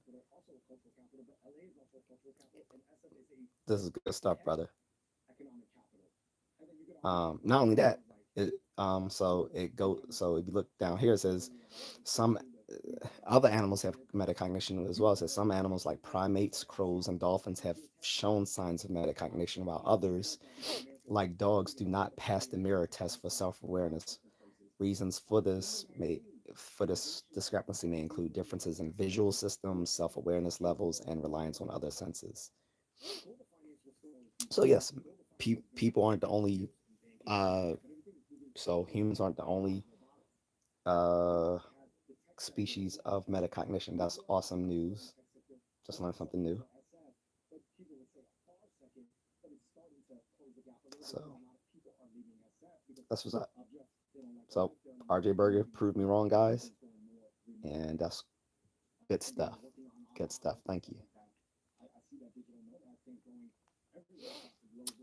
This is good stuff, brother. Not only that, so if you look down here, it says some other animals have metacognition as well. It says some animals like primates, crows, and dolphins have shown signs of metacognition, while others, like dogs, do not pass the mirror test for self-awareness. Reasons for this discrepancy may include differences in visual systems, self-awareness levels, and reliance on other senses. So yes, people aren't the only. Uh, so humans aren't the only uh, species of metacognition. That's awesome news. Just learned something new. So that's what's up. So RJ Berger proved me wrong, guys, and that's good stuff. Good stuff. Thank you.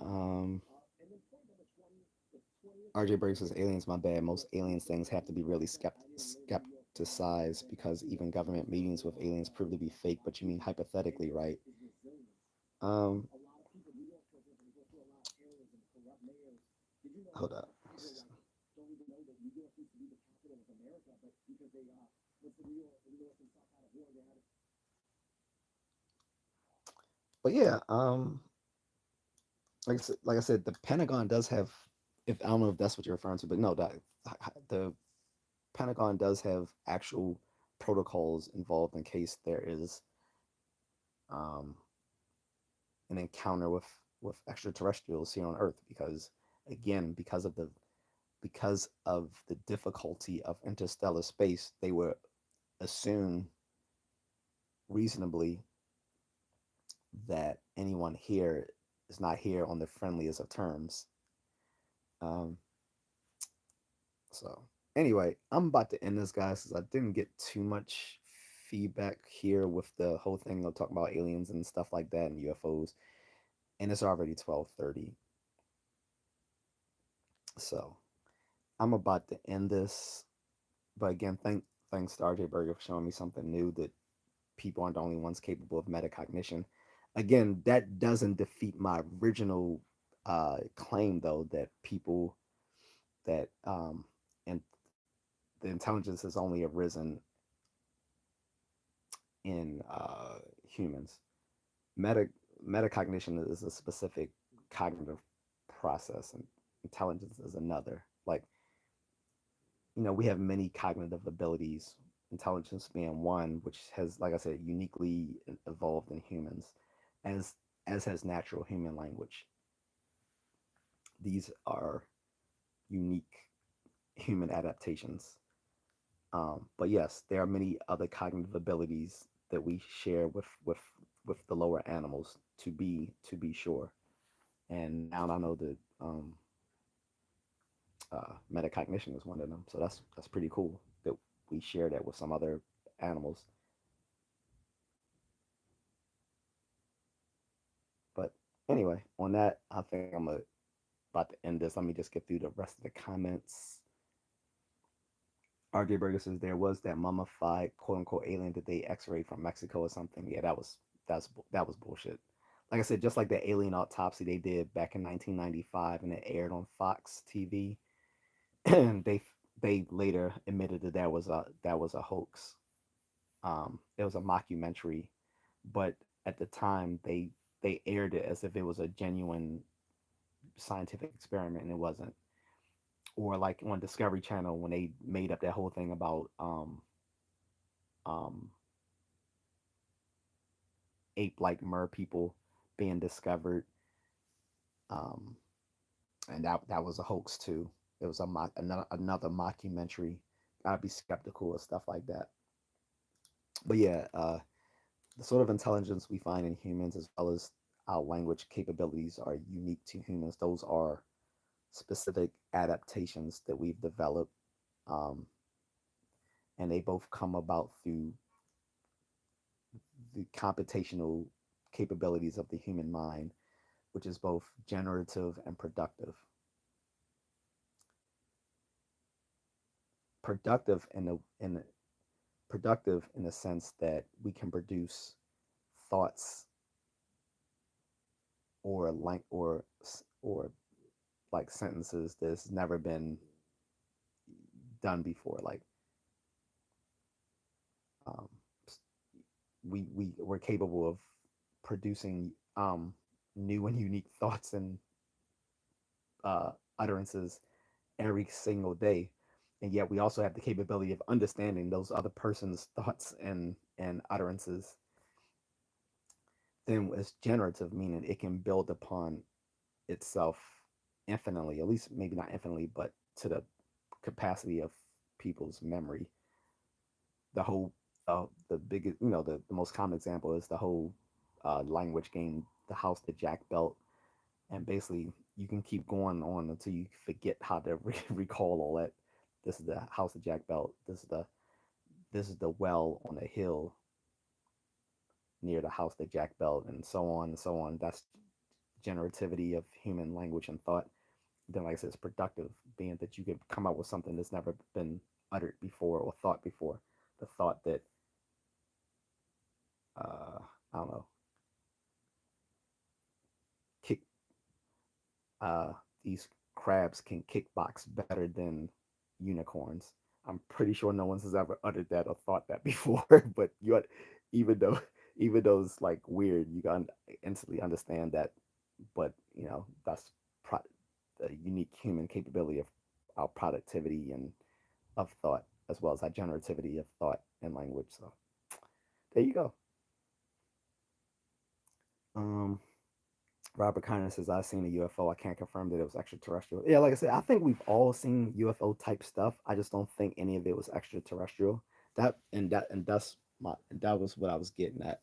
Um, RJ Berger says aliens. My bad. Most aliens things have to be really skepticized because even government meetings with aliens prove to be fake. But you mean hypothetically, right? Um, hold up. But yeah, like I said, the Pentagon does have. If I don't know if that's what you're referring to, but no, that the Pentagon does have actual protocols involved in case there is um, an encounter with extraterrestrials here on Earth. Because again, because of the difficulty of interstellar space, they would assume reasonably that anyone here is not here on the friendliest of terms. Um, So anyway, I'm about to end this, guys, because I didn't get too much feedback here with the whole thing of talking about aliens and stuff like that and UFOs, and it's already 12:30. So I'm about to end this. But again, thanks to RJ Berger for showing me something new that people aren't the only ones capable of metacognition. Again, that doesn't defeat my original claim though that people that and the intelligence has only arisen in humans. Meta Metacognition is a specific cognitive process, and intelligence is another. Like we have many cognitive abilities. Intelligence being one, which has, like I said, uniquely evolved in humans, as as has natural human language. These are unique human adaptations. But yes, there are many other cognitive abilities that we share with the lower animals. To be sure, and now I know that metacognition is one of them. So that's pretty cool that we share that with some other animals. But anyway, on that, I think about to end this. Let me just get through the rest of the comments. RJ Burger says there was that mummified quote unquote alien that they X-rayed from Mexico or something. Yeah, that was bullshit. Like I said, just like the alien autopsy they did back in 1995 and it aired on Fox TV, and they later admitted that that was a hoax. It was a mockumentary, but at the time they aired it as if it was a genuine scientific experiment, and it wasn't. Or like on Discovery Channel when they made up that whole thing about um, ape like mer people being discovered. and that was a hoax too. It was another mockumentary. Gotta be skeptical of stuff like that. But yeah, the sort of intelligence we find in humans, as well as our language capabilities, are unique to humans. Those are specific adaptations that we've developed, um, and they both come about through the computational capabilities of the human mind, which is both generative and productive. Productive productive in the sense that we can produce thoughts or or like sentences that's never been done before. Like um, we're capable of producing new and unique thoughts and uh, utterances every single day, and yet we also have the capability of understanding those other person's thoughts and utterances. Then it's generative, meaning it can build upon itself infinitely, at least maybe not infinitely, but to the capacity of people's memory. The whole the biggest, the most common example is the whole language game, the house that Jack built, and basically you can keep going on until you forget how to recall all that. This is the house that Jack built. This is the well on the hill near the house that Jack built, and so on and so on. That's generativity of human language and thought. Then, like I said, it's productive, being that you can come up with something that's never been uttered before or thought before. The thought that uh, I don't know, kick uh, these crabs can kickbox better than unicorns. I'm pretty sure no one has ever uttered that or thought that before. But even though even though it's like weird, you can instantly understand that. But that's pro- the unique human capability of our productivity and of thought, as well as our generativity of thought and language. So there you go. Um, Robert Connor says, I've seen a UFO. I can't confirm that it was extraterrestrial. Yeah, like I said, I think we've all seen UFO type stuff. I just don't think any of it was extraterrestrial. That was what I was getting at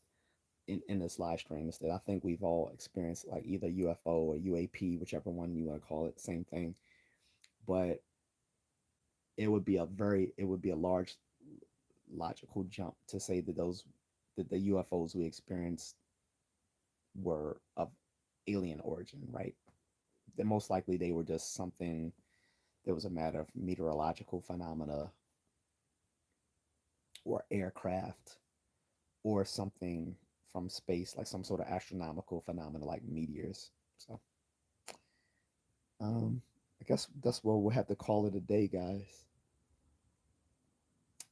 in this live stream, is that I think we've all experienced like either UFO or UAP, whichever one you want to call it, same thing. But it would be a large logical jump to say that the UFOs we experienced were of alien origin, right? Then most likely they were just something that was a matter of meteorological phenomena or aircraft or something from space, like some sort of astronomical phenomena like meteors. So I guess that's what we'll have to call it a day, guys.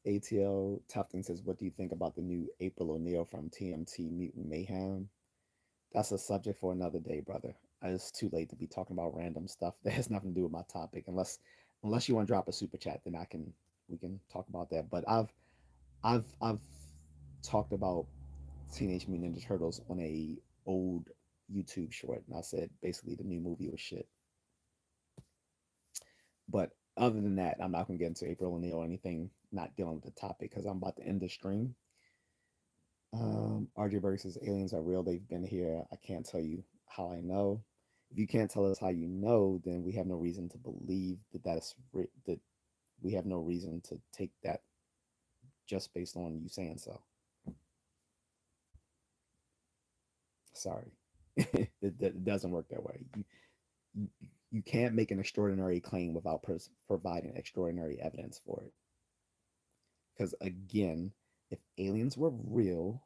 ATL Tufton says, what do you think about the new April O'Neil from TMT Mutant Mayhem? That's a subject for another day, brother. It's too late to be talking about random stuff that has nothing to do with my topic. Unless you want to drop a super chat, then I can we can talk about that. But I've talked about Teenage Mutant Ninja Turtles on a old YouTube short, and I said basically the new movie was shit. But other than that, I'm not gonna get into April O'Neil or anything not dealing with the topic because I'm about to end the stream. RJ versus aliens are real. They've been here. I can't tell you how I know. If you can't tell us how you know, then we have no reason to believe that we have no reason to take that just based on you saying so. Sorry, it doesn't work that way. You, you can't make an extraordinary claim without providing extraordinary evidence for it. Because again, if aliens were real,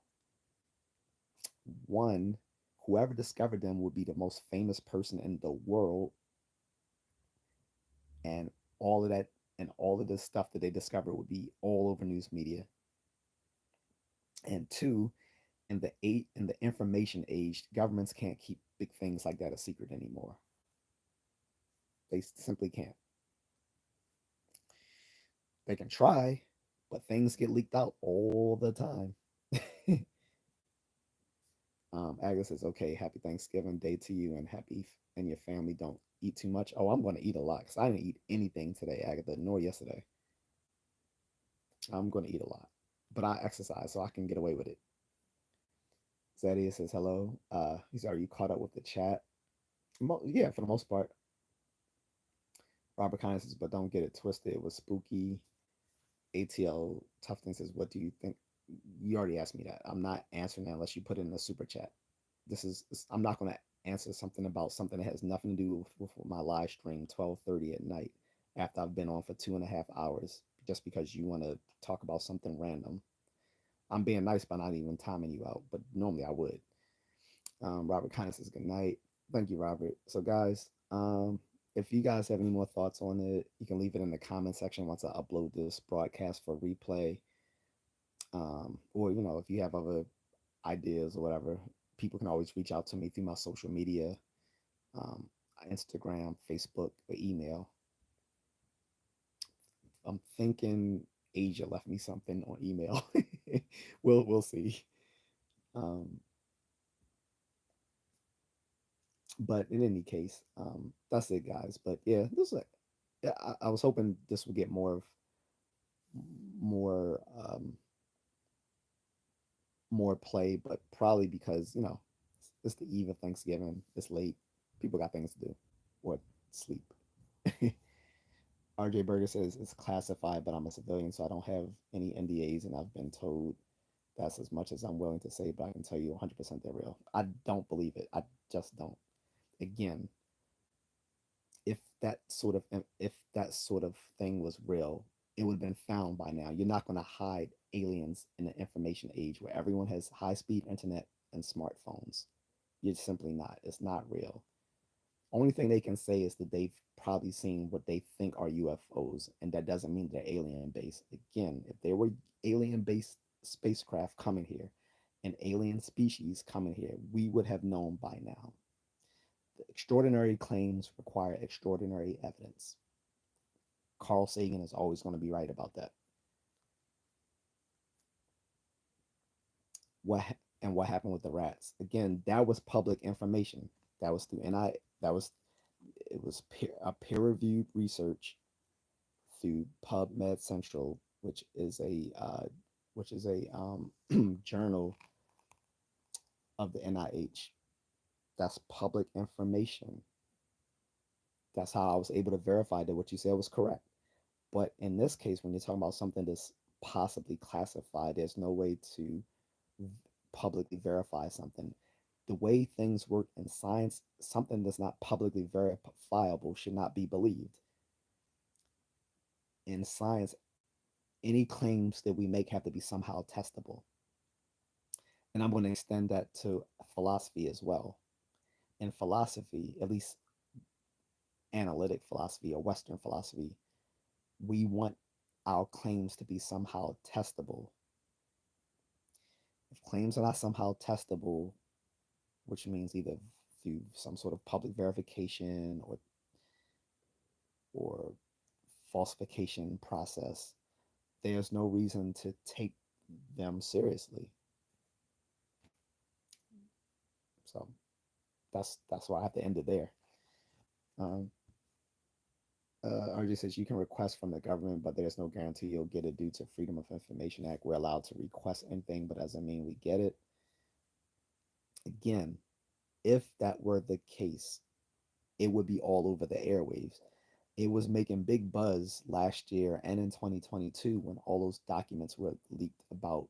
one, whoever discovered them would be the most famous person in the world, and all of that and all of the stuff that they discovered would be all over news media. And two, in the information age, governments can't keep big things like that a secret anymore. They simply can't. They can try, but things get leaked out all the time. Agnes says, okay, happy Thanksgiving Day to you and and your family. Don't eat too much. Oh, I'm going to eat a lot because I didn't eat anything today, Agatha, nor yesterday. I'm going to eat a lot, but I exercise so I can get away with it. Zadia says, hello. He's, are you caught up with the chat? Yeah, for the most part. Robert Kind says, but don't get it twisted. It was spooky. ATL Tufton says, what do you think? You already asked me that. I'm not answering that unless you put it in the super chat. I'm not going to answer something about something that has nothing to do with my live stream 12:30 at night after I've been on for 2.5 hours just because you want to talk about something random. I'm being nice by not even timing you out, but normally I would. Robert kind of says good night. Thank you, Robert. So, guys, if you guys have any more thoughts on it, you can leave it in the comment section once I upload this broadcast for replay. Or, if you have other ideas or whatever, people can always reach out to me through my social media, um, Instagram, Facebook, or email. I'm thinking Asia left me something on email. We'll see. Um, but in any case, that's it, guys. But yeah, this is like, yeah, I was hoping this would get more more play, but probably because it's the eve of Thanksgiving. It's late. People got things to do or sleep. RJ Berger says it's classified, but I'm a civilian, so I don't have any NDAs, and I've been told that's as much as I'm willing to say, but I can tell you 100% they're real. I don't believe it. I just don't. Again, if that sort of thing was real, it would have been found by now. You're not going to hide aliens in the information age where everyone has high-speed internet and smartphones. You're simply not. It's not real. Only thing they can say is that they've probably seen what they think are UFOs, and that doesn't mean they're alien based. Again, if there were alien based spacecraft coming here and alien species coming here, we would have known by now. The extraordinary claims require extraordinary evidence. Carl Sagan is always going to be right about that. What and what happened with the rats? Again, that was public information. That was through NI. That was it was a peer reviewed research through PubMed Central, which is a journal of the NIH. That's public information. That's how I was able to verify that what you said was correct. But in this case, when you're talking about something that's possibly classified, there's no way to publicly verify something. The way things work in science, something that's not publicly verifiable should not be believed. In science, any claims that we make have to be somehow testable. And I'm going to extend that to philosophy as well. In philosophy, at least analytic philosophy or Western philosophy, we want our claims to be somehow testable. If claims are not somehow testable, which means either through some sort of public verification or falsification process, there's no reason to take them seriously. So that's why I have to end it there. Um, RJ says you can request from the government, but there's no guarantee you'll get it due to Freedom of Information Act. We're allowed to request anything, but doesn't mean we get it. Again, if that were the case, it would be all over the airwaves. It was making big buzz last year and in 2022 when all those documents were leaked about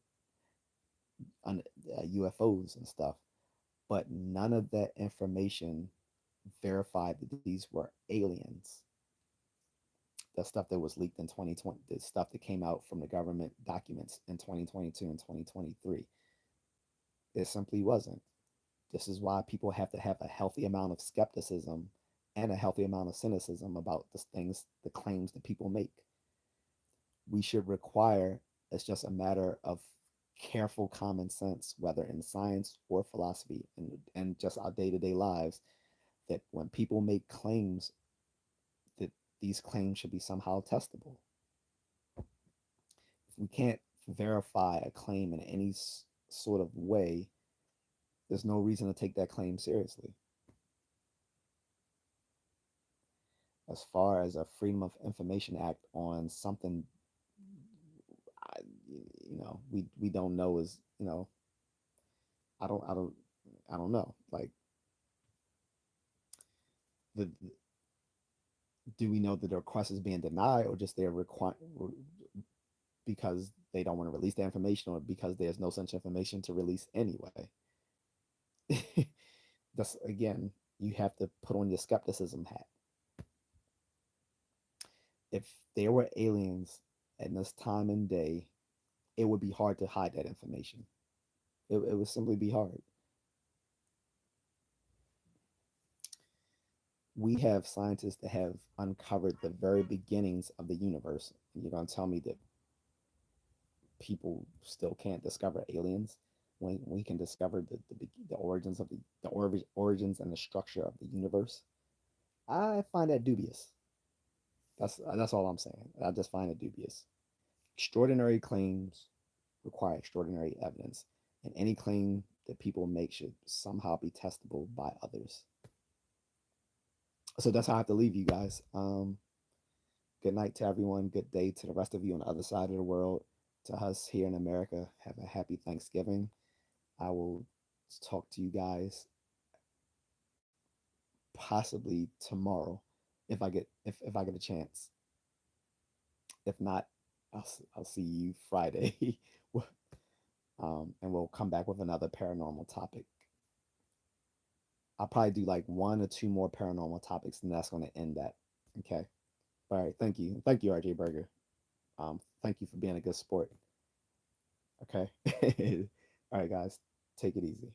UFOs and stuff. But none of that information verified that these were aliens. The stuff that was leaked in 2020, the stuff that came out from the government documents in 2022 and 2023, it simply wasn't. This is why people have to have a healthy amount of skepticism and a healthy amount of cynicism about the things, the claims that people make. We should require, it's just a matter of careful common sense, whether in science or philosophy and just our day to day lives, that when people make claims, that these claims should be somehow testable. If we can't verify a claim in any sort of way, there's no reason to take that claim seriously. As far as a Freedom of Information Act on something, I, we don't know is, I don't I don't I don't know. Like, the do we know that the request is being denied, or just they're required because they don't want to release the information, or because there's no such information to release anyway? That's, again, you have to put on your skepticism hat. If there were aliens at this time and day, it would be hard to hide that information. It would simply be hard. We have scientists that have uncovered the very beginnings of the universe. And you're going to tell me that people still can't discover aliens when we can discover the origins of the origins and the structure of the universe? I find that dubious. That's all I'm saying. I just find it dubious. Extraordinary claims require extraordinary evidence, and any claim that people make should somehow be testable by others. So that's how I have to leave you guys. Good night to everyone. Good day to the rest of you on the other side of the world. To us here in America, have a happy Thanksgiving. I will talk to you guys possibly tomorrow if I get a chance. If not, I'll see you Friday. And we'll come back with another paranormal topic. I'll probably do like one or two more paranormal topics, and that's going to end that. Okay. All right. Thank you, RJ Berger. Thank you for being a good sport. Okay. All right, guys. Take it easy.